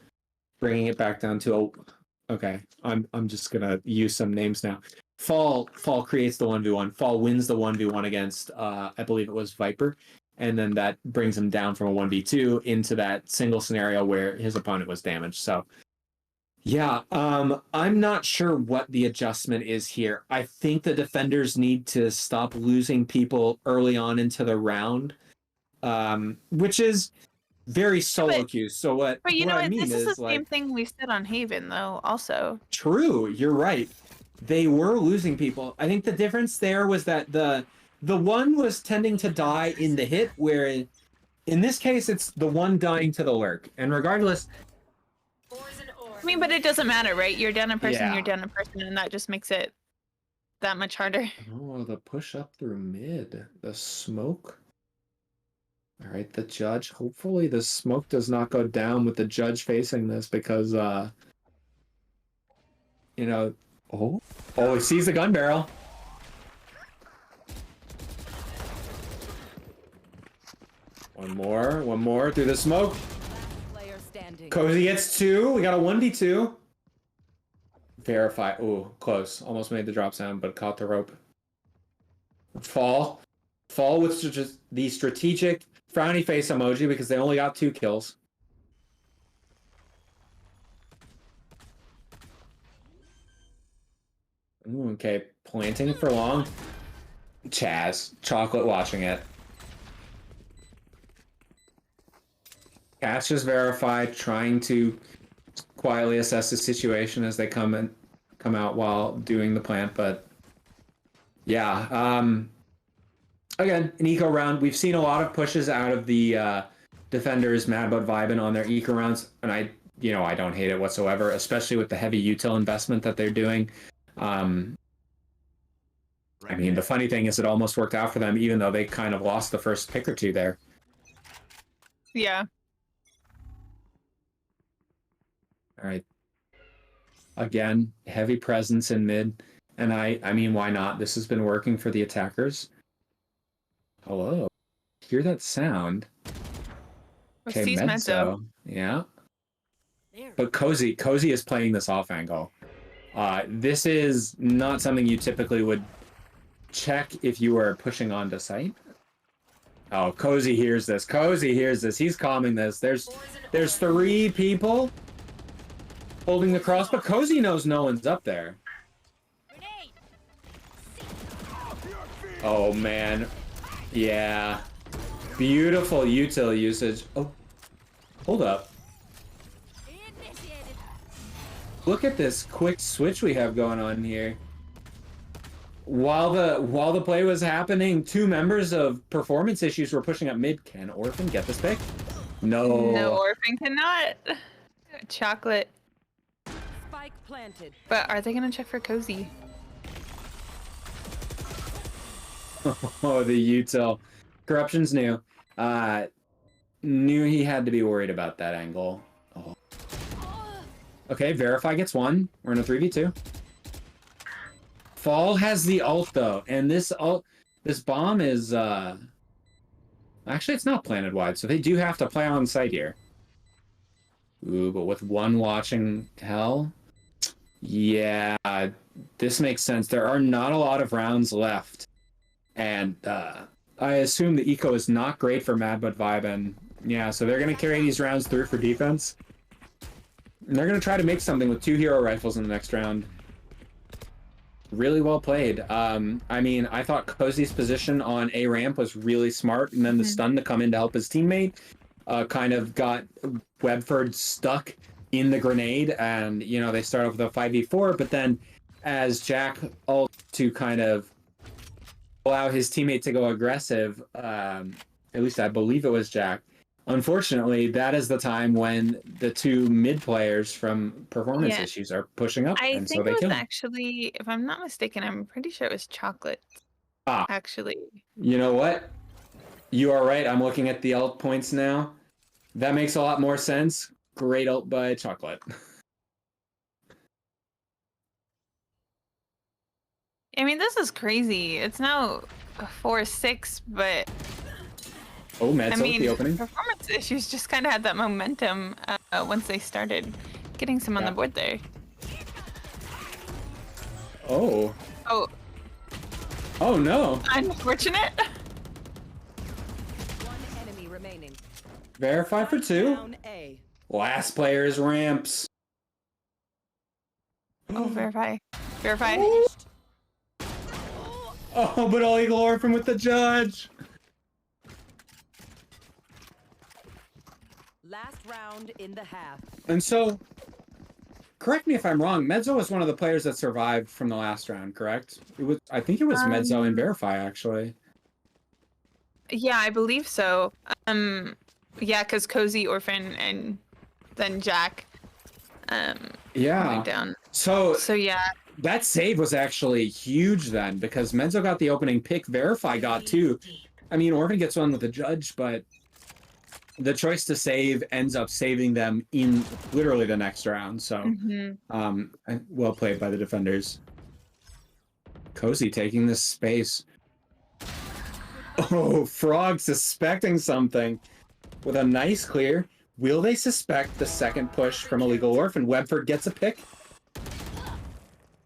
[SPEAKER 1] bringing it back down to a... Okay, I'm just going to use some names now. Fall creates the 1v1. Fall wins the 1v1 against, I believe it was Viper. And then that brings him down from a 1v2 into that single scenario where his opponent was damaged. So, yeah, I'm not sure what the adjustment is here. I think the defenders need to stop losing people early on into the round, which is very solo queue. So what?
[SPEAKER 2] But you
[SPEAKER 1] what
[SPEAKER 2] know
[SPEAKER 1] I mean
[SPEAKER 2] this is the
[SPEAKER 1] like,
[SPEAKER 2] same thing we said on Haven, though. Also,
[SPEAKER 1] true. You're right. They were losing people. I think the difference there was that the one was tending to die in the hit, where in this case it's the one dying to the lurk. And regardless.
[SPEAKER 2] I mean, but it doesn't matter, right? You're down in person, you're down in person, and that just makes it that much harder.
[SPEAKER 1] Oh, the push up through mid. The smoke. All right, the judge. Hopefully the smoke does not go down with the judge facing this, because you know, he sees the gun barrel. One more through the smoke.
[SPEAKER 4] Player standing.
[SPEAKER 1] Cozy gets 2. We got a 1v2. Verify. Ooh, close. Almost made the drop sound, but caught the rope. Fall with just the strategic frowny face emoji because they only got 2 kills. Ooh, okay, planting it for long. Chaz, chocolate watching it. Cat's just verified, trying to quietly assess the situation as they come out while doing the plant, but yeah, again, an eco round. We've seen a lot of pushes out of the defenders, Mad About Vibin on their eco rounds, and I don't hate it whatsoever, especially with the heavy util investment that they're doing. I mean, the funny thing is it almost worked out for them, even though they kind of lost the first pick or two there.
[SPEAKER 2] Yeah.
[SPEAKER 1] All right. Again, heavy presence in mid. And I mean, why not? This has been working for the attackers. Hello. Hear that sound? Okay, Mezzo. Yeah. But Cozy is playing this off angle. This is not something you typically would check if you were pushing onto site. Oh, Cozy hears this. He's calming this. There's 3 people holding the cross, but Cozy knows no one's up there. Oh, man. Yeah. Beautiful util usage. Oh, hold up. Look at this quick switch we have going on here. While the play was happening, 2 members of performance issues were pushing up mid. Can Orphan get this pick? No.
[SPEAKER 2] No, Orphan cannot. Chocolate.
[SPEAKER 4] Spike planted.
[SPEAKER 2] But are they gonna check for Cozy?
[SPEAKER 1] Oh, the util. Corruption's new. Knew he had to be worried about that angle. Oh. Okay, Verify gets 1. We're in a 3v2. Fall has the ult though, and this bomb is actually it's not planted wide, so they do have to play on site here. Ooh, but with 1 watching hell, yeah, this makes sense. There are not a lot of rounds left, and I assume the eco is not great for Mad But Vibin. Yeah, so they're gonna carry these rounds through for defense, and they're gonna try to make something with 2 hero rifles in the next round. Really well played. I mean, I thought Cozy's position on A ramp was really smart, and then the stun to come in to help his teammate kind of got Webford stuck in the grenade, and they start off with a 5v4, but then as Jack ult to kind of allow his teammate to go aggressive, at least I believe it was Jack. Unfortunately, that is the time when the 2 mid players from performance issues are pushing up,
[SPEAKER 2] I
[SPEAKER 1] and
[SPEAKER 2] think
[SPEAKER 1] so they
[SPEAKER 2] it
[SPEAKER 1] kill
[SPEAKER 2] was
[SPEAKER 1] him.
[SPEAKER 2] actually, if I'm not mistaken, I'm pretty sure it was Chocolate. Actually.
[SPEAKER 1] You know what? You are right. I'm looking at the ult points now. That makes a lot more sense. Great ult by Chocolate.
[SPEAKER 2] I mean, this is crazy. It's now 4-6, but
[SPEAKER 1] Oh, Med's the opening.
[SPEAKER 2] performance issues just kind of had that momentum once they started getting some on the board there.
[SPEAKER 1] Oh.
[SPEAKER 2] Oh.
[SPEAKER 1] Oh, no.
[SPEAKER 2] Unfortunate.
[SPEAKER 4] 1 enemy remaining.
[SPEAKER 1] Verify for 2.
[SPEAKER 4] Down A.
[SPEAKER 1] Last player's ramps.
[SPEAKER 2] Oh, Verify. Verify.
[SPEAKER 1] Oh, but all Eagle Orphan with the judge.
[SPEAKER 4] Last round in the half.
[SPEAKER 1] And so, correct me if I'm wrong, Mezzo was one of the players that survived from the last round, correct? I think it was Mezzo and Verify, actually.
[SPEAKER 2] Yeah, I believe so. Yeah, because Cozy, Orphan, and then Jack went down.
[SPEAKER 1] So
[SPEAKER 2] yeah.
[SPEAKER 1] That save was actually huge then, because Mezzo got the opening pick, Verify got 2. I mean, Orphan gets one with the judge, but the choice to save ends up saving them in literally the next round. So, well played by the defenders. Cozy taking this space. Oh, Frog suspecting something with a nice clear. Will they suspect the second push from Illegal Orphan? Webford gets a pick.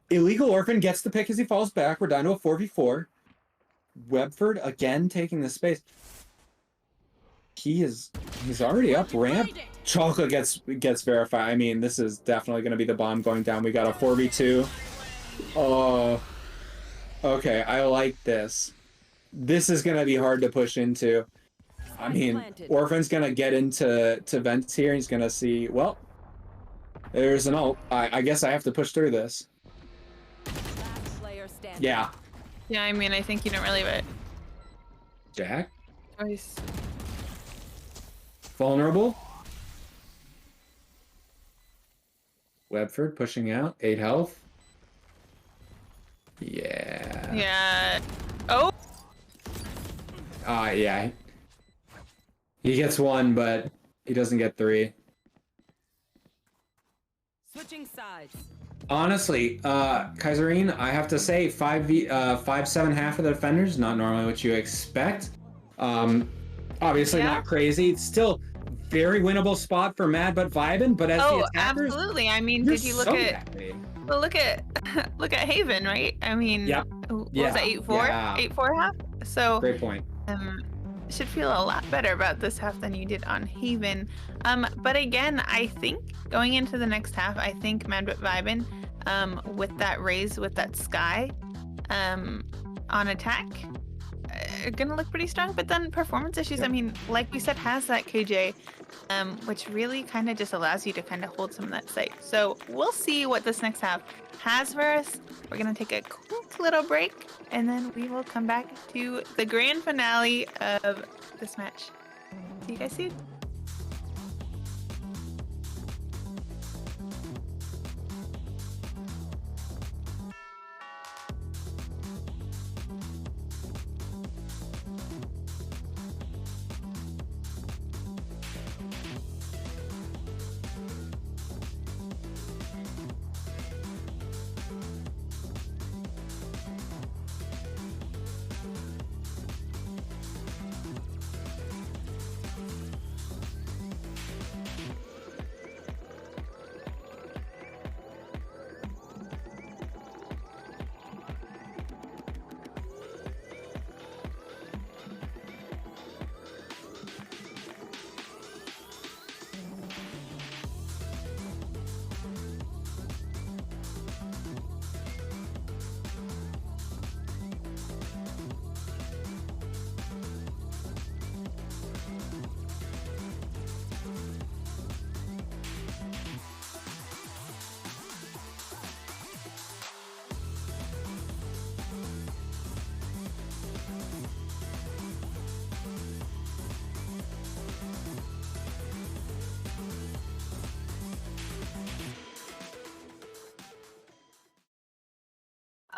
[SPEAKER 1] Illegal Orphan gets the pick as he falls back. We're down to a 4v4. Webford again taking the space. He's already up ramp. Chocolate gets verified. I mean, this is definitely going to be the bomb going down. We got a 4v2. Oh, okay. I like this. This is going to be hard to push into. I mean, Orphan's going to get into vents here. He's going to see, well, there's an ult. I guess I have to push through this. Yeah.
[SPEAKER 2] Yeah, I mean, I think you don't really have a
[SPEAKER 1] Jack?
[SPEAKER 2] choice.
[SPEAKER 1] Vulnerable. Webford pushing out. 8 health. Yeah.
[SPEAKER 2] Yeah. Oh!
[SPEAKER 1] Yeah. He gets 1, but he doesn't get 3.
[SPEAKER 4] Switching sides.
[SPEAKER 1] Honestly, Kaiserine, I have to say 5-7 half of the defenders, not normally what you expect. Obviously not crazy. It's still very winnable spot for Mad but Vibin, but as the attackers,
[SPEAKER 2] absolutely. I mean, did you look at look at Haven, right? I mean, what was that 8-4?
[SPEAKER 1] Yeah.
[SPEAKER 2] 8-4 half? So
[SPEAKER 1] great point.
[SPEAKER 2] Should feel a lot better about this half than you did on Haven. But again, I think going into the next half, I think Mad but Vibin, with that raise, with that sky, on attack, are gonna look pretty strong. But then performance issues, I mean, like we said, has that KJ, which really kind of just allows you to kind of hold some of that site. So we'll see what this next half has for us. We're gonna take a quick little break, and then we will come back to the grand finale of this match. See you guys soon.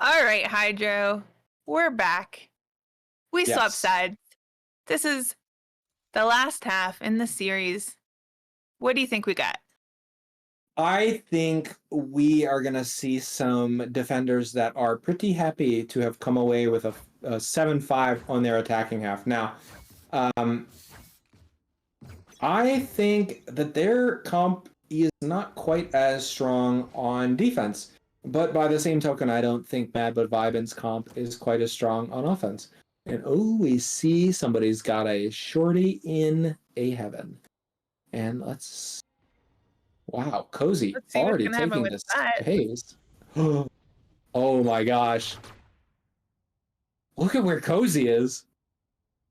[SPEAKER 2] All right, Hydro, we're back. We swapped sides. This is the last half in the series. What do you think we got?
[SPEAKER 1] I think we are going to see some defenders that are pretty happy to have come away with a 7-5 on their attacking half. Now, I think that their comp is not quite as strong on defense. But by the same token, I don't think Mad but Vibin's comp is quite as strong on offense. And we see somebody's got a shorty in a heaven. And let's... Wow, Cozy already taking this pace. Oh my gosh. Look at where Cozy is.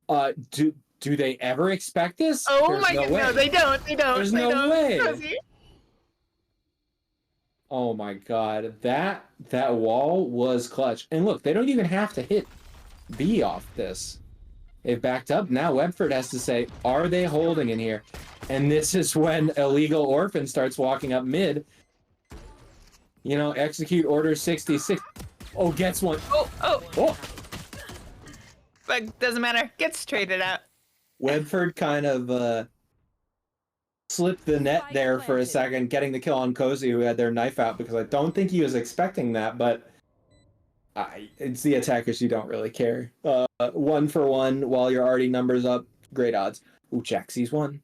[SPEAKER 1] Do they ever expect this?
[SPEAKER 2] Oh my god, no, they don't.
[SPEAKER 1] There's no way.
[SPEAKER 2] Cozy.
[SPEAKER 1] Oh my god, that wall was clutch. And look, they don't even have to hit B off this. They've backed up. Now Webford has to say, are they holding in here? And this is when Illegal Orphan starts walking up mid. You know, execute order 66. Oh, gets one. Oh.
[SPEAKER 2] But doesn't matter. Gets traded out.
[SPEAKER 1] Webford kind of slipped the net there for a second, getting the kill on Cozy, who had their knife out, because I don't think he was expecting that, but it's the attackers, you don't really care. 1 for 1 while you're already numbers up, great odds. Ooh, Jack sees one.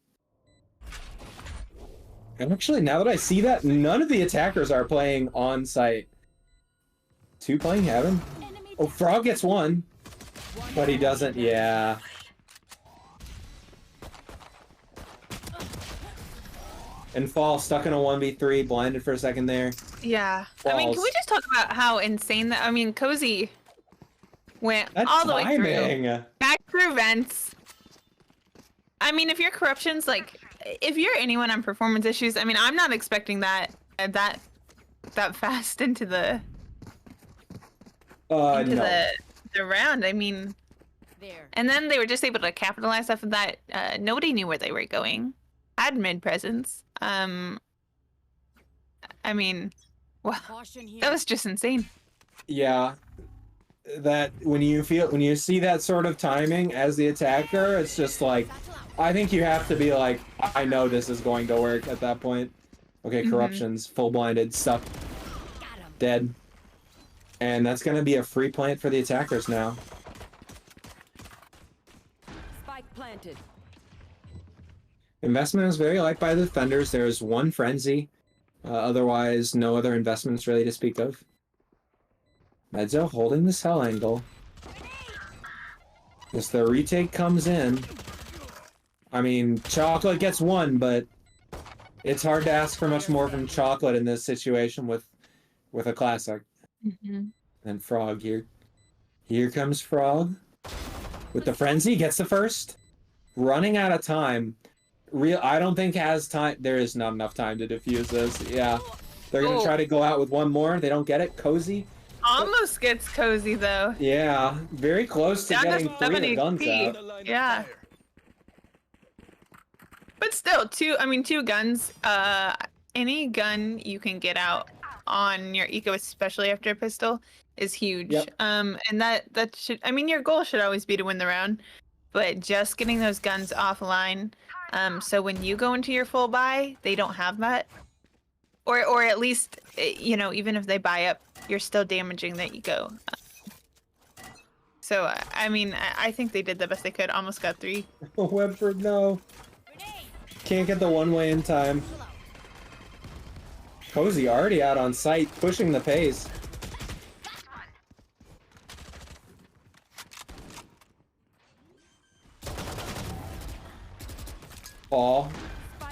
[SPEAKER 1] And actually, now that I see that, none of the attackers are playing on site. 2 playing heaven. Oh, Frog gets 1, but he doesn't. Yeah. And Fall stuck in a 1v3, blinded for a second there.
[SPEAKER 2] Yeah.
[SPEAKER 1] Falls.
[SPEAKER 2] I mean, can we just talk about how insane that? I mean, Cozy went
[SPEAKER 1] That
[SPEAKER 2] all the way
[SPEAKER 1] timing.
[SPEAKER 2] through, back through vents. I mean, if your corruption's like, if you're anyone on performance issues, I mean, I'm not expecting that fast into the
[SPEAKER 1] No.
[SPEAKER 2] the round. I mean, and then they were just able to capitalize off of that. Nobody knew where they were going. Had mid presence. I mean, wow, that was just insane.
[SPEAKER 1] Yeah. That when you see that sort of timing as the attacker, it's just like, I think you have to be like, I know this is going to work at that point. Okay, corruptions, full blinded, stuck, dead. And that's going to be a free plant for the attackers now.
[SPEAKER 4] Spike planted.
[SPEAKER 1] Investment is very liked by the defenders. There's 1 frenzy. Otherwise, no other investments really to speak of. Medzo holding the cell angle. As the retake comes in. I mean, Chocolate gets 1, but it's hard to ask for much more from Chocolate in this situation with a classic. And Frog here. Here comes Frog. With the frenzy, gets the first. Running out of time. I don't think has time. There is not enough time to defuse this. Yeah. They're going to try to go out with 1 more. They don't get it. Cozy.
[SPEAKER 2] Almost gets Cozy, though.
[SPEAKER 1] Yeah. Very close to getting 3 of the guns out.
[SPEAKER 2] Yeah. But still, 2 guns. Any gun you can get out on your eco, especially after a pistol, is huge.
[SPEAKER 1] Yep.
[SPEAKER 2] And that should, I mean, your goal should always be to win the round, but just getting those guns offline, so when you go into your full buy, they don't have that, or at least, you know, even if they buy up, you're still damaging the eco. So I mean, I think they did the best they could. Almost got 3.
[SPEAKER 1] Webford, no. Can't get the 1-way in time. Cozy already out on site, pushing the pace. Ball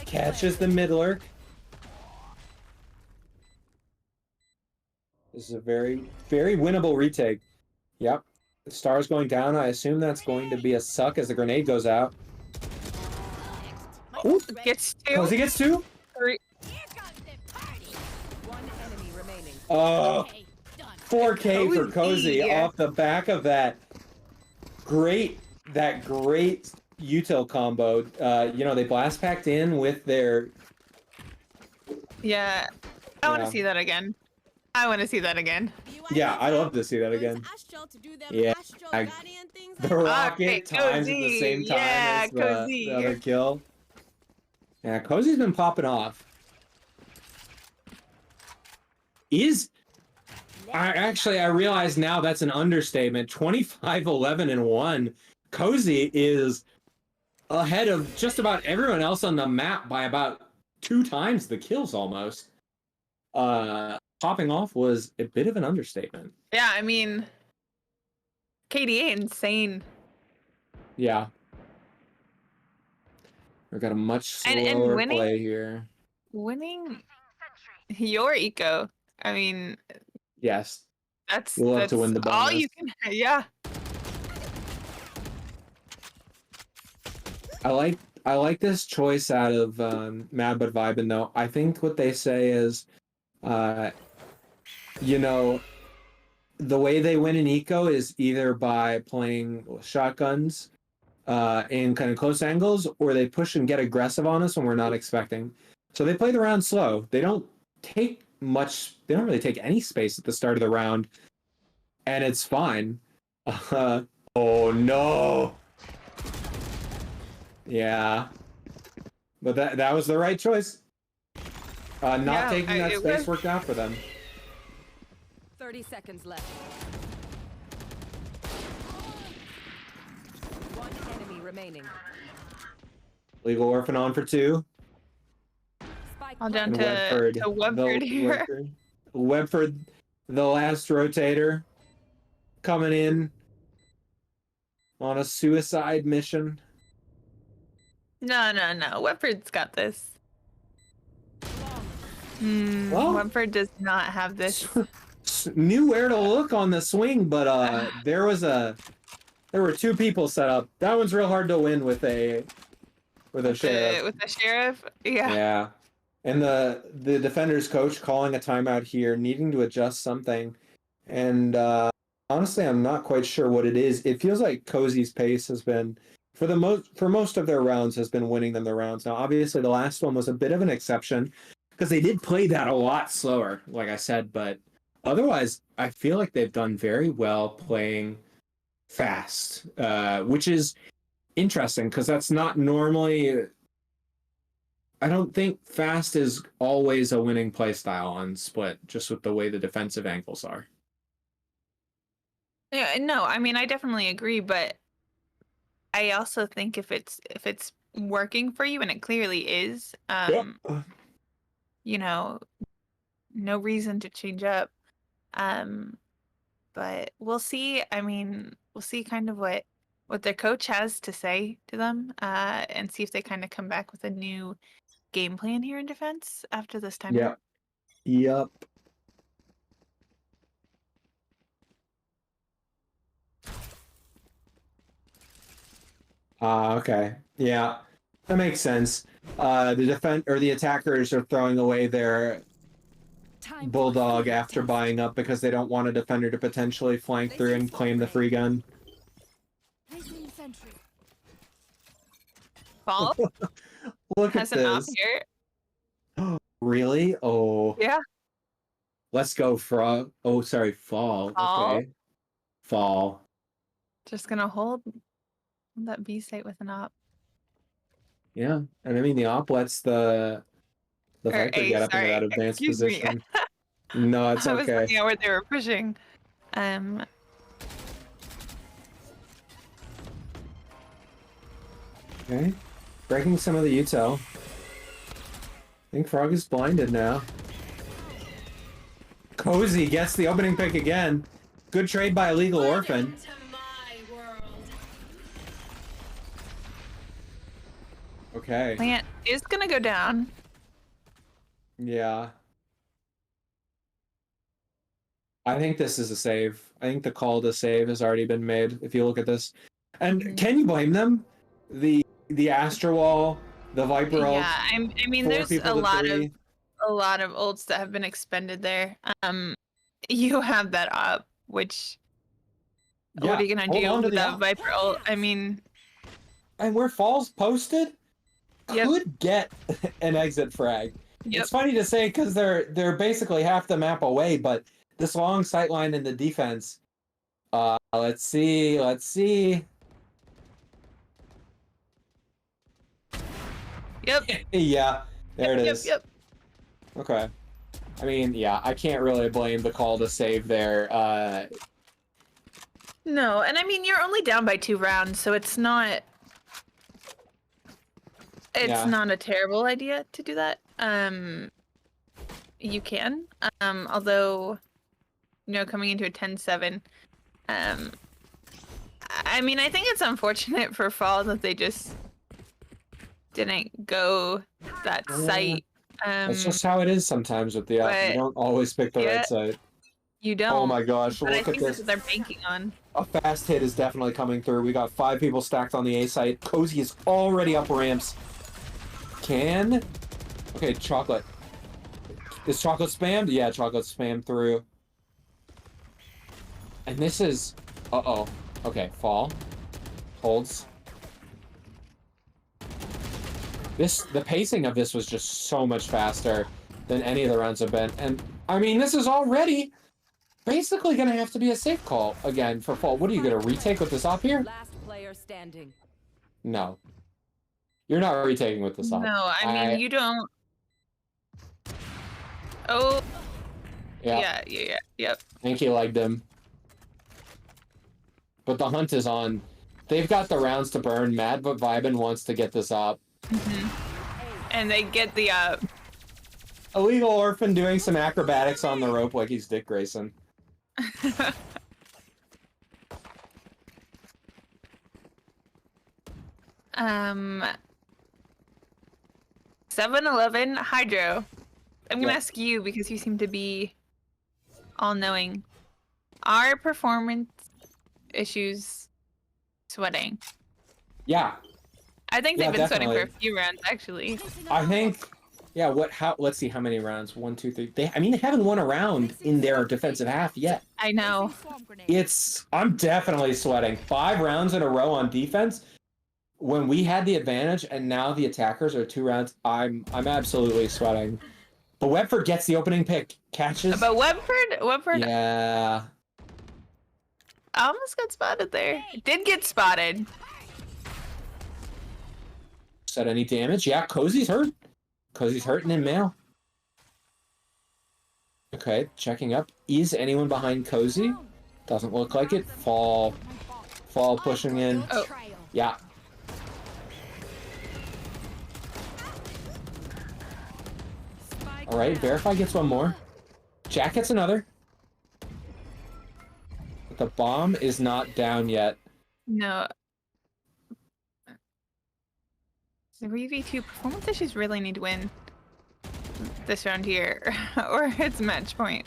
[SPEAKER 1] catches the mid lurk. This is a very, very winnable retake. Yep. The star's going down. I assume that's going to be a suck as the grenade goes out. Ooh.
[SPEAKER 2] Gets 2.
[SPEAKER 1] Cozy gets 2?
[SPEAKER 2] 3.
[SPEAKER 4] 1 enemy remaining.
[SPEAKER 1] 4K for Cozy
[SPEAKER 2] yeah.
[SPEAKER 1] off the back of that great util combo. You know, they blast packed in with their...
[SPEAKER 2] Yeah. I want to see that again. I want to see that again.
[SPEAKER 1] Yeah, I love to see that again. Yeah, the rocket times at the same time as the other kill. Yeah, Cozy's been popping off. I realize now that's an understatement. 25, 11, and 1. Cozy is ahead of just about everyone else on the map by about 2 times the kills almost. Popping off was a bit of an understatement.
[SPEAKER 2] Yeah, I mean, KDA insane.
[SPEAKER 1] Yeah. We've got a much slower
[SPEAKER 2] winning,
[SPEAKER 1] play here.
[SPEAKER 2] Winning your eco. I mean,
[SPEAKER 1] yes.
[SPEAKER 2] We'll
[SPEAKER 1] have to win the bonus.
[SPEAKER 2] All you can, yeah.
[SPEAKER 1] I like this choice out of Mad But Vibin though. I think what they say is, you know, the way they win an eco is either by playing shotguns in kind of close angles, or they push and get aggressive on us when we're not expecting. So they play the round slow. They don't take much. They don't really take any space at the start of the round, and it's fine. Oh no. Yeah. But that was the right choice. Not
[SPEAKER 2] Yeah,
[SPEAKER 1] taking that space
[SPEAKER 2] was.
[SPEAKER 1] worked out for them.
[SPEAKER 4] 30 seconds left. One enemy remaining.
[SPEAKER 1] Legal Orphan on for 2.
[SPEAKER 4] Spike
[SPEAKER 2] All down
[SPEAKER 4] planted.
[SPEAKER 2] to Webford here.
[SPEAKER 1] Webford, the last rotator, coming in on a suicide mission.
[SPEAKER 2] No. Webford's got this.
[SPEAKER 1] Well,
[SPEAKER 2] Webford does not have this.
[SPEAKER 1] Knew where to look on the swing, but there were 2 people set up. That one's real hard to win with a sheriff.
[SPEAKER 2] With the sheriff? Yeah.
[SPEAKER 1] Yeah. And the defender's coach calling a timeout here, needing to adjust something. And honestly, I'm not quite sure what it is. It feels like Cozy's pace has been, for most of their rounds, has been winning them the rounds. Now, obviously, the last one was a bit of an exception because they did play that a lot slower, like I said. But otherwise, I feel like they've done very well playing fast, which is interesting because that's not normally. I don't think fast is always a winning play style on Split, just with the way the defensive angles are.
[SPEAKER 2] Yeah, no, I mean I definitely agree, but I also think if it's working for you, and it clearly is, you know, no reason to change up. But we'll see. I mean, we'll see kind of what their coach has to say to them, and see if they kind of come back with a new game plan here in defense after this time.
[SPEAKER 1] Yep. Okay. Yeah. That makes sense. The attackers are throwing away their Bulldog after buying up because they don't want a defender to potentially flank through and claim the free gun.
[SPEAKER 2] Fall
[SPEAKER 1] Look
[SPEAKER 2] has
[SPEAKER 1] at
[SPEAKER 2] an op
[SPEAKER 1] this.
[SPEAKER 2] here.
[SPEAKER 1] Really? Oh.
[SPEAKER 2] Yeah.
[SPEAKER 1] Let's go Frog. Oh, sorry, Fall.
[SPEAKER 2] Fall.
[SPEAKER 1] Okay. Fall.
[SPEAKER 2] Just gonna hold that B site with an op.
[SPEAKER 1] Yeah. And I mean the op lets the Viper get up into that advanced
[SPEAKER 2] Excuse me.
[SPEAKER 1] position. No, it's
[SPEAKER 2] I was
[SPEAKER 1] okay.
[SPEAKER 2] looking at where they were pushing.
[SPEAKER 1] Okay. Breaking some of the util. I think Frog is blinded now. Cozy gets the opening pick again. Good trade by Illegal Orphan. Okay.
[SPEAKER 2] Plant is gonna go down.
[SPEAKER 1] Yeah. I think this is a save. I think the call to save has already been made, if you look at this. And can you blame them? The Astra Wall, the Viper ult.
[SPEAKER 2] Yeah, I mean there's a lot of ults that have been expended there. You have that up, which what are you gonna do with that Viper ult? I mean,
[SPEAKER 1] and where Falls posted could get an exit frag.
[SPEAKER 2] Yep.
[SPEAKER 1] It's funny to say because they're basically half the map away, but this long sightline in the defense. Let's see.
[SPEAKER 2] Yep.
[SPEAKER 1] Yeah, there it is.
[SPEAKER 2] Yep.
[SPEAKER 1] Okay. I mean, yeah, I can't really blame the call to save there.
[SPEAKER 2] No, and I mean you're only down by 2 rounds, so it's not not a terrible idea to do that. You can. Although, you know, coming into a 10-7, I mean, I think it's unfortunate for Fall that they just didn't go that site.
[SPEAKER 1] That's just how it is sometimes with the app. You don't always pick the right site.
[SPEAKER 2] You don't.
[SPEAKER 1] Oh my gosh,
[SPEAKER 2] but
[SPEAKER 1] look
[SPEAKER 2] I think
[SPEAKER 1] at this.
[SPEAKER 2] that's what they're banking on.
[SPEAKER 1] A fast hit is definitely coming through. We got 5 people stacked on the A site. Cozy is already up ramps. Okay, Chocolate. Is Chocolate spammed? Yeah, Chocolate spammed through. And this is... Uh-oh. Okay, Fall. Holds. The pacing of this was just so much faster than any of the rounds have been. And, I mean, this is already basically going to have to be a safe call again for Fall. What are you going to retake with this op here?
[SPEAKER 4] Last player standing.
[SPEAKER 1] No. You're not retaking with this up.
[SPEAKER 2] No, I mean, you don't. Oh.
[SPEAKER 1] Yeah.
[SPEAKER 2] Yep.
[SPEAKER 1] I think he legged him. But the hunt is on. They've got the rounds to burn. Mad but Vibin wants to get this up.
[SPEAKER 2] And they get the
[SPEAKER 1] Illegal Orphan doing some acrobatics on the rope like he's Dick Grayson.
[SPEAKER 2] 7-Eleven Hydro. I'm gonna
[SPEAKER 1] Yep.
[SPEAKER 2] ask you because you seem to be all-knowing. Are performance issues sweating?
[SPEAKER 1] Yeah.
[SPEAKER 2] I think
[SPEAKER 1] Yeah,
[SPEAKER 2] they've been sweating for a
[SPEAKER 1] definitely.
[SPEAKER 2] few rounds, actually.
[SPEAKER 1] I think, yeah, let's see how many rounds. 1, 2, 3. They haven't won a round in their defensive half yet.
[SPEAKER 2] I know.
[SPEAKER 1] I'm definitely sweating. 5 rounds in a row on defense. When we had the advantage and now the attackers are 2 rounds, I'm absolutely sweating. But Webford gets the opening pick, catches.
[SPEAKER 2] But Webford,
[SPEAKER 1] Yeah.
[SPEAKER 2] I almost got spotted there. Did get spotted.
[SPEAKER 1] Said any damage? Yeah, Cozy's hurt. Cozy's hurting in mail. Okay, checking up. Is anyone behind Cozy? Doesn't look like it. Fall pushing in.
[SPEAKER 2] Oh.
[SPEAKER 1] Yeah. All right, Verify gets one more. Jack gets another. But the bomb is not down yet.
[SPEAKER 2] No. The 3v2 performance issues really need to win this round here, or it's match point.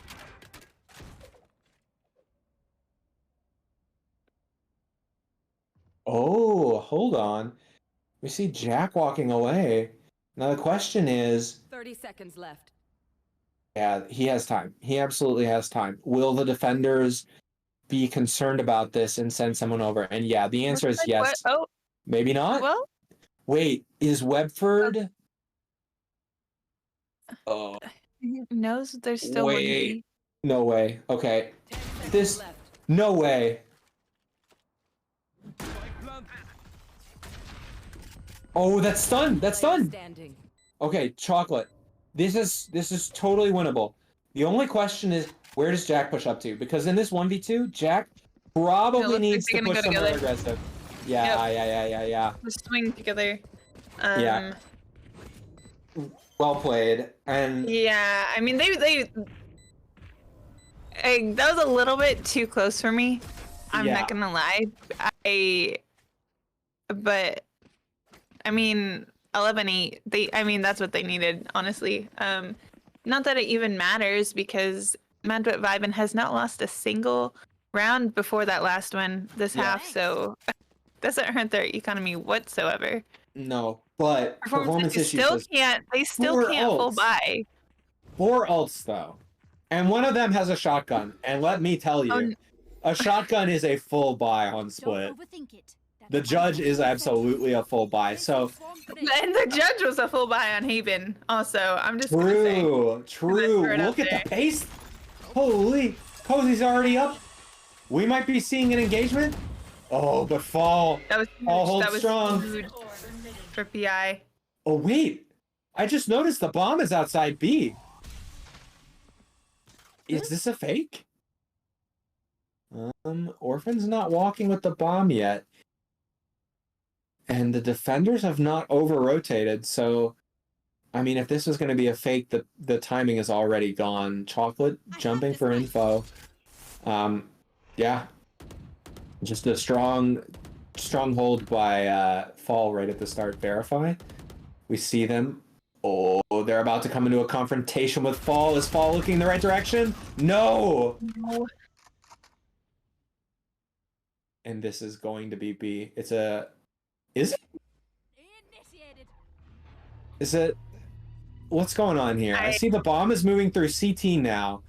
[SPEAKER 1] Oh, hold on. We see Jack walking away. Now the question is,
[SPEAKER 4] 30 seconds left.
[SPEAKER 1] yeah, he has time. He absolutely has time. Will the defenders be concerned about this and send someone over? And yeah, the answer is
[SPEAKER 2] Like,
[SPEAKER 1] yes.
[SPEAKER 2] what? Oh,
[SPEAKER 1] Maybe not.
[SPEAKER 2] well,
[SPEAKER 1] Wait, is Webford? Oh,
[SPEAKER 2] knows there's still
[SPEAKER 1] wait.
[SPEAKER 2] 1v.
[SPEAKER 1] No way. Okay.
[SPEAKER 4] 10 seconds
[SPEAKER 1] This,
[SPEAKER 4] left.
[SPEAKER 1] no way. Oh, that's stunned. That's
[SPEAKER 4] Player
[SPEAKER 1] stunned.
[SPEAKER 4] standing.
[SPEAKER 1] Okay, Chocolate. This is totally winnable. The only question is, where does Jack push up to? Because in this 1v2, Jack probably
[SPEAKER 2] looks like
[SPEAKER 1] needs
[SPEAKER 2] they're
[SPEAKER 1] to
[SPEAKER 2] gonna
[SPEAKER 1] push
[SPEAKER 2] go
[SPEAKER 1] somewhere
[SPEAKER 2] together.
[SPEAKER 1] aggressive. Yeah, yeah.
[SPEAKER 2] Just swing together.
[SPEAKER 1] Yeah. Well played. And
[SPEAKER 2] Yeah, I mean, that was a little bit too close for me. I'm
[SPEAKER 1] Yeah.
[SPEAKER 2] not gonna lie. But I mean, 11-8. I mean, that's what they needed, honestly. Not that it even matters because Madbit Vibin has not lost a single round before that last one this half, so doesn't hurt their economy whatsoever.
[SPEAKER 1] no, but performance issues.
[SPEAKER 2] They still
[SPEAKER 1] Four
[SPEAKER 2] can't full
[SPEAKER 1] ults.
[SPEAKER 2] buy.
[SPEAKER 1] 4 ults though, and one of them has a shotgun. And let me tell you, a shotgun is a full buy on split. The judge is absolutely a full buy. So
[SPEAKER 2] And the judge was a full buy on Haven. Also, I'm just gonna say.
[SPEAKER 1] true.
[SPEAKER 2] throw it out
[SPEAKER 1] Look at
[SPEAKER 2] there.
[SPEAKER 1] the pace. Holy, Cozy's already up. We might be seeing an engagement. Oh, but Fall.
[SPEAKER 2] That was huge.
[SPEAKER 1] I'll hold
[SPEAKER 2] That was
[SPEAKER 1] strong.
[SPEAKER 2] huge for PI.
[SPEAKER 1] Oh wait, I just noticed the bomb is outside B. Is this a fake? Orphan's not walking with the bomb yet. And the defenders have not over-rotated, so I mean, if this was going to be a fake, the timing is already gone. Chocolate jumping for info. Yeah. Just a strong hold by Fall right at the start. Verify. We see them. Oh, they're about to come into a confrontation with Fall. Is Fall looking in the right direction? No!
[SPEAKER 2] No.
[SPEAKER 1] And this is going to be B. It's a... Is it? Is it... What's going on here? I see the bomb is moving through CT now.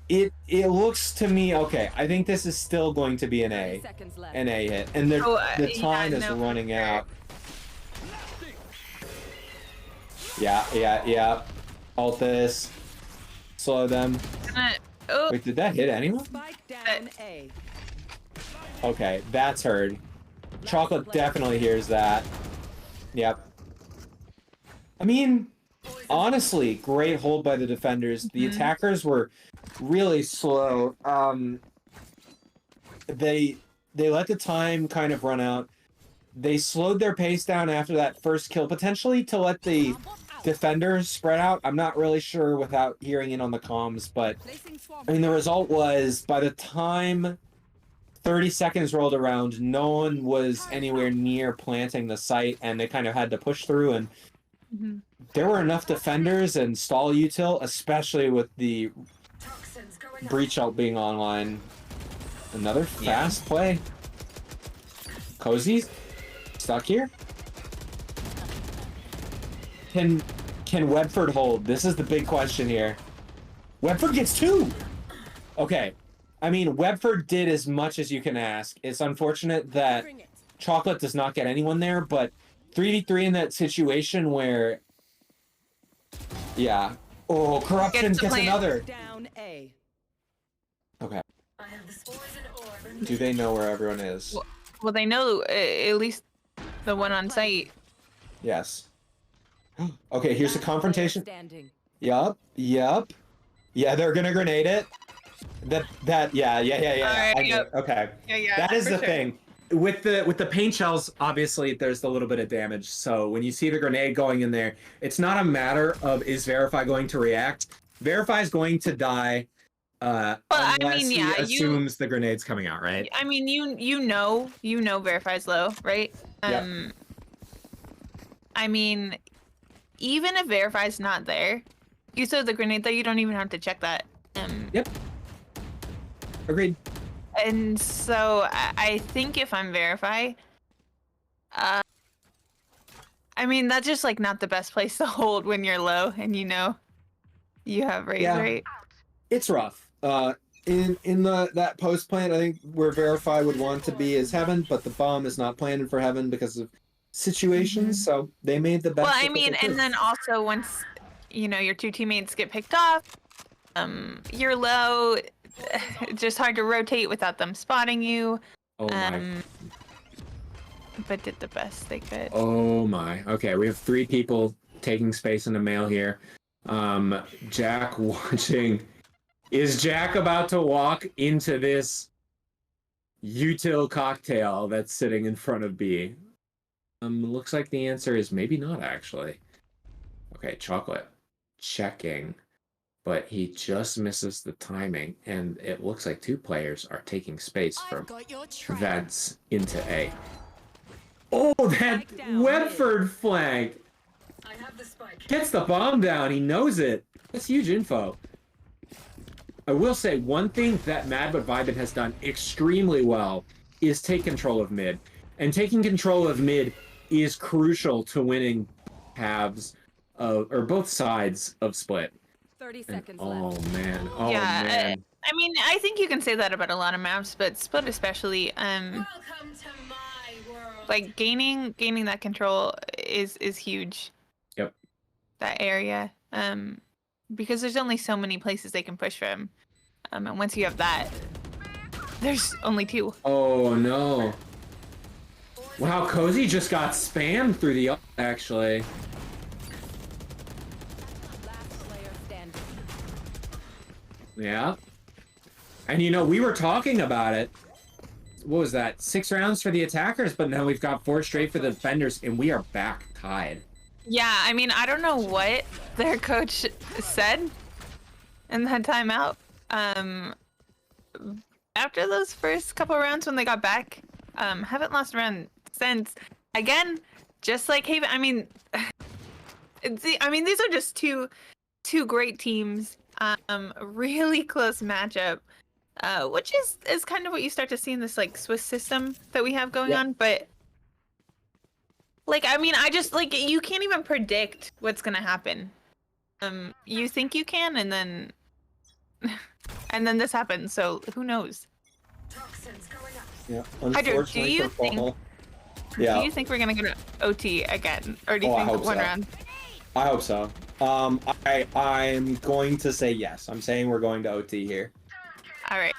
[SPEAKER 1] It looks to me... Okay, I think this is still going to be an A.
[SPEAKER 4] 30 seconds left.
[SPEAKER 1] An A hit. And the time is running out. Yeah. Alt this. Slow them.
[SPEAKER 2] Oh,
[SPEAKER 1] Wait, did that hit anyone?
[SPEAKER 4] Spike down A.
[SPEAKER 1] Okay, that's heard. Chocolate definitely hears that. Yep. I mean, honestly, great hold by the defenders. The attackers were really slow. They let the time kind of run out. They slowed their pace down after that first kill, potentially to let the defenders spread out. I'm not really sure without hearing it on the comms, but I mean, the result was by the time 30 seconds rolled around, no one was anywhere near planting the site, and they kind of had to push through, and there were enough defenders and stall util, especially with the breach ult being online. Another fast play. Cozy's stuck here. Can Webford hold? This is the big question here. Webford gets 2! Okay. I mean, Webford did as much as you can ask. It's unfortunate that Chocolate does not get anyone there, but 3v3 in that situation where... Yeah. Oh, Corruption gets another!
[SPEAKER 4] Down A.
[SPEAKER 1] Okay. Do they know where everyone is?
[SPEAKER 2] Well, they know at least the one on site.
[SPEAKER 1] Yes. Okay, here's the confrontation. Yup. Yeah, they're gonna grenade it. Yeah.
[SPEAKER 2] Right,
[SPEAKER 1] I get it. Okay.
[SPEAKER 2] Yeah,
[SPEAKER 1] that is the
[SPEAKER 2] sure.
[SPEAKER 1] thing. With the paint shells, obviously there's a little bit of damage. So when you see the grenade going in there, it's not a matter of is Verify going to react. Verify is going to die unless he assumes the grenade's coming out, right?
[SPEAKER 2] I mean, you know Verify's low, right?
[SPEAKER 1] Yep.
[SPEAKER 2] I mean, even if Verify's not there, you throw the grenade there, you don't even have to check that.
[SPEAKER 1] Yep. Agreed.
[SPEAKER 2] And so I think if I'm Verify, I mean, that's just like not the best place to hold when you're low and you know you have raise, right?
[SPEAKER 1] It's rough. In that post plant, I think where Verify would want to be is Heaven, but the bomb is not planted for Heaven because of situations. So they made the best.
[SPEAKER 2] Well, I mean, and then also once your 2 teammates get picked off, you're low. It's just hard to rotate without them spotting you.
[SPEAKER 1] Oh my.
[SPEAKER 2] But did the best they could.
[SPEAKER 1] Oh my. Okay, we have 3 people taking space in the mail here. Jack watching. Is Jack about to walk into this util cocktail that's sitting in front of B? Looks like the answer is maybe not, actually. Okay, Chocolate checking, but he just misses the timing, and it looks like 2 players are taking space from vents into A. Oh, that Webford flank! Gets the bomb down, he knows it. That's huge info. I will say one thing that Mad but Vibin has done extremely well is take control of mid. And taking control of mid is crucial to winning halves of, or both sides of split.
[SPEAKER 4] 30 seconds
[SPEAKER 1] left.
[SPEAKER 4] left.
[SPEAKER 1] Man.
[SPEAKER 2] Man. I mean, I think you can say that about a lot of maps, but split especially.
[SPEAKER 3] Welcome to my world.
[SPEAKER 2] Like gaining that control is huge.
[SPEAKER 1] Yep.
[SPEAKER 2] That area. Because there's only so many places they can push from. And once you have that, there's only 2.
[SPEAKER 1] Oh no. Wow, Cozy just got spammed through the actually.
[SPEAKER 4] Last player standing.
[SPEAKER 1] Yeah. And we were talking about it. What was that? 6 rounds for the attackers, but now we've got 4 straight for the defenders, and we are back tied.
[SPEAKER 2] Yeah, I mean, I don't know what their coach said in that timeout. After those first couple rounds when they got back, haven't lost a round since. Again, just like Haven, I mean, these are just two great teams. Really close matchup, which is kind of what you start to see in this like Swiss system that we have going on, but. Like, I mean, I just, like, you can't even predict what's gonna happen. You think you can, and then this happens, so who knows?
[SPEAKER 1] Yeah,
[SPEAKER 2] Hydro, do you think we're gonna get an OT again? Or do you think one round?
[SPEAKER 1] I hope so. I'm going to say yes. I'm saying we're going to OT here.
[SPEAKER 2] Alright,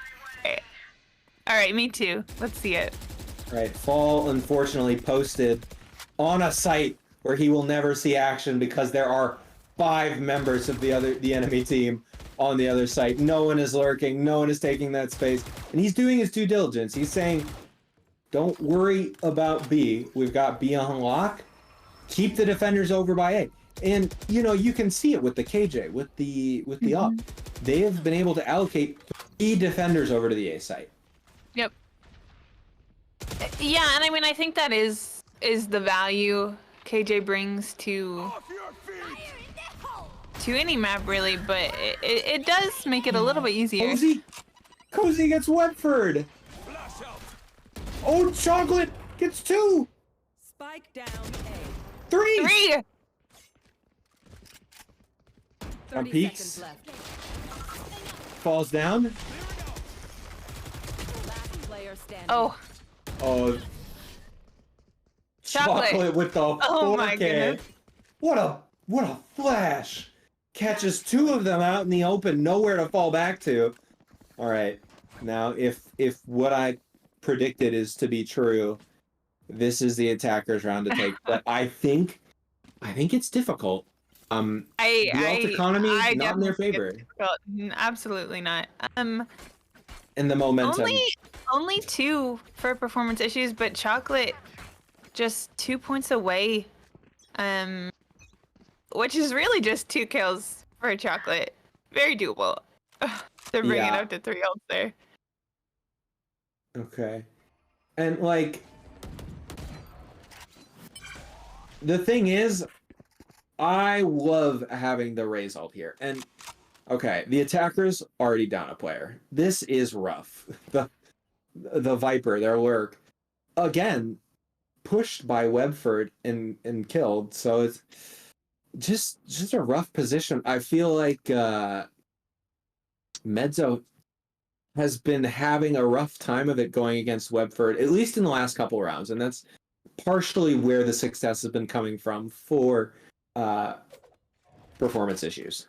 [SPEAKER 2] me too. Let's see it.
[SPEAKER 1] Right, Fall unfortunately posted on a site
[SPEAKER 5] where he will never see action because there are 5 members of the enemy team on the other side. No one is lurking, no one is taking that space, and he's doing his due diligence. He's saying, don't worry about B. We've got B on lock. Keep the defenders over by A. And you know, you can see it with the KJ, with the up. They have been able to allocate 3 defenders over to the A site.
[SPEAKER 2] Yep. Yeah, and I mean, I think that is the value KJ brings to any map, really, but it does make it a little bit easier.
[SPEAKER 5] Cozy gets Webford. Oh, Chocolate gets 2.
[SPEAKER 4] Spike down A.
[SPEAKER 5] 3.
[SPEAKER 2] 3!
[SPEAKER 4] 30
[SPEAKER 5] peaks.
[SPEAKER 4] seconds left.
[SPEAKER 5] Falls down.
[SPEAKER 4] Last player standing.
[SPEAKER 2] Oh,
[SPEAKER 5] Oh,
[SPEAKER 2] Chocolate.
[SPEAKER 5] with the 4K.
[SPEAKER 2] Oh my goodness.
[SPEAKER 5] What a flash! Catches 2 of them out in the open, nowhere to fall back to. All right, now if what I predicted is to be true, this is the attackers' round to take. But I think it's difficult. The alt economy is not in their favor.
[SPEAKER 2] Absolutely not.
[SPEAKER 5] And the momentum.
[SPEAKER 2] Only 2 for performance issues, but Chocolate just 2 points away. Which is really just 2 kills for Chocolate. Very doable. They're bringing up to 3 ults there.
[SPEAKER 5] Okay. And like, the thing is, I love having the Raze ult here. And okay, the attackers already down a player. This is rough. The Viper, their lurk, again, pushed by Webford and killed. So it's just a rough position. I feel like Mezzo has been having a rough time of it going against Webford, at least in the last couple rounds, and that's partially where the success has been coming from for performance issues.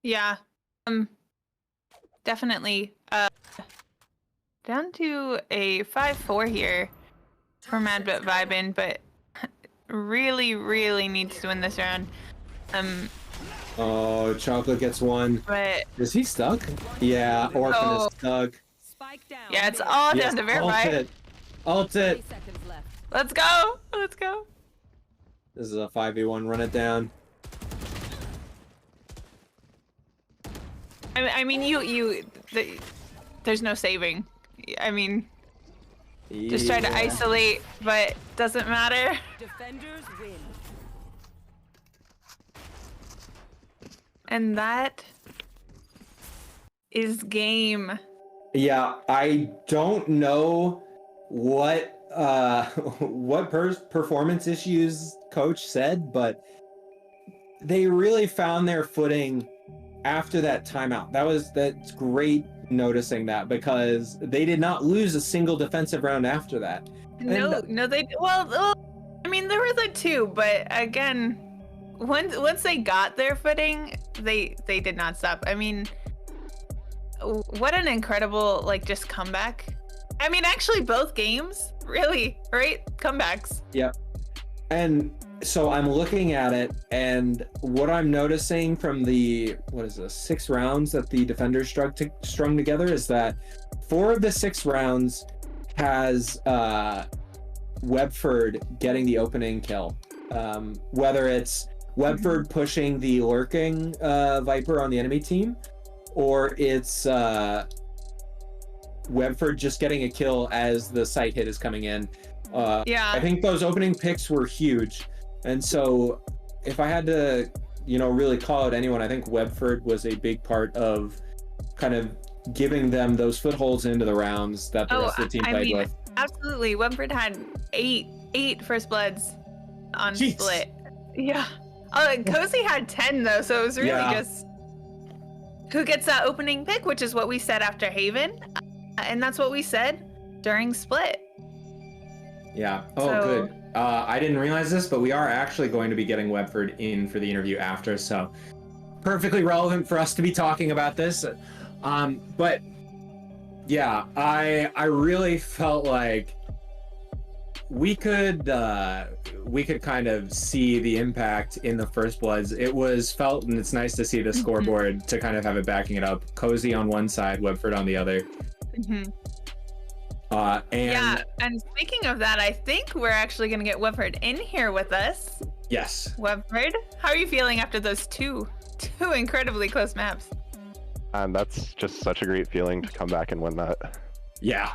[SPEAKER 2] Yeah. Definitely. Down to a 5-4 here for Madbot Vibin, but really, really needs to win this round.
[SPEAKER 5] Oh, Chocolate gets 1.
[SPEAKER 2] But
[SPEAKER 5] is he stuck? Yeah, Orphan is stuck.
[SPEAKER 4] Spike down.
[SPEAKER 2] yeah, it's all down to Verify.
[SPEAKER 5] Ult it.
[SPEAKER 4] 30 seconds left.
[SPEAKER 2] Let's go! Let's go!
[SPEAKER 5] This is a 5v1. Run it down.
[SPEAKER 2] I mean, there's no saving. I mean, just try to isolate, but doesn't matter.
[SPEAKER 4] Defenders win.
[SPEAKER 2] And that is game.
[SPEAKER 5] Yeah, I don't know what performance issues coach said, but they really found their footing after that timeout. That's great noticing that, because they did not lose a single defensive round after that.
[SPEAKER 2] No, they well, I mean, there were the 2, but again, once they got their footing, they did not stop. I mean, what an incredible just comeback. I mean, actually both games, really, right? Comebacks.
[SPEAKER 5] Yep. And so I'm looking at it, and what I'm noticing from the 6 rounds that the defenders strung together is that 4 of the 6 rounds has Webford getting the opening kill. Whether it's Webford pushing the lurking Viper on the enemy team, or it's Webford just getting a kill as the site hit is coming in.
[SPEAKER 2] Yeah.
[SPEAKER 5] I think those opening picks were huge. And so if I had to, really call out anyone, I think Webford was a big part of kind of giving them those footholds into the rounds that the rest of the team played with.
[SPEAKER 2] Absolutely. Webford had 8 first bloods on split. Yeah. Oh, Cozy had 10 though, so it was really just who gets that opening pick, which is what we said after Haven, and that's what we said during split.
[SPEAKER 1] Yeah. Oh, good. I didn't realize this, but we are actually going to be getting Webford in for the interview after, so perfectly relevant for us to be talking about this. But yeah, I really felt like we could kind of see the impact in the first bloods. It was felt, and it's nice to see the scoreboard to kind of have it backing it up. Cozy on one side, Webford on the other.
[SPEAKER 2] Yeah, and speaking of that, I think we're actually going to get Webford in here with us.
[SPEAKER 1] Yes.
[SPEAKER 2] Webford, how are you feeling after those two incredibly close maps?
[SPEAKER 6] And that's just such a great feeling to come back and win that.
[SPEAKER 1] Yeah.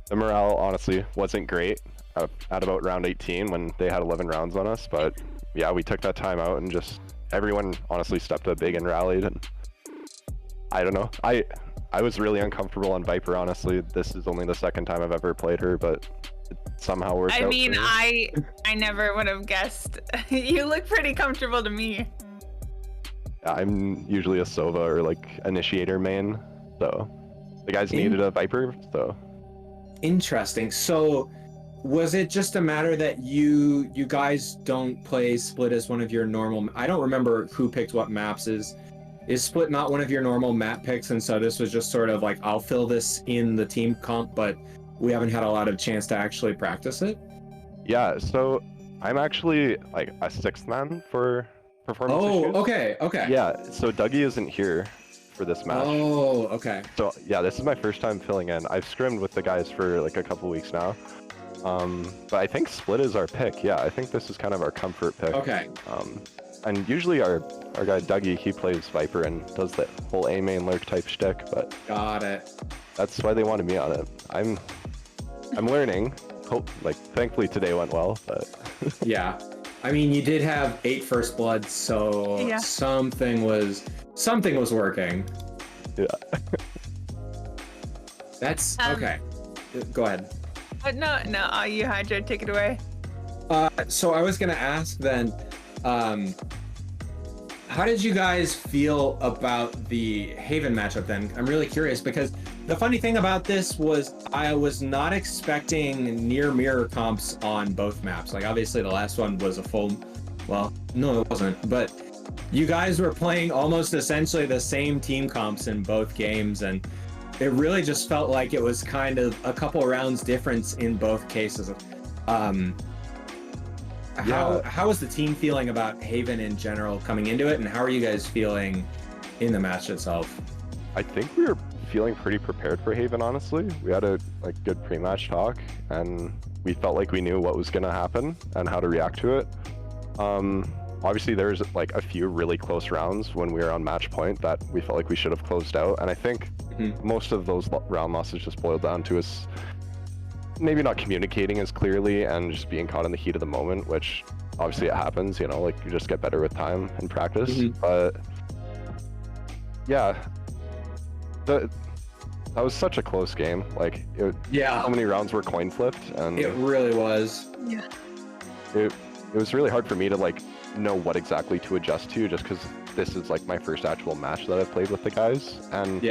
[SPEAKER 6] The morale honestly wasn't great at about round 18 when they had 11 rounds on us, but yeah, we took that time out and just everyone honestly stepped up big and rallied. And I don't know, I was really uncomfortable on Viper, honestly. This is only the second time I've ever played her, but it somehow worked out.
[SPEAKER 2] I mean,
[SPEAKER 6] for me.
[SPEAKER 2] I never would have guessed. You look pretty comfortable to me.
[SPEAKER 6] Yeah, I'm usually a Sova or like initiator main, so the guys needed a Viper, so.
[SPEAKER 1] Interesting. So was it just a matter that you guys don't play Split as one of your normal, I don't remember who picked what maps. Is Split not one of your normal map picks, and so this was just sort of like, I'll fill this in the team comp, but we haven't had a lot of chance to actually practice it?
[SPEAKER 6] Yeah, so I'm actually like a 6th man for performance issues.
[SPEAKER 1] Okay.
[SPEAKER 6] Yeah, so Dougie isn't here for this match.
[SPEAKER 1] Oh, okay.
[SPEAKER 6] So yeah, this is my first time filling in. I've scrimmed with the guys for like a couple weeks now. But I think Split is our pick. Yeah, I think this is kind of our comfort pick.
[SPEAKER 1] Okay.
[SPEAKER 6] And usually our guy Dougie, he plays Viper and does the whole A main lurk type shtick, but
[SPEAKER 1] Got it.
[SPEAKER 6] that's why they wanted me on it. I'm learning. Thankfully today went well, but
[SPEAKER 1] Yeah. I mean, you did have 8 first bloods, so
[SPEAKER 2] Yeah.
[SPEAKER 1] something was working.
[SPEAKER 6] yeah.
[SPEAKER 1] That's okay. Go ahead.
[SPEAKER 2] No, you Hydra, take it away.
[SPEAKER 1] So I was gonna ask then, how did you guys feel about the Haven matchup then? I'm really curious because the funny thing about this was I was not expecting near mirror comps on both maps. Like obviously the last one was a full, well, no it wasn't, but you guys were playing almost essentially the same team comps in both games, and it really just felt like it was kind of a couple rounds difference in both cases. How is the team feeling about Haven in general coming into it, and how are you guys feeling in the match itself?
[SPEAKER 6] I think we were feeling pretty prepared for Haven, honestly. We had a good pre-match talk, and we felt like we knew what was going to happen and how to react to it. Obviously, there's like a few really close rounds when we were on match point that we felt like we should have closed out, and I think most of those round losses just boiled down to us maybe not communicating as clearly and just being caught in the heat of the moment, which obviously it happens, you know, like you just get better with time and practice. But yeah, that was such a close game. Like so many rounds were coin flipped, and
[SPEAKER 1] it really was.
[SPEAKER 2] Yeah.
[SPEAKER 6] It was really hard for me to like know what exactly to adjust to, just because this is like my first actual match that I've played with the guys, and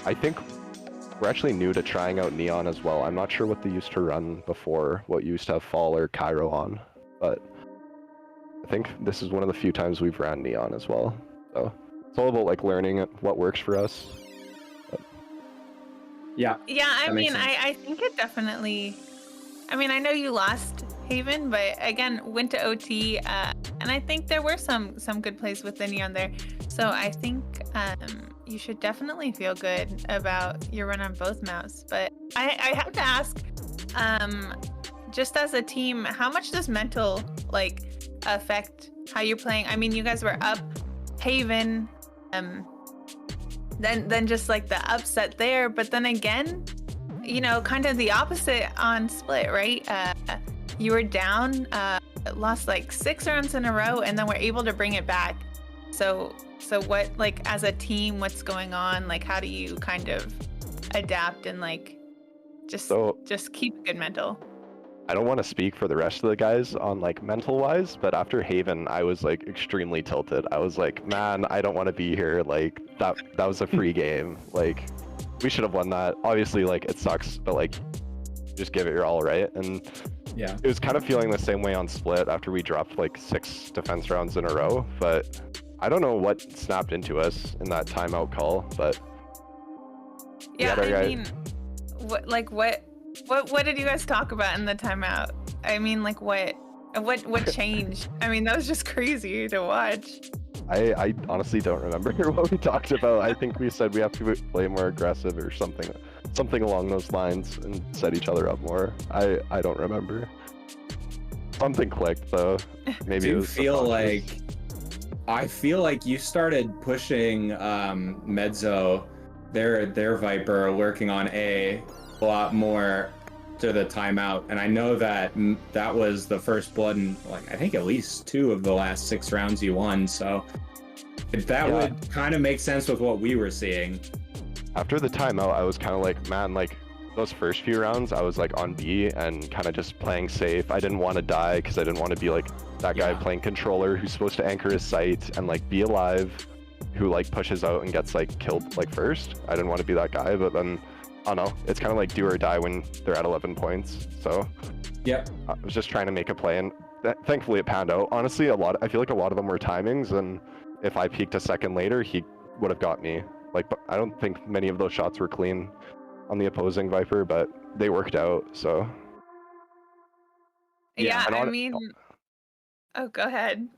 [SPEAKER 6] I think we're actually new to trying out Neon as well. I'm not sure what they used to run before, what used to have Fall or Cairo on, but I think this is one of the few times we've ran Neon as well. So it's all about like learning what works for us. But...
[SPEAKER 2] Yeah, I mean, I think it definitely, I mean, I know you lost Haven, but again, went to OT, and I think there were some good plays with the Neon there. So I think you should definitely feel good about your run on both maps. But I have to ask, just as a team, how much does mental like affect how you're playing? I mean, you guys were up Haven, then just like the upset there, but then again, you know, kind of the opposite on Split, right? You were down, lost like 6 rounds in a row, and then were able to bring it back. So what, like as a team, what's going on? Like, how do you kind of adapt and like just keep good mental?
[SPEAKER 6] I don't want to speak for the rest of the guys on like mental wise, but after Haven, I was like extremely tilted. I was like, man, I don't want to be here. Like that was a free game. Like we should have won that. Obviously, like it sucks, but like just give it your all, right? And
[SPEAKER 1] yeah,
[SPEAKER 6] it was kind of feeling the same way on Split after we dropped like 6 defense rounds in a row, but I don't know what snapped into us in that timeout call, but
[SPEAKER 2] yeah, I mean, what did you guys talk about in the timeout? I mean, like what changed? I mean, that was just crazy to watch.
[SPEAKER 6] I honestly don't remember what we talked about. I think we said we have to play more aggressive or something along those lines, and set each other up more. I don't remember. Something clicked though. Maybe it was
[SPEAKER 1] I feel like you started pushing Mezzo, their Viper, working on A lot more to the timeout, and I know that that was the first blood in, like, I think at least 2 of the last 6 rounds you won, so that would kind of make sense with what we were seeing.
[SPEAKER 6] After the timeout, I was kind of like, man, like those first few rounds, I was like on B and kind of just playing safe. I didn't want to die because I didn't want to be like that guy playing controller who's supposed to anchor his sight and like be alive, who like pushes out and gets like killed like first. I didn't want to be that guy, but then I don't know, it's kind of like do or die when they're at 11 points. So I was just trying to make a play, and thankfully it panned out. Honestly, I feel like a lot of them were timings, and if I peeked a second later, he would have got me. Like, but I don't think many of those shots were clean on the opposing Viper, but they worked out, so.
[SPEAKER 2] Yeah, I mean, oh, go ahead.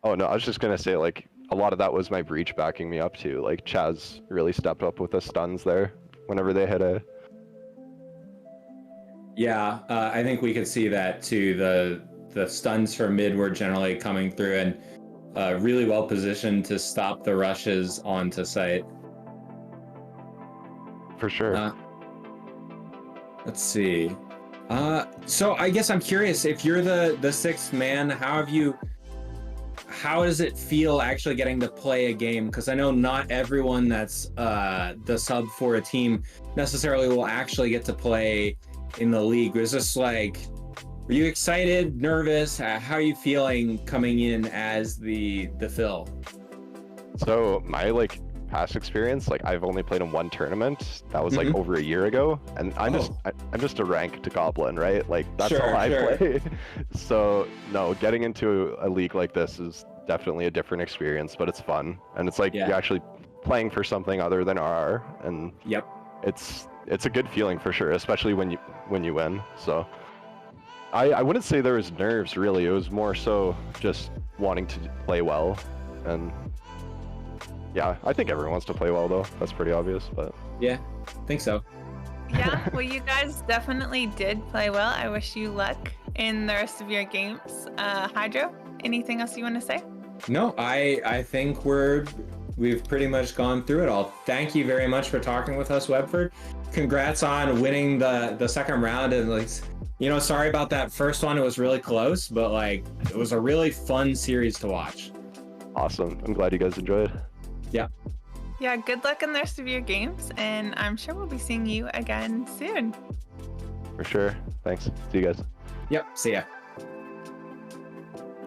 [SPEAKER 6] Oh no, I was just gonna say, like, a lot of that was my breach backing me up too. Like, Chaz really stepped up with the stuns there whenever they hit A.
[SPEAKER 1] Yeah, I think we could see that too. The stuns for mid were generally coming through and really well positioned to stop the rushes onto site.
[SPEAKER 6] For sure.
[SPEAKER 1] Let's see. So I guess I'm curious, if you're the 6th man, how does it feel actually getting to play a game? Because I know not everyone that's the sub for a team necessarily will actually get to play in the league. Was this like, were you excited, nervous? How are you feeling coming in as the Phil?
[SPEAKER 6] So my like past experience, like I've only played in 1 tournament that was like over a year ago, and I'm just a ranked goblin, right? Like that's all I play. So no, getting into a league like this is definitely a different experience, but it's fun, and it's like you're actually playing for something other than RR, and it's a good feeling for sure, especially when you win. So I wouldn't say there was nerves really. It was more so just wanting to play well, and yeah, I think everyone wants to play well though. That's pretty obvious, but
[SPEAKER 1] yeah, I think so.
[SPEAKER 2] Yeah, well, you guys definitely did play well. I wish you luck in the rest of your games. Hydro, anything else you want to say?
[SPEAKER 1] No, I think we've pretty much gone through it all. Thank you very much for talking with us, Webford. Congrats on winning the second round, and like, you know, sorry about that first one. It was really close, but like it was a really fun series to watch.
[SPEAKER 6] Awesome. I'm glad you guys enjoyed.
[SPEAKER 2] Yeah, good luck in the rest of your games, and I'm sure we'll be seeing you again soon.
[SPEAKER 6] For sure. Thanks. See you guys.
[SPEAKER 1] Yep, see ya.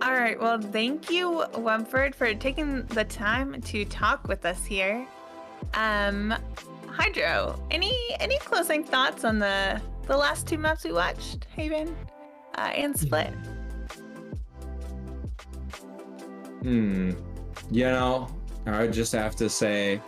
[SPEAKER 2] All right, well, thank you, Webford, for taking the time to talk with us here. Hydro, any closing thoughts on the last 2 maps we watched, Haven and Split?
[SPEAKER 1] You know, I would just have to say,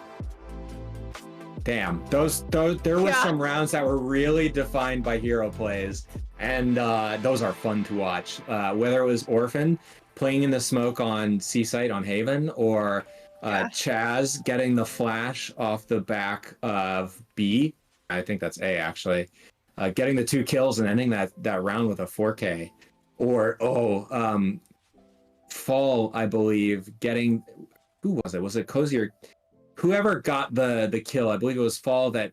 [SPEAKER 1] damn, those there were some rounds that were really defined by hero plays, and those are fun to watch. Whether it was Orphan playing in the smoke on C site on Haven, or Chaz getting the flash off the back of B, I think that's A actually, getting the 2 kills and ending that round with a 4K, or Fall, I believe, getting, who was it? Was it Cozy or whoever got the kill? I believe it was Fall that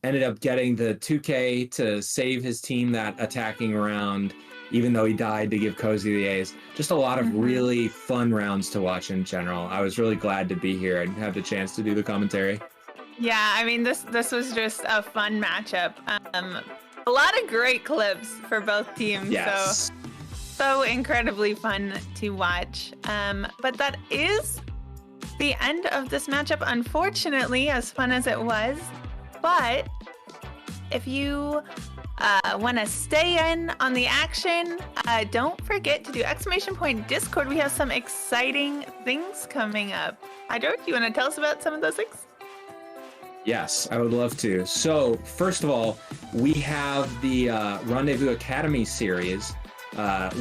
[SPEAKER 1] ended up getting the 2K to save his team that attacking round, even though he died to give Cozy the A's. Just a lot of really fun rounds to watch in general. I was really glad to be here and have the chance to do the commentary.
[SPEAKER 2] Yeah, I mean, this was just a fun matchup. A lot of great clips for both teams.
[SPEAKER 1] Yes.
[SPEAKER 2] So incredibly fun to watch. But that is the end of this matchup, unfortunately, as fun as it was. But if you want to stay in on the action, don't forget to do !Discord. We have some exciting things coming up. Hydro, do you want to tell us about some of those things?
[SPEAKER 1] Yes, I would love to. So, first of all, we have the Rendezvous Academy series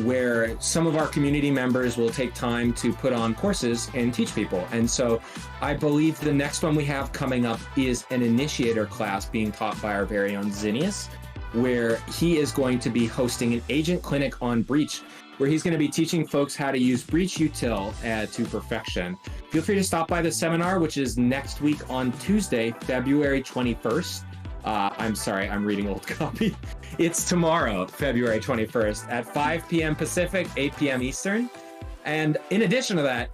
[SPEAKER 1] where some of our community members will take time to put on courses and teach people. And so I believe the next one we have coming up is an initiator class being taught by our very own Zinnius, where he is going to be hosting an agent clinic on Breach, where he's going to be teaching folks how to use Breach Util to perfection. Feel free to stop by the seminar, which is next week on Tuesday, February 21st. I'm sorry, I'm reading old copy. It's tomorrow, February 21st at 5 p.m. Pacific, 8 p.m. Eastern. And in addition to that,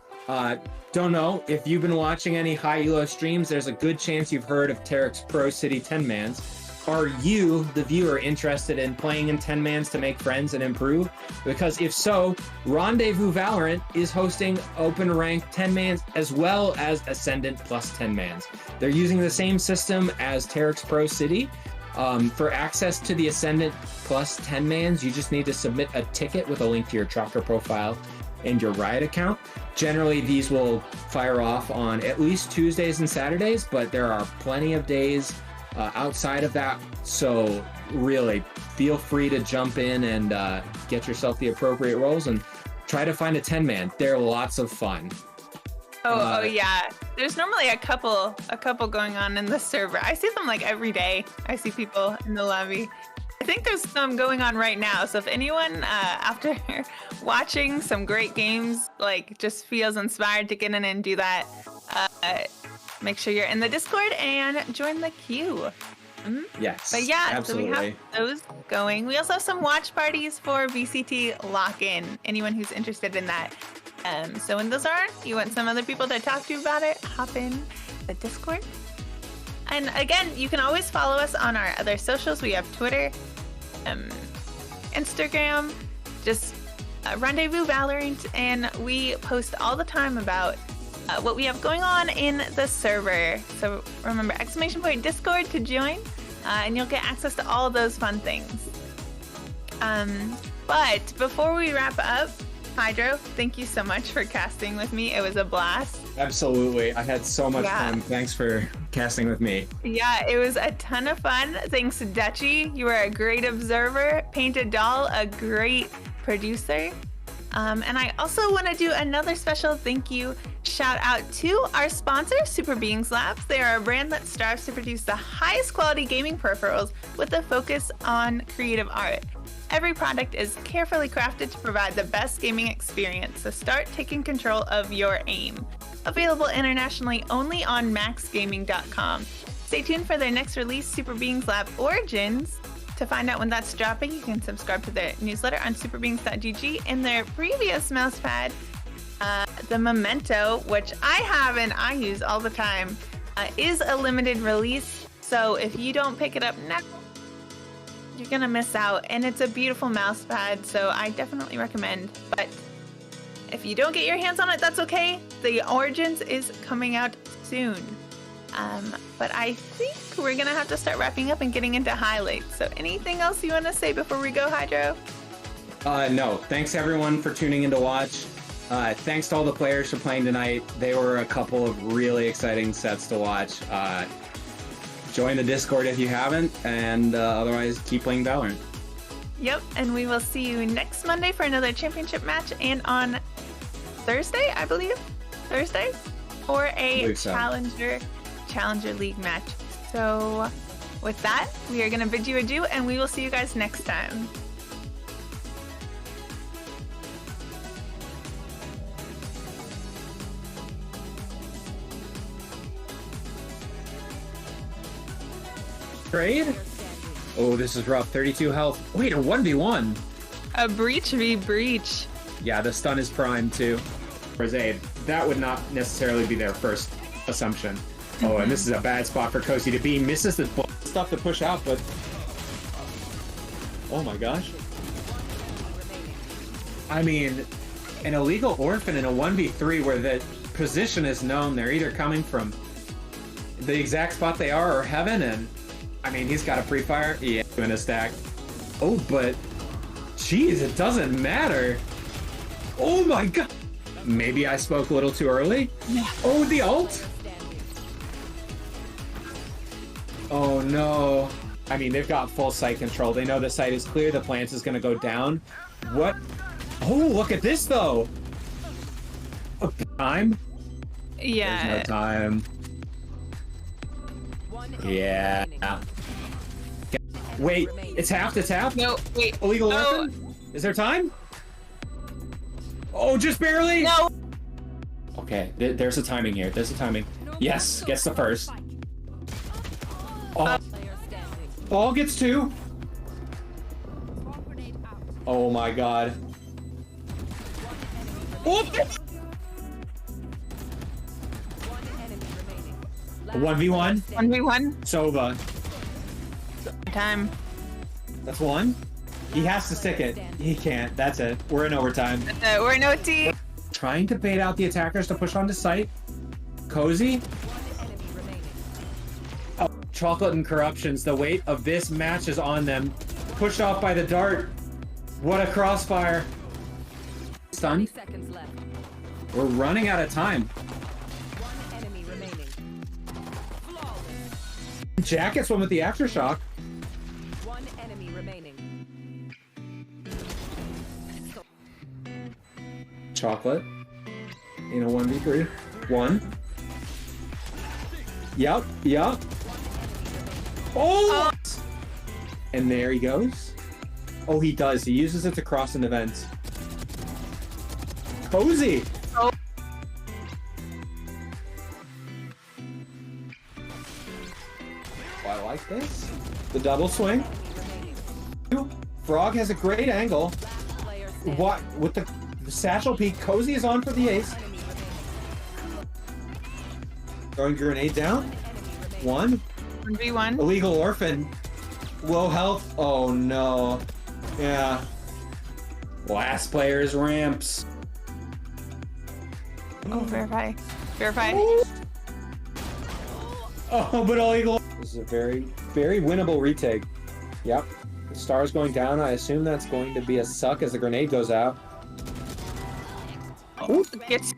[SPEAKER 1] don't know if you've been watching any high elo streams, there's a good chance you've heard of Tarek's Pro City 10-mans. Are you, the viewer, interested in playing in 10-mans to make friends and improve? Because if so, Rendezvous Valorant is hosting open ranked 10-mans as well as Ascendant plus 10-mans. They're using the same system as Tarek's Pro City. For access to the Ascendant plus 10-mans, you just need to submit a ticket with a link to your Tracker profile and your Riot account. Generally, these will fire off on at least Tuesdays and Saturdays, but there are plenty of days outside of that, so really feel free to jump in and get yourself the appropriate roles and try to find a 10-man. They're lots of fun.
[SPEAKER 2] Oh yeah, there's normally a couple going on in the server. I see them like every day. I see people in the lobby. I think there's some going on right now, so if anyone after watching some great games like just feels inspired to get in and do that, make sure you're in the Discord and join the queue.
[SPEAKER 1] Yes,
[SPEAKER 2] but yeah,
[SPEAKER 1] absolutely.
[SPEAKER 2] So we have those going. We also have some watch parties for VCT lock-in. Anyone who's interested in that. So when those are, you want some other people to talk to about it, hop in the Discord. And again, you can always follow us on our other socials. We have Twitter, Instagram, just Rendezvous Valorant, and we post all the time about what we have going on in the server. So remember, !Discord to join, and you'll get access to all of those fun things. But before we wrap up, Hydro, thank you so much for casting with me. It was a blast.
[SPEAKER 1] Absolutely. I had so much fun. Thanks for casting with me.
[SPEAKER 2] Yeah, it was a ton of fun. Thanks to Dutchy. You were a great observer. Painted Doll, a great producer. And I also want to do another special thank you shout out to our sponsor, Super Beings Labs. They are a brand that strives to produce the highest quality gaming peripherals with a focus on creative art. Every product is carefully crafted to provide the best gaming experience, so start taking control of your aim. Available internationally only on maxgaming.com. Stay tuned for their next release, Super Beings Lab Origins. To find out when that's dropping, you can subscribe to their newsletter on superbeings.gg. And their previous mousepad, the Memento, which I have and I use all the time, is a limited release. So if you don't pick it up now, you're gonna miss out. And it's a beautiful mousepad, so I definitely recommend. But if you don't get your hands on it, that's okay. The Origins is coming out soon. But I think we're gonna have to start wrapping up and getting into highlights. So anything else you want to say before we go, Hydro?
[SPEAKER 1] No, thanks everyone for tuning in to watch. Thanks to all the players for playing tonight. They were a couple of really exciting sets to watch. Join the Discord if you haven't, and otherwise keep playing Valorant.
[SPEAKER 2] Yep, and we will see you next Monday for another championship match, and on Thursday, I believe, for a Challenger League match. So with that, we are going to bid you adieu, and we will see you guys next time.
[SPEAKER 1] Trade? Oh, this is rough. 32 health. Wait, a 1v1.
[SPEAKER 2] A Breach v Breach.
[SPEAKER 1] Yeah, the stun is prime too. For Zaid, that would not necessarily be their first assumption. Oh, and this is a bad spot for Kosi to be. Misses the stuff to push out, but... Oh my gosh. I mean, an illegal orphan in a 1v3 where the position is known, they're either coming from the exact spot they are or heaven, and I mean, he's got a pre-fire. Yeah, doing a stack. Oh, but geez, it doesn't matter. Oh my god. Maybe I spoke a little too early. Oh, the ult. Oh no. I mean, they've got full site control. They know the site is clear. The plant is going to go down. What? Oh, look at this though. Time?
[SPEAKER 2] Yeah.
[SPEAKER 1] There's no time.
[SPEAKER 4] One enemy
[SPEAKER 1] Yeah.
[SPEAKER 4] remaining.
[SPEAKER 1] Wait, it's half to tap?
[SPEAKER 2] No, wait.
[SPEAKER 1] Illegal
[SPEAKER 2] No.
[SPEAKER 1] orphan? Is there time? Oh, just barely?
[SPEAKER 2] No.
[SPEAKER 1] Okay, there's a timing here. There's a timing. Yes, gets the first. Oh,
[SPEAKER 4] Player standing.
[SPEAKER 5] Ball gets 2. Oh my god.
[SPEAKER 1] oh.
[SPEAKER 4] One enemy remaining. Last
[SPEAKER 1] 1v1.
[SPEAKER 2] 1v1.
[SPEAKER 1] Sova.
[SPEAKER 2] Time.
[SPEAKER 5] That's 1. He has to stick it. He can't. That's it. We're in overtime.
[SPEAKER 2] We're in OT.
[SPEAKER 1] Trying to bait out the attackers to push onto site. Cozy.
[SPEAKER 4] One enemy remaining.
[SPEAKER 1] Oh, Chocolate and Corruptions. The weight of this match is on them. Pushed off by the dart. What a crossfire.
[SPEAKER 4] 30
[SPEAKER 1] Stun.
[SPEAKER 4] seconds left.
[SPEAKER 1] We're running out of time.
[SPEAKER 4] One enemy remaining. Flawless.
[SPEAKER 1] Jack gets one with the aftershock.
[SPEAKER 4] One enemy remaining.
[SPEAKER 1] Chocolate. In a 1v3. 1. Yup. Oh! And there he goes. Oh, he does. He uses it to cross into vents. Cozy!
[SPEAKER 2] Oh.
[SPEAKER 5] Oh, I like this. The double swing. Frog has a great angle.
[SPEAKER 4] Player standing.
[SPEAKER 5] What? With the satchel peek, Cozy is on for the ace.
[SPEAKER 4] Enemy remaining.
[SPEAKER 5] Throwing grenade down.
[SPEAKER 4] Enemy remaining.
[SPEAKER 5] 1.
[SPEAKER 2] 1v1.
[SPEAKER 5] Illegal orphan. Low health. Oh no. Yeah.
[SPEAKER 1] Last player's ramps.
[SPEAKER 2] Oh, verify. Verify.
[SPEAKER 1] Oh, but illegal.
[SPEAKER 5] This is a very, very winnable retake. Yep. The star's going down. I assume that's going to be a suck as the grenade goes out.
[SPEAKER 2] Gets.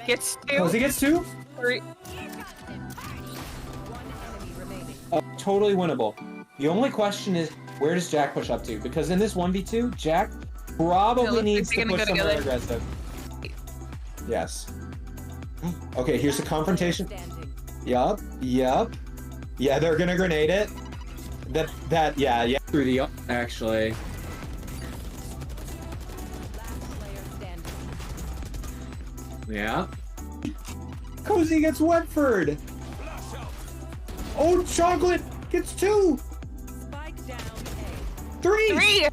[SPEAKER 2] Gets 2.
[SPEAKER 5] Cozy gets 2.
[SPEAKER 2] 3.
[SPEAKER 4] One enemy remaining.
[SPEAKER 5] Totally winnable. The only question is, where does Jack push up to? Because in this 1v2, Jack probably
[SPEAKER 2] like
[SPEAKER 5] needs
[SPEAKER 2] they're
[SPEAKER 5] to
[SPEAKER 2] gonna
[SPEAKER 5] push
[SPEAKER 2] go
[SPEAKER 5] somewhere
[SPEAKER 2] together.
[SPEAKER 5] aggressive. Yes. Okay, here's the confrontation.
[SPEAKER 4] Standing.
[SPEAKER 5] Yup. Yeah, they're gonna grenade it. Yeah.
[SPEAKER 1] Through the actually.
[SPEAKER 4] Last player standing.
[SPEAKER 1] Yeah.
[SPEAKER 5] Cozy gets Wetford. Oh, Chocolate gets 2.
[SPEAKER 4] Spike down A.
[SPEAKER 5] 3.
[SPEAKER 2] 3.